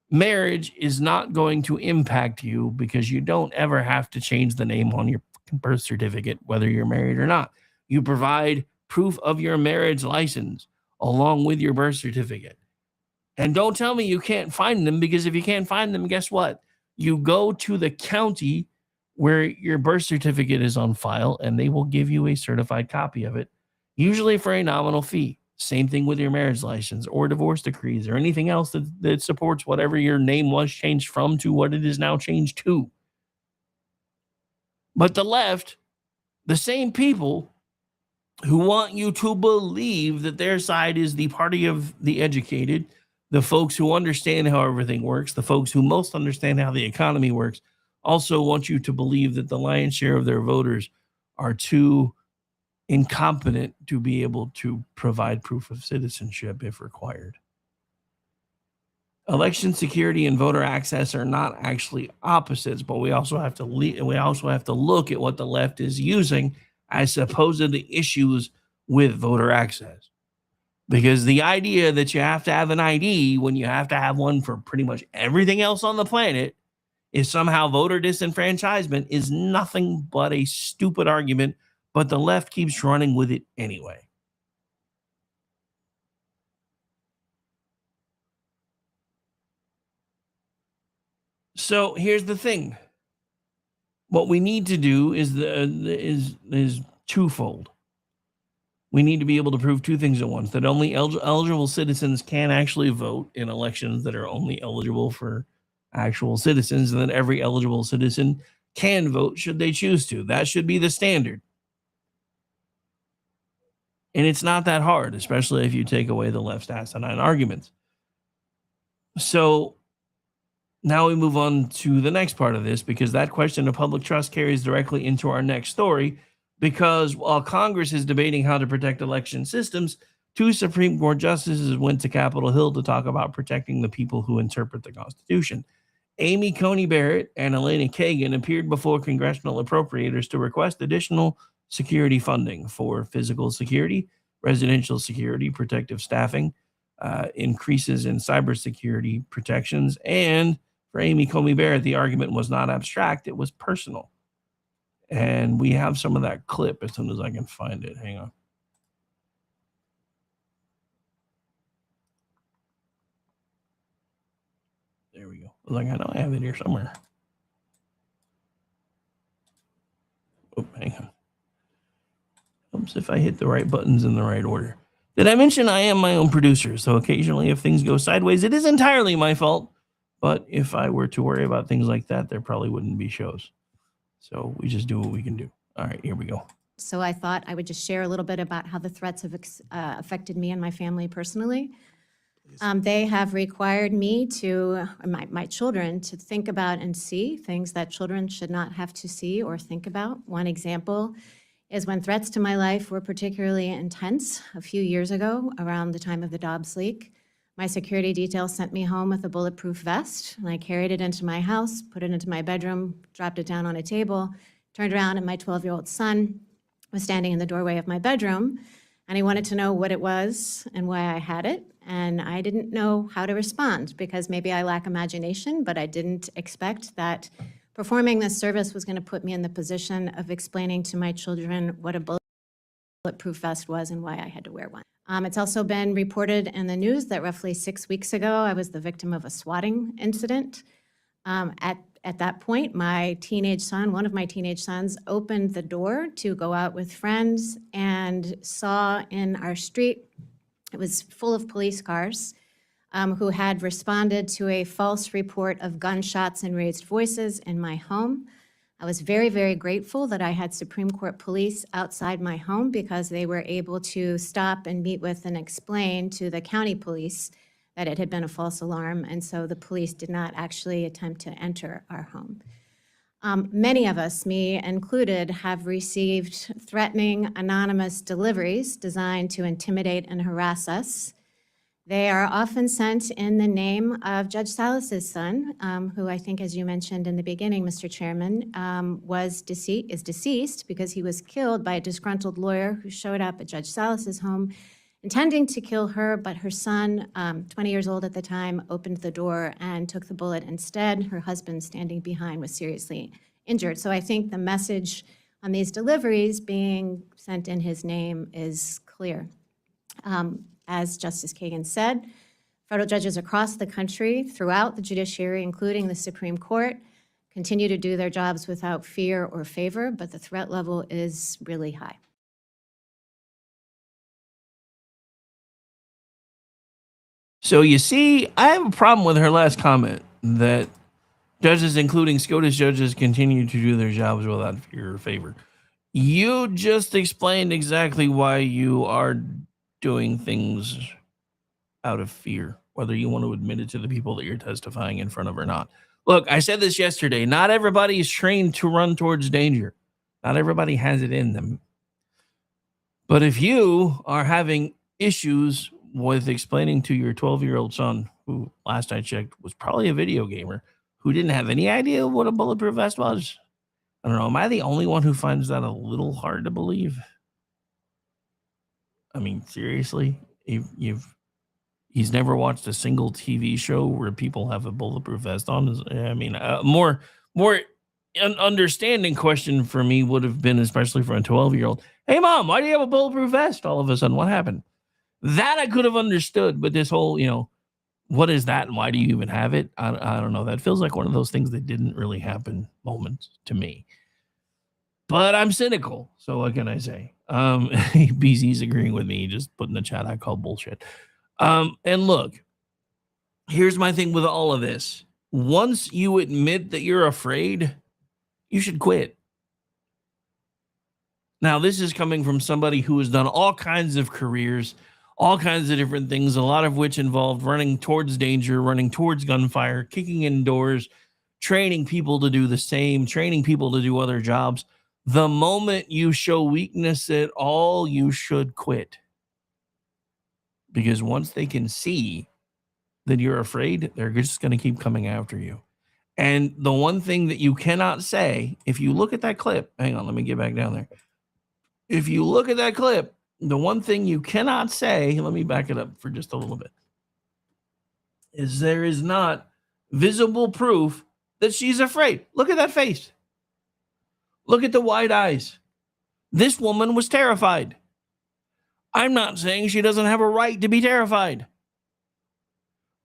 Marriage is not going to impact you because you don't ever have to change the name on your birth certificate, whether you're married or not. You provide proof of your marriage license along with your birth certificate. And don't tell me you can't find them, because if you can't find them, guess what? You go to the county where your birth certificate is on file, and they will give you a certified copy of it, usually for a nominal fee. Same thing with your marriage license or divorce decrees or anything else that supports whatever your name was changed from to what it is now changed to. But the left, the same people who want you to believe that their side is the party of the educated, the folks who understand how everything works, the folks who most understand how the economy works, also want you to believe that the lion's share of their voters are too incompetent to be able to provide proof of citizenship if required. election security and voter access are not actually opposites, but we also have to look at what the left is using as supposedly issues with voter access. Because the idea that you have to have an ID when you have to have one for pretty much everything else on the planet is somehow voter disenfranchisement is nothing but a stupid argument, but the left keeps running with it anyway. So here's the thing. What we need to do is twofold. We need to be able to prove two things at once: that only eligible citizens can actually vote in elections that are only eligible for actual citizens, and that every eligible citizen can vote should they choose to. That should be the standard. And it's not that hard, especially if you take away the left's asinine arguments. So now we move on to the next part of this, because that question of public trust carries directly into our next story. Because while Congress is debating how to protect election systems, two Supreme Court justices went to Capitol Hill to talk about protecting the people who interpret the Constitution. Amy Coney Barrett and Elena Kagan appeared before congressional appropriators to request additional security funding for physical security, residential security, protective staffing, increases in cybersecurity protections. And for Amy Coney Barrett, the argument was not abstract, it was personal. And we have some of that clip as soon as I can find it. Hang on. There we go. I know I have it here somewhere. Oh, hang on. Oops, if I hit the right buttons in the right order. Did I mention I am my own producer? So occasionally if things go sideways, it is entirely my fault. But if I were to worry about things like that, there probably wouldn't be shows. So we just do what we can do. All right, here we go. So I thought I would just share a little bit about how the threats have affected me and my family personally. They have required me to, my children, to think about and see things that children should not have to see or think about. One example is when threats to my life were particularly intense a few years ago, around the time of the Dobbs leak. My security detail sent me home with a bulletproof vest, and I carried it into my house, put it into my bedroom, dropped it down on a table, turned around, and my 12-year-old son was standing in the doorway of my bedroom, and he wanted to know what it was and why I had it, and I didn't know how to respond, because maybe I lack imagination, but I didn't expect that performing this service was going to put me in the position of explaining to my children what a bulletproof vest was and why I had to wear one. It's also been reported in the news that roughly 6 weeks ago, I was the victim of a swatting incident. At that point, my teenage son, one of my teenage sons, opened the door to go out with friends and saw in our street, it was full of police cars, who had responded to a false report of gunshots and raised voices in my home. I was very, very grateful that I had Supreme Court police outside my home, because they were able to stop and meet with and explain to the county police that it had been a false alarm, and so the police did not actually attempt to enter our home. Many of us, me included, have received threatening anonymous deliveries designed to intimidate and harass us. They are often sent in the name of Judge Salas's son, who I think, as you mentioned in the beginning, Mr. Chairman, is deceased because he was killed by a disgruntled lawyer who showed up at Judge Salas's home intending to kill her, but her son, 20 years old at the time, opened the door and took the bullet instead. Her husband, standing behind, was seriously injured. So I think the message on these deliveries being sent in his name is clear. As Justice Kagan said, federal judges across the country, throughout the judiciary, including the Supreme Court, continue to do their jobs without fear or favor, but the threat level is really high. So you see, I have a problem with her last comment that judges, including SCOTUS judges, continue to do their jobs without fear or favor. You just explained exactly why you are doing things out of fear, whether you want to admit it to the people that you're testifying in front of or not. Look, I said this yesterday. Not everybody is trained to run towards danger. Not everybody has it in them. But if you are having issues with explaining to your 12-year-old son who last I checked was probably a video gamer, who didn't have any idea what a bulletproof vest was. I don't know. Am I the only one who finds that a little hard to believe? I mean, seriously, he's never watched a single TV show where people have a bulletproof vest on. I mean, more understanding question for me would have been, especially for a 12-year-old. Hey, Mom, why do you have a bulletproof vest? All of a sudden, what happened? That I could have understood, but this whole, what is that and why do you even have it? I don't know. That feels like one of those things that didn't really happen moments to me. But I'm cynical, so what can I say? BZ's agreeing with me. Just put in the chat, I call bullshit. And look, here's my thing with all of this. Once you admit that you're afraid, you should quit. Now, this is coming from somebody who has done all kinds of careers, all kinds of different things, a lot of which involved running towards danger, running towards gunfire, kicking in doors, training people to do the same, training people to do other jobs. The moment you show weakness at all, you should quit. Because once they can see that you're afraid, they're just going to keep coming after you. And the one thing that you cannot say, if you look at that clip, hang on, let me get back down there. If you look at that clip, the one thing you cannot say, let me back it up for just a little bit, is there is not visible proof that she's afraid. Look at that face. Look at the wide eyes. This woman was terrified. I'm not saying she doesn't have a right to be terrified.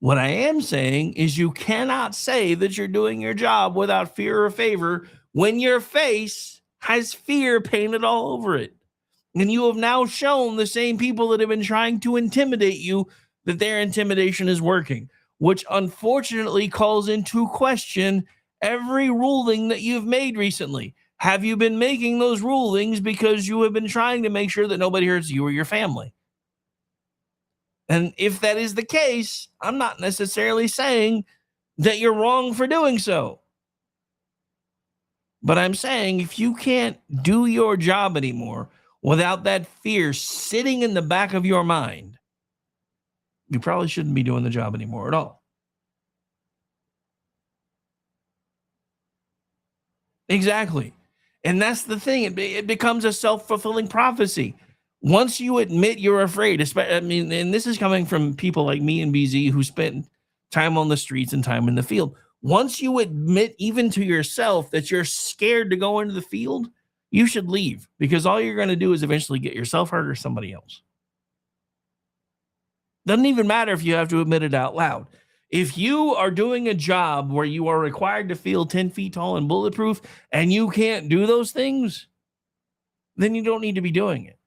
What I am saying is you cannot say that you're doing your job without fear or favor when your face has fear painted all over it. And you have now shown the same people that have been trying to intimidate you that their intimidation is working, which unfortunately calls into question every ruling that you've made recently. Have you been making those rulings because you have been trying to make sure that nobody hurts you or your family? And if that is the case, I'm not necessarily saying that you're wrong for doing so. But I'm saying if you can't do your job anymore without that fear sitting in the back of your mind, you probably shouldn't be doing the job anymore at all. Exactly. And that's the thing. It becomes a self-fulfilling prophecy. Once you admit you're afraid, and this is coming from people like me and BZ who spent time on the streets and time in the field. Once you admit even to yourself that you're scared to go into the field, you should leave, because all you're going to do is eventually get yourself hurt or somebody else. Doesn't even matter if you have to admit it out loud. If you are doing a job where you are required to feel 10 feet tall and bulletproof and you can't do those things, then you don't need to be doing it.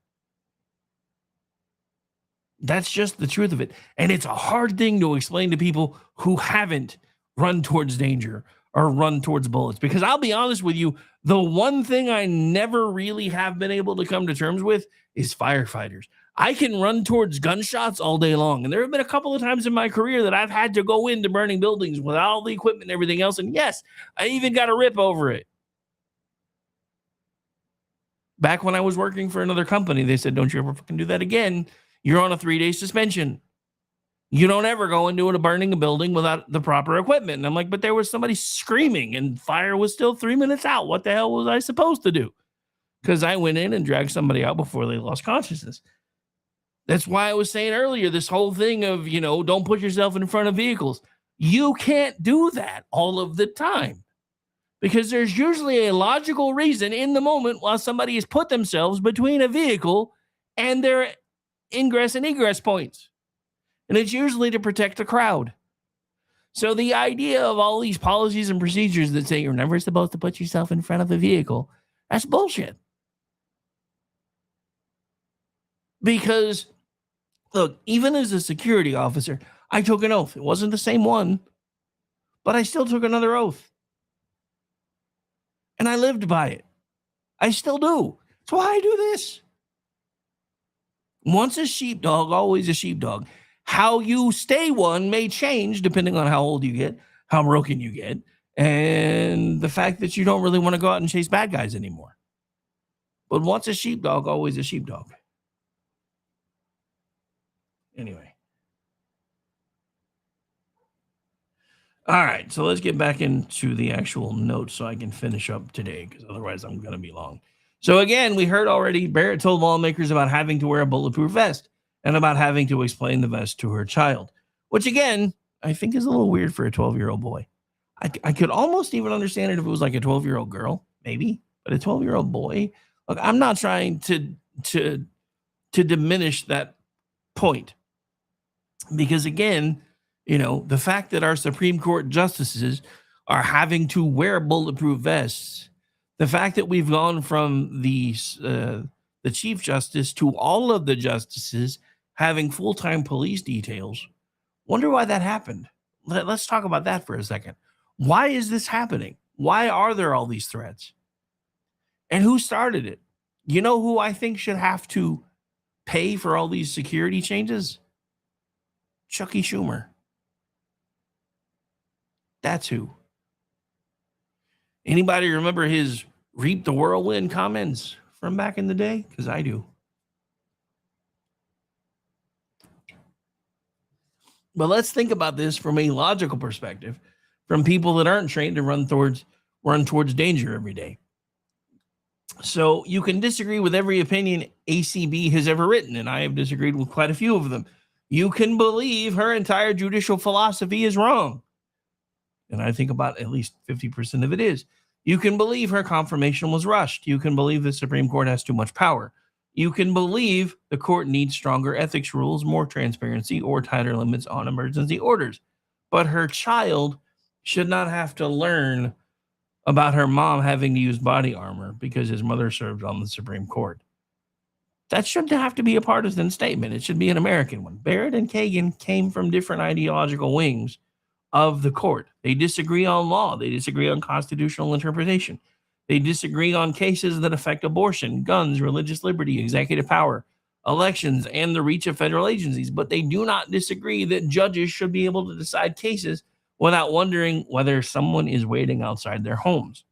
That's just the truth of it. And it's a hard thing to explain to people who haven't run towards danger or run towards bullets. Because I'll be honest with you, the one thing I never really have been able to come to terms with is firefighters. I can run towards gunshots all day long. And there have been a couple of times in my career that I've had to go into burning buildings with all the equipment and everything else. And yes, I even got a rip over it. Back when I was working for another company, they said, don't you ever fucking do that again. You're on a 3-day suspension. You don't ever go into a burning a building without the proper equipment. And I'm like, but there was somebody screaming and fire was still 3 minutes out. What the hell was I supposed to do? Because I went in and dragged somebody out before they lost consciousness. That's why I was saying earlier, this whole thing of, don't put yourself in front of vehicles. You can't do that all of the time, because there's usually a logical reason in the moment while somebody has put themselves between a vehicle and their ingress and egress points. And it's usually to protect the crowd. So the idea of all these policies and procedures that say you're never supposed to put yourself in front of a vehicle, that's bullshit. Because, look, even as a security officer, I took an oath. It wasn't the same one, but I still took another oath. And I lived by it. I still do. That's why I do this. Once a sheepdog, always a sheepdog. How you stay one may change depending on how old you get, how broken you get, and the fact that you don't really want to go out and chase bad guys anymore. But once a sheepdog, always a sheepdog. Anyway. All right, so let's get back into the actual notes so I can finish up today, because otherwise I'm going to be long. So again, we heard already, Barrett told lawmakers about having to wear a bulletproof vest and about having to explain the vest to her child, which again, I think is a little weird for a 12-year-old boy. I could almost even understand it if it was like a 12-year-old girl, maybe, but a 12-year-old boy. Look, I'm not trying to diminish that point, because again, you know, the fact that our Supreme Court justices are having to wear bulletproof vests, the fact that we've gone from the Chief Justice to all of the justices having full-time police details, wonder why that happened. Let's talk about that for a second. Why is this happening? Why are there all these threats? And who started it? You know who I think should have to pay for all these security changes? Chucky Schumer. That's who. Anybody remember his reap the whirlwind comments from back in the day? Because I do. But let's think about this from a logical perspective, from people that aren't trained to run towards danger every day. So you can disagree with every opinion ACB has ever written, and I have disagreed with quite a few of them. You can believe her entire judicial philosophy is wrong, and I think about at least 50% of it is. You can believe her confirmation was rushed. You can believe the Supreme Court has too much power. You can believe the court needs stronger ethics rules, more transparency, or tighter limits on emergency orders. But her child should not have to learn about her mom having to use body armor because his mother served on the Supreme Court. That shouldn't have to be a partisan statement. It should be an American one. Barrett and Kagan came from different ideological wings of the court. They disagree on law. They disagree on constitutional interpretation. They disagree on cases that affect abortion, guns, religious liberty, executive power, elections, and the reach of federal agencies. But they do not disagree that judges should be able to decide cases without wondering whether someone is waiting outside their homes.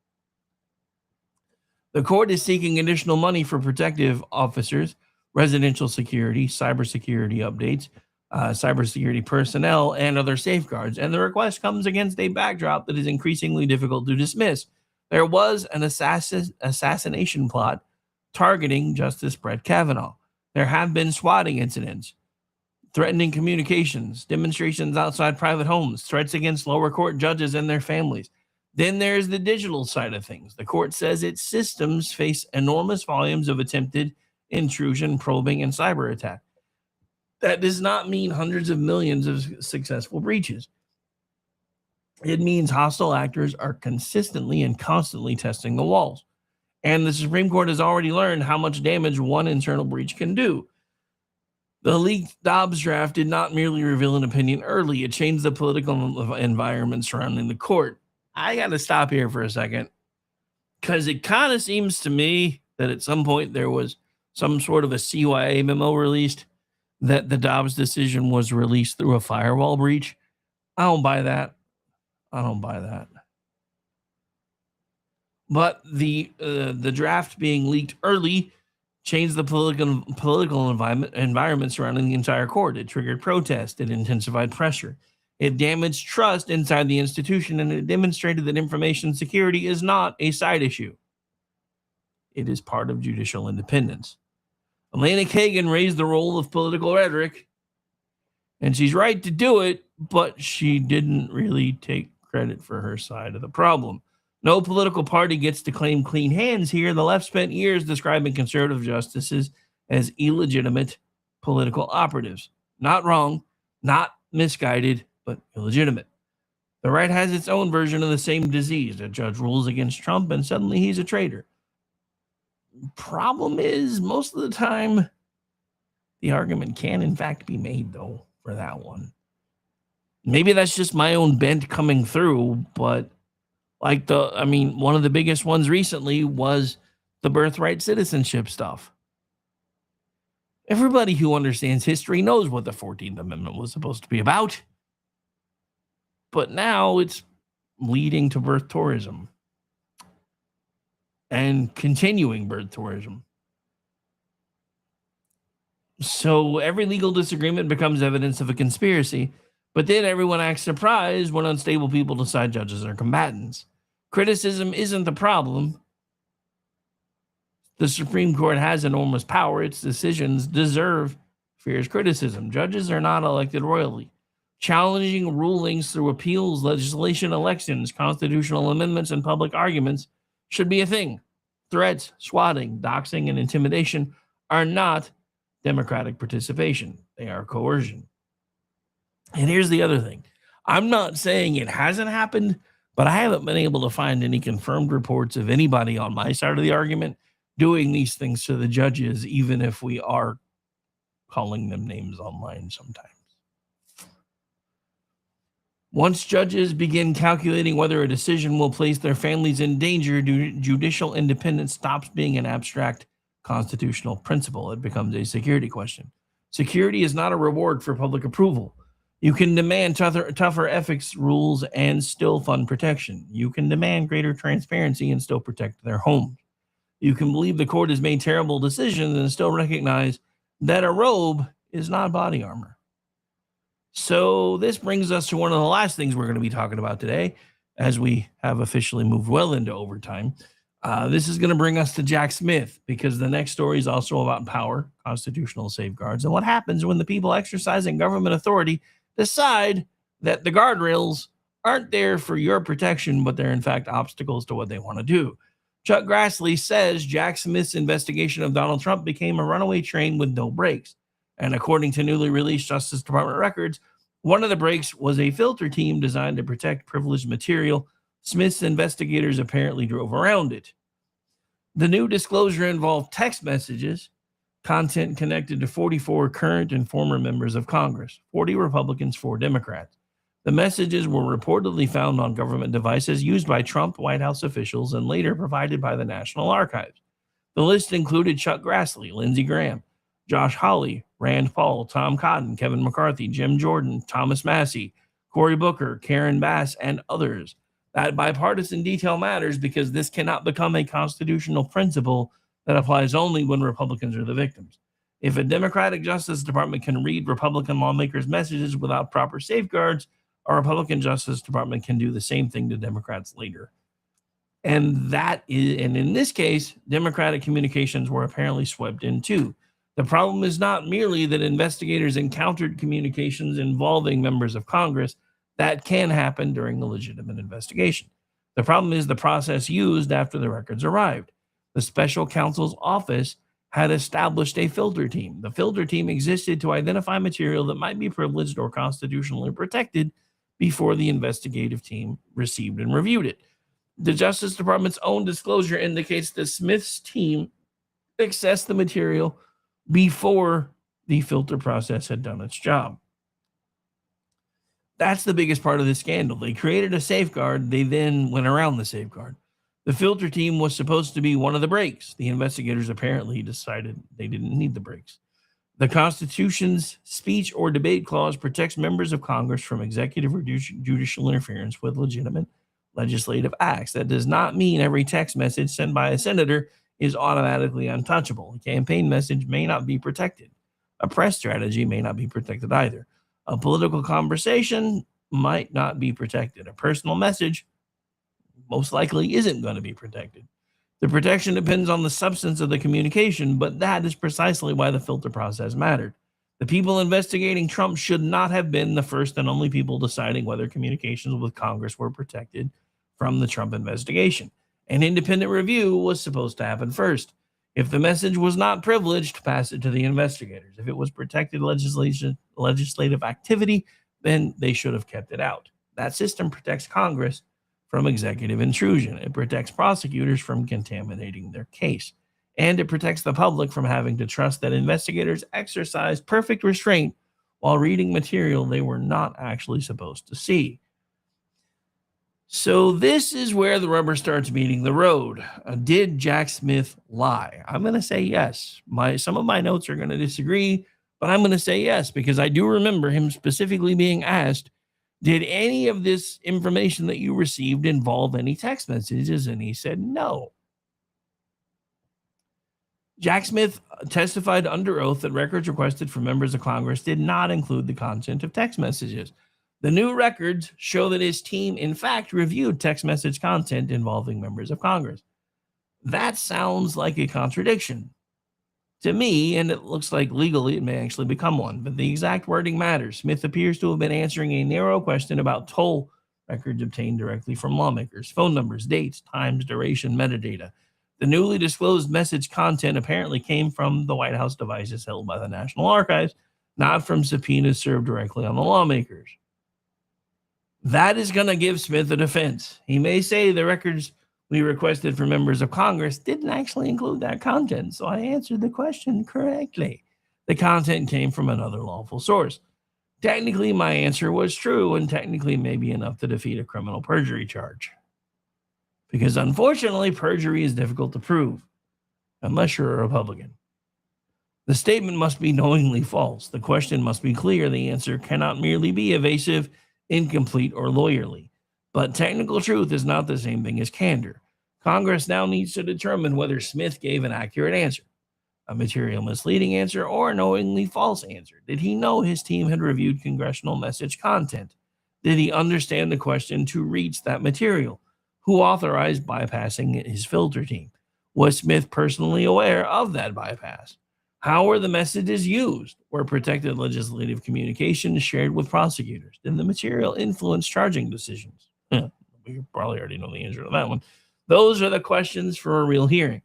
The court is seeking additional money for protective officers, residential security, cybersecurity updates, cybersecurity personnel, and other safeguards. And the request comes against a backdrop that is increasingly difficult to dismiss. There was an assassination plot targeting Justice Brett Kavanaugh. There have been swatting incidents, threatening communications, demonstrations outside private homes, threats against lower court judges and their families. Then there's the digital side of things. The court says its systems face enormous volumes of attempted intrusion, probing, and cyber attack. That does not mean hundreds of millions of successful breaches. It means hostile actors are consistently and constantly testing the walls. And the Supreme Court has already learned how much damage one internal breach can do. The leaked Dobbs draft did not merely reveal an opinion early. It changed the political environment surrounding the court. I got to stop here for a second, because it kind of seems to me that at some point there was some sort of a CYA memo released that the Dobbs decision was released through a firewall breach. I don't buy that. But the draft being leaked early changed the political environment surrounding the entire court. It triggered protest. It intensified pressure. It damaged trust inside the institution, and it demonstrated that information security is not a side issue. It is part of judicial independence. Elena Kagan raised the role of political rhetoric, and she's right to do it, but she didn't really take credit for her side of the problem. No political party gets to claim clean hands here. The left spent years describing conservative justices as illegitimate political operatives. Not wrong, not misguided, but illegitimate. The right has its own version of the same disease. A judge rules against Trump and suddenly he's a traitor. Problem is, most of the time, the argument can in fact be made, though, for that one. Maybe that's just my own bent coming through, but one of the biggest ones recently was the birthright citizenship stuff. Everybody who understands history knows what the 14th Amendment was supposed to be about. But now it's leading to birth tourism and continuing birth tourism. So every legal disagreement becomes evidence of a conspiracy, But then everyone acts surprised when unstable people decide judges are combatants. Criticism isn't the problem. The Supreme Court has enormous power. Its decisions deserve fierce criticism. Judges are not elected royally. Challenging rulings through appeals, legislation, elections, constitutional amendments, and public arguments should be a thing. Threats, swatting, doxing, and intimidation are not democratic participation. They are coercion. And here's the other thing. I'm not saying it hasn't happened, but I haven't been able to find any confirmed reports of anybody on my side of the argument doing these things to the judges, even if we are calling them names online sometimes. Once judges begin calculating whether a decision will place their families in danger, judicial independence stops being an abstract constitutional principle. It becomes a security question. Security is not a reward for public approval. You can demand tougher ethics rules and still fund protection. You can demand greater transparency and still protect their homes. You can believe the court has made terrible decisions and still recognize that a robe is not body armor. So this brings us to one of the last things we're going to be talking about today, as we have officially moved well into overtime. This is going to bring us to Jack Smith, because the next story is also about power, constitutional safeguards, and what happens when the people exercising government authority decide that the guardrails aren't there for your protection, but they're in fact obstacles to what they want to do. Chuck Grassley says Jack Smith's investigation of Donald Trump became a runaway train with no brakes. And according to newly released Justice Department records, one of the brakes was a filter team designed to protect privileged material. Smith's investigators apparently drove around it. The new disclosure involved text messages, content connected to 44 current and former members of Congress, 40 Republicans, 4 Democrats. The messages were reportedly found on government devices used by Trump White House officials and later provided by the National Archives. The list included Chuck Grassley, Lindsey Graham, Josh Hawley, Rand Paul, Tom Cotton, Kevin McCarthy, Jim Jordan, Thomas Massey, Cory Booker, Karen Bass, and others. That bipartisan detail matters because this cannot become a constitutional principle that applies only when Republicans are the victims. If a Democratic Justice Department can read Republican lawmakers' messages without proper safeguards, a Republican Justice Department can do the same thing to Democrats later. And in this case, Democratic communications were apparently swept in too. The problem is not merely that investigators encountered communications involving members of Congress. That can happen during a legitimate investigation. The problem is the process used after the records arrived. The special counsel's office had established a filter team. The filter team existed to identify material that might be privileged or constitutionally protected before the investigative team received and reviewed it. The Justice Department's own disclosure indicates that Smith's team accessed the material before the filter process had done its job. That's the biggest part of this scandal. They created a safeguard. They then went around the safeguard. The filter team was supposed to be one of the brakes. The investigators apparently decided they didn't need the brakes. The Constitution's speech or debate clause protects members of Congress from executive or judicial interference with legitimate legislative acts. That does not mean every text message sent by a senator is automatically untouchable. A campaign message may not be protected. A press strategy may not be protected either. A political conversation might not be protected. A personal message most likely isn't going to be protected. The protection depends on the substance of the communication, but that is precisely why the filter process mattered. The people investigating Trump should not have been the first and only people deciding whether communications with Congress were protected from the Trump investigation. An independent review was supposed to happen first. If the message was not privileged, pass it to the investigators. If it was protected legislative activity, then they should have kept it out. That system protects Congress from executive intrusion. It protects prosecutors from contaminating their case. And it protects the public from having to trust that investigators exercise perfect restraint while reading material they were not actually supposed to see. So this is where the rubber starts meeting the road. Did Jack Smith lie? I'm going to say yes. Some of my notes are going to disagree, but I'm going to say yes, because I do remember him specifically being asked, did any of this information that you received involve any text messages? And he said no. Jack Smith testified under oath that records requested from members of Congress did not include the content of text messages. The new records show that his team, in fact, reviewed text message content involving members of Congress. That sounds like a contradiction to me, and it looks like legally it may actually become one, but the exact wording matters. Smith appears to have been answering a narrow question about toll records obtained directly from lawmakers, phone numbers, dates, times, duration, metadata. The newly disclosed message content apparently came from the White House devices held by the National Archives, not from subpoenas served directly on the lawmakers. That is going to give Smith a defense. He may say the records we requested for members of Congress didn't actually include that content, so I answered the question correctly. The content came from another lawful source. Technically, my answer was true, and technically may be enough to defeat a criminal perjury charge. Because unfortunately, perjury is difficult to prove, unless you're a Republican. The statement must be knowingly false. The question must be clear. The answer cannot merely be evasive, incomplete, or lawyerly. But technical truth is not the same thing as candor. Congress now needs to determine whether Smith gave an accurate answer, a material misleading answer, or a knowingly false answer. Did he know his team had reviewed congressional message content? Did he understand the question to reach that material? Who authorized bypassing his filter team? Was Smith personally aware of that bypass? How were the messages used? Were protected legislative communications shared with prosecutors? Did the material influence charging decisions? We probably already know the answer to that one. Those are the questions for a real hearing.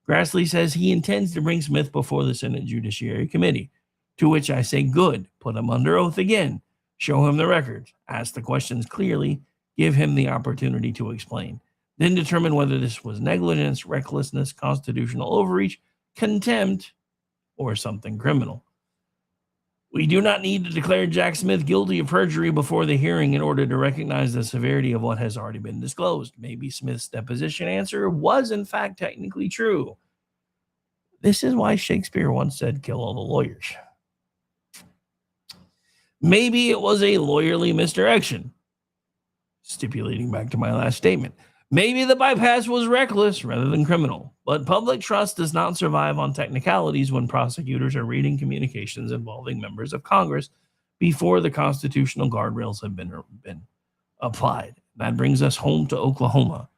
Grassley says he intends to bring Smith before the Senate Judiciary Committee, to which I say good, put him under oath again, show him the records, ask the questions clearly, give him the opportunity to explain, then determine whether this was negligence, recklessness, constitutional overreach, contempt, or something criminal. We do not need to declare Jack Smith guilty of perjury before the hearing in order to recognize the severity of what has already been disclosed. Maybe Smith's deposition answer was, in fact, technically true. This is why Shakespeare once said, kill all the lawyers. Maybe it was a lawyerly misdirection. Stipulating back to my last statement. Maybe the bypass was reckless rather than criminal, but public trust does not survive on technicalities when prosecutors are reading communications involving members of Congress before the constitutional guardrails have been applied. That brings us home to Oklahoma.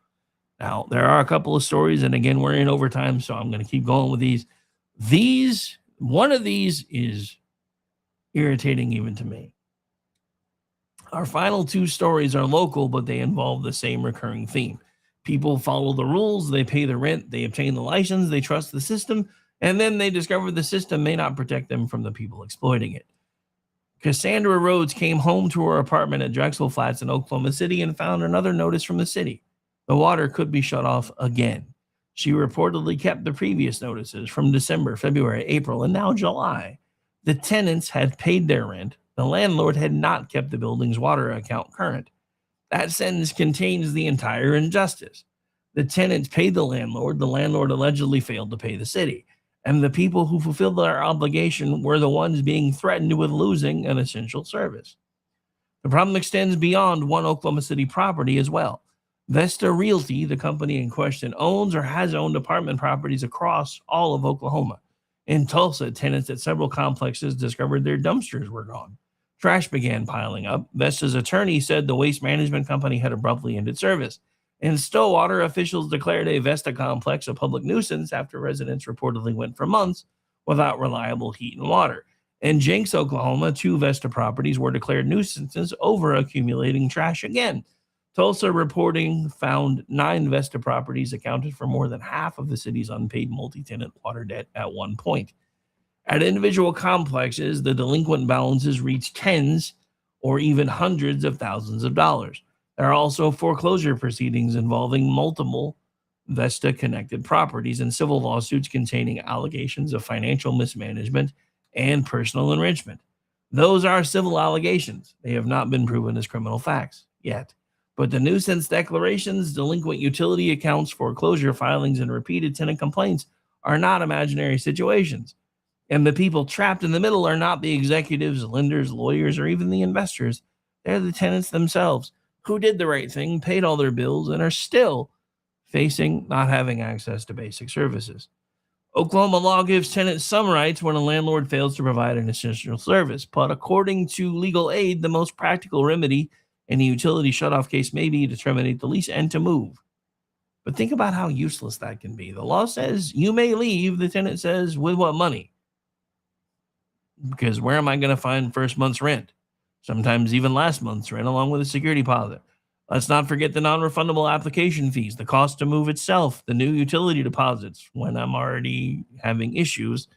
Now, there are a couple of stories, and again, we're in overtime, so I'm going to keep going with these. One of these is irritating even to me. Our final two stories are local, but they involve the same recurring theme. People follow the rules, they pay the rent, they obtain the license, they trust the system, and then they discover the system may not protect them from the people exploiting it. Cassandra Rhodes came home to her apartment at Drexel Flats in Oklahoma City and found another notice from the city. The water could be shut off again. She reportedly kept the previous notices from December, February, April, and now July. The tenants had paid their rent. The landlord had not kept the building's water account current. That sentence contains the entire injustice. The tenants paid the landlord allegedly failed to pay the city, and the people who fulfilled their obligation were the ones being threatened with losing an essential service. The problem extends beyond one Oklahoma City property as well. Vesta Realty, the company in question, owns or has owned apartment properties across all of Oklahoma. In Tulsa, tenants at several complexes discovered their dumpsters were gone. Trash began piling up. Vesta's attorney said the waste management company had abruptly ended service. In Stillwater, officials declared a Vesta complex a public nuisance after residents reportedly went for months without reliable heat and water. In Jenks, Oklahoma, 2 Vesta properties were declared nuisances over accumulating trash again. Tulsa reporting found 9 Vesta properties accounted for more than half of the city's unpaid multi-tenant water debt at one point. At individual complexes, the delinquent balances reach tens or even hundreds of thousands of dollars. There are also foreclosure proceedings involving multiple Vesta-connected properties and civil lawsuits containing allegations of financial mismanagement and personal enrichment. Those are civil allegations. They have not been proven as criminal facts yet. But the nuisance declarations, delinquent utility accounts, foreclosure filings, and repeated tenant complaints are not imaginary situations. And the people trapped in the middle are not the executives, lenders, lawyers, or even the investors. They're the tenants themselves who did the right thing, paid all their bills, and are still facing not having access to basic services. Oklahoma law gives tenants some rights when a landlord fails to provide an essential service, but according to legal aid, the most practical remedy in a utility shutoff case may be to terminate the lease and to move. But think about how useless that can be. The law says you may leave. The tenant says, with what money? Because where am I going to find first month's rent? Sometimes even last month's rent, along with a security deposit. Let's not forget the non-refundable application fees, the cost to move itself, the new utility deposits when I'm already having issues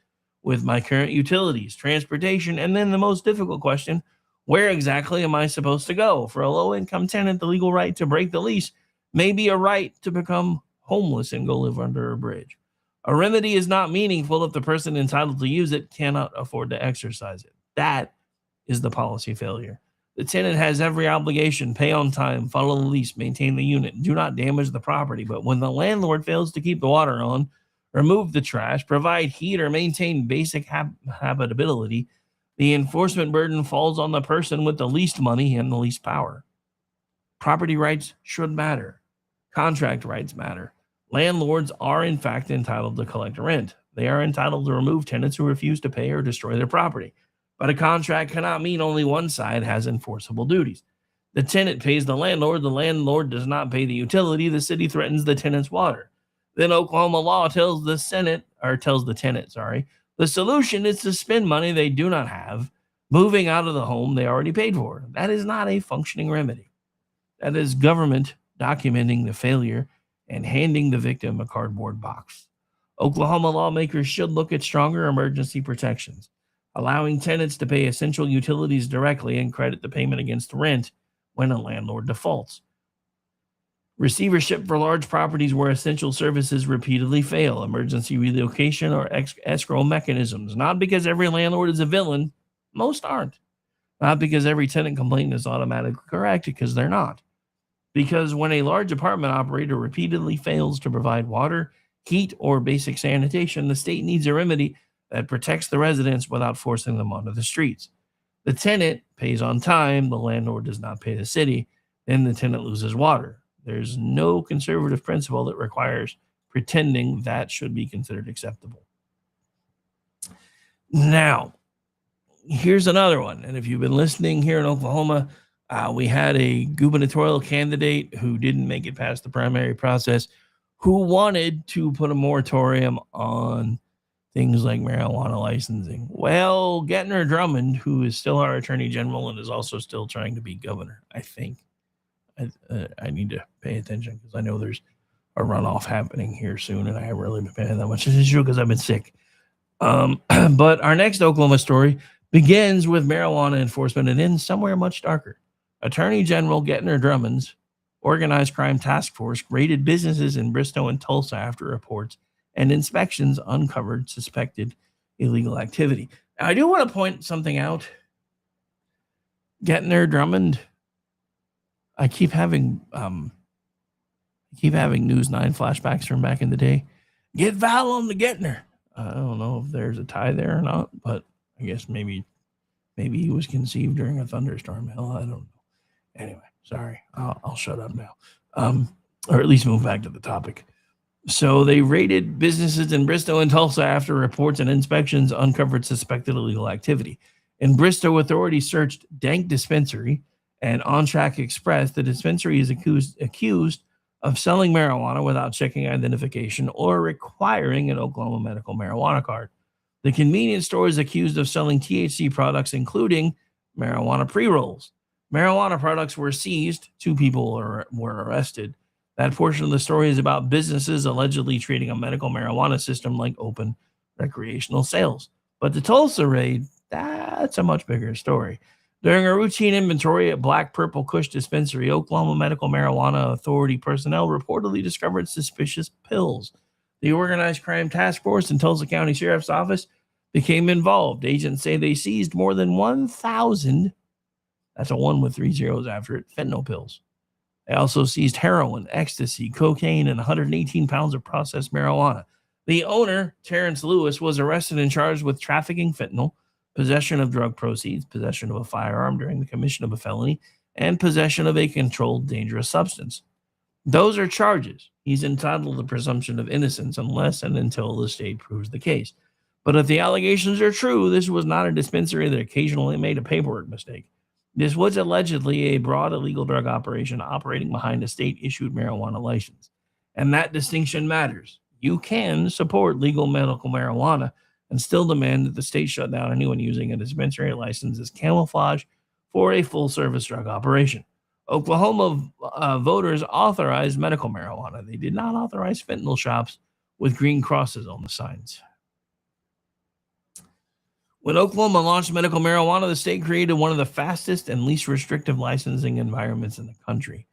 with my current utilities, transportation, and then the most difficult question, where exactly am I supposed to go? For a low-income tenant, the legal right to break the lease may be a right to become homeless and go live under a bridge. A remedy is not meaningful if the person entitled to use it cannot afford to exercise it. That is the policy failure. The tenant has every obligation, pay on time, follow the lease, maintain the unit, do not damage the property. But when the landlord fails to keep the water on, remove the trash, provide heat, or maintain basic habitability, the enforcement burden falls on the person with the least money and the least power. Property rights should matter. Contract rights matter. Landlords are, in fact, entitled to collect rent. They are entitled to remove tenants who refuse to pay or destroy their property. But a contract cannot mean only one side has enforceable duties. The tenant pays the landlord does not pay the utility, the city threatens the tenant's water. Then Oklahoma law tells the tenant, the solution is to spend money they do not have, moving out of the home they already paid for. That is not a functioning remedy. That is government documenting the failure and handing the victim a cardboard box. Oklahoma lawmakers should look at stronger emergency protections, allowing tenants to pay essential utilities directly and credit the payment against rent when a landlord defaults. Receivership for large properties where essential services repeatedly fail, emergency relocation or escrow mechanisms, not because every landlord is a villain, most aren't. Not because every tenant complaint is automatically correct, because they're not. Because when a large apartment operator repeatedly fails to provide water, heat, or basic sanitation, the state needs a remedy that protects the residents without forcing them onto the streets. The tenant pays on time, the landlord does not pay the city, then the tenant loses water. There's no conservative principle that requires pretending that should be considered acceptable. Now, here's another one. And if you've been listening here in Oklahoma, we had a gubernatorial candidate who didn't make it past the primary process, who wanted to put a moratorium on things like marijuana licensing. Well, Gettner Drummond, who is still our attorney general and is also still trying to be governor, I think. I need to pay attention because I know there's a runoff happening here soon, and I haven't really been paying that much attention because I've been sick. But our next Oklahoma story begins with marijuana enforcement and ends somewhere much darker. Attorney General Gettner Drummond's organized crime task force raided businesses in Bristow and Tulsa after reports and inspections uncovered suspected illegal activity. Now, I do want to point something out. Gettner Drummond, I keep having News 9 flashbacks from back in the day. Get Val on the Gettner. I don't know if there's a tie there or not, but I guess maybe he was conceived during a thunderstorm. Hell, I don't know. Anyway, sorry. I'll shut up now. Or at least move back to the topic. So they raided businesses in Bristow and Tulsa after reports and inspections uncovered suspected illegal activity. In Bristow, authorities searched Dank Dispensary and On Track Express. The dispensary is accused of selling marijuana without checking identification or requiring an Oklahoma medical marijuana card. The convenience store is accused of selling THC products, including marijuana pre-rolls. Marijuana products were seized. 2 people were arrested. That portion of the story is about businesses allegedly treating a medical marijuana system like open recreational sales. But the Tulsa raid, that's a much bigger story. During a routine inventory at Black Purple Kush Dispensary, Oklahoma Medical Marijuana Authority personnel reportedly discovered suspicious pills. The Organized Crime Task Force and Tulsa County Sheriff's Office became involved. Agents say they seized more than 1,000, that's a 1 with 3 zeros after it, fentanyl pills. They also seized heroin, ecstasy, cocaine, and 118 pounds of processed marijuana. The owner, Terrence Lewis, was arrested and charged with trafficking fentanyl, possession of drug proceeds, possession of a firearm during the commission of a felony, and possession of a controlled dangerous substance. Those are charges. He's entitled to the presumption of innocence unless and until the state proves the case. But if the allegations are true, this was not a dispensary that occasionally made a paperwork mistake. This was allegedly a broad illegal drug operation operating behind a state-issued marijuana license. And that distinction matters. You can support legal medical marijuana and still demand that the state shut down anyone using a dispensary license as camouflage for a full-service drug operation. Oklahoma voters authorized medical marijuana. They did not authorize fentanyl shops with green crosses on the signs. When Oklahoma launched medical marijuana, the state created one of the fastest and least restrictive licensing environments in the country.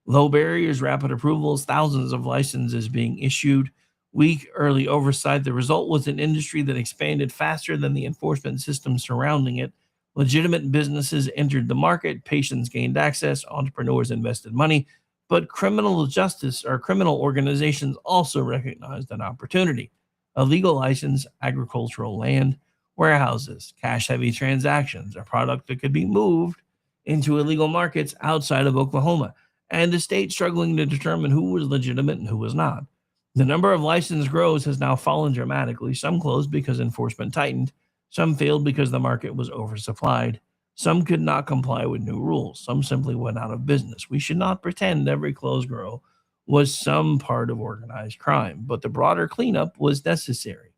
Low barriers, rapid approvals, thousands of licenses being issued, weak early oversight. The result was an industry that expanded faster than the enforcement system surrounding it. Legitimate businesses entered the market, patients gained access, entrepreneurs invested money, but criminal justice or criminal organizations also recognized an opportunity. A legal license, agricultural land, warehouses, cash-heavy transactions, a product that could be moved into illegal markets outside of Oklahoma, and the state struggling to determine who was legitimate and who was not. The number of licensed grows has now fallen dramatically. Some closed because enforcement tightened. Some failed because the market was oversupplied. Some could not comply with new rules. Some simply went out of business. We should not pretend every closed grow was some part of organized crime, but the broader cleanup was necessary.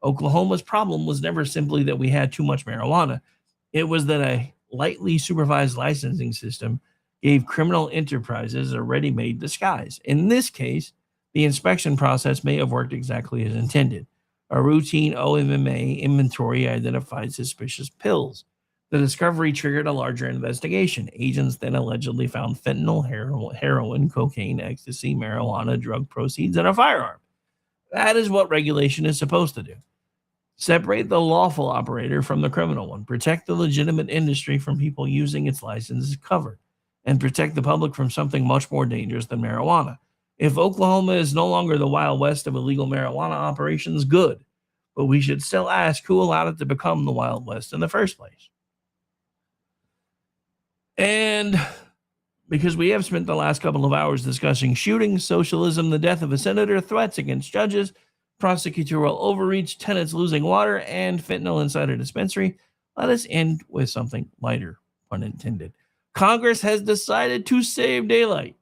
Oklahoma's problem was never simply that we had too much marijuana. It was that a lightly supervised licensing system gave criminal enterprises a ready-made disguise. In this case, the inspection process may have worked exactly as intended. A routine OMMA inventory identified suspicious pills. The discovery triggered a larger investigation. Agents then allegedly found fentanyl, heroin, cocaine, ecstasy, marijuana, drug proceeds, and a firearm. That is what regulation is supposed to do. Separate the lawful operator from the criminal one. Protect the legitimate industry from people using its licenses covered. And protect the public from something much more dangerous than marijuana. If Oklahoma is no longer the Wild West of illegal marijuana operations, good. But we should still ask who allowed it to become the Wild West in the first place. And because we have spent the last couple of hours discussing shootings, socialism, the death of a senator, threats against judges, prosecutorial overreach, tenants losing water, and fentanyl inside a dispensary, let us end with something lighter, pun intended. Congress has decided to save daylight.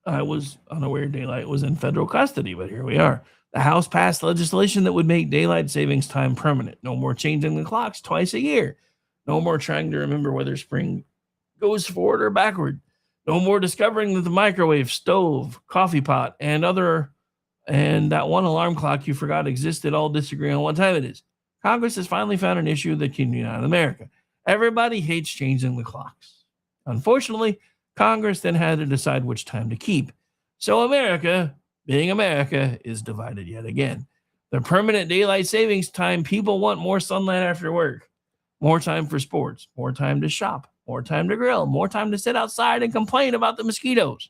I was unaware daylight was in federal custody, but here we are. The House passed legislation that would make daylight savings time permanent. No more changing the clocks twice a year. No more trying to remember whether spring goes forward or backward. No more discovering that the microwave, stove, coffee pot, and that one alarm clock you forgot existed all disagree on what time it is. Congress has finally found an issue that can unite America. Everybody hates changing the clocks. Unfortunately, Congress then had to decide which time to keep. So America, being America, is divided yet again. The permanent daylight savings time, people want more sunlight after work, more time for sports, more time to shop, more time to grill, more time to sit outside and complain about the mosquitoes.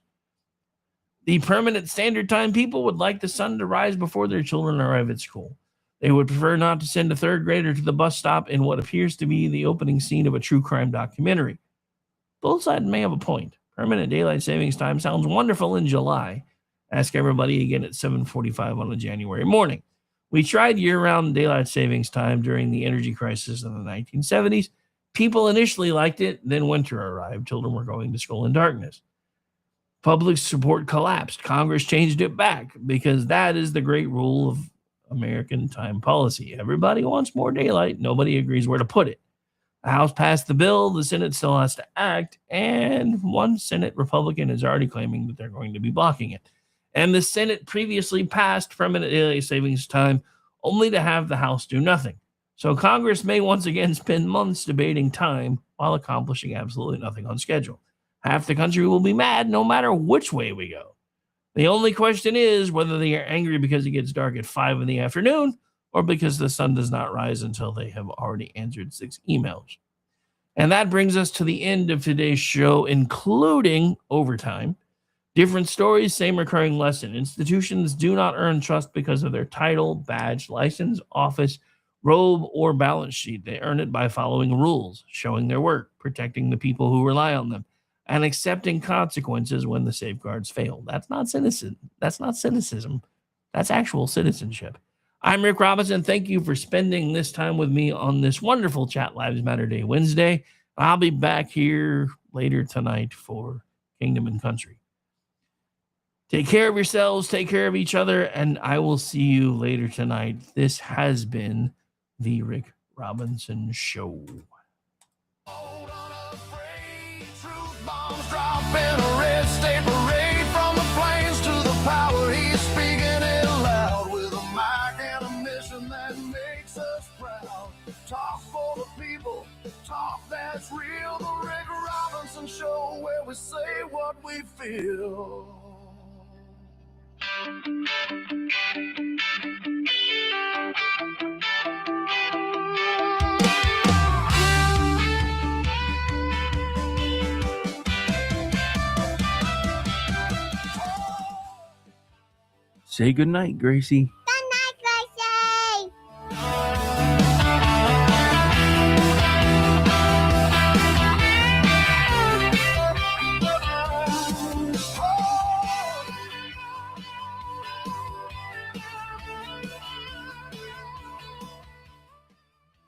The permanent standard time people would like the sun to rise before their children arrive at school. They would prefer not to send a third grader to the bus stop in what appears to be the opening scene of a true crime documentary. Both sides may have a point. Permanent daylight savings time sounds wonderful in July. Ask everybody again at 7:45 on a January morning. We tried year-round daylight savings time during the energy crisis in the 1970s. People initially liked it, then winter arrived. Children were going to school in darkness. Public support collapsed. Congress changed it back because that is the great rule of American time policy. Everybody wants more daylight. Nobody agrees where to put it. The House passed the bill. The Senate still has to act. And one Senate Republican is already claiming that they're going to be blocking it. And the Senate previously passed permanent daylight savings time only to have the House do nothing. So Congress may once again spend months debating time while accomplishing absolutely nothing on schedule. Half the country will be mad no matter which way we go. The only question is whether they are angry because it gets dark at 5 in the afternoon or because the sun does not rise until they have already answered 6 emails. And that brings us to the end of today's show, including overtime. Different stories, same recurring lesson. Institutions do not earn trust because of their title, badge, license, office, robe, or balance sheet. They earn it by following rules, showing their work, protecting the people who rely on them, and accepting consequences when the safeguards fail. That's not cynicism. That's actual citizenship. I'm Rick Robinson. Thank you for spending this time with me on this wonderful Chat Lives Matter Day Wednesday. I'll be back here later tonight for Kingdom and Country. Take care of yourselves, take care of each other, and I will see you later tonight. This has been the Rick Robinson Show. Bombs drop in a red state parade, from the plains to the power. He's speaking it loud with a mic and a mission that makes us proud. Talk for the people, talk that's real. The Rick Robinson Show, where we say what we feel. Say goodnight, Gracie.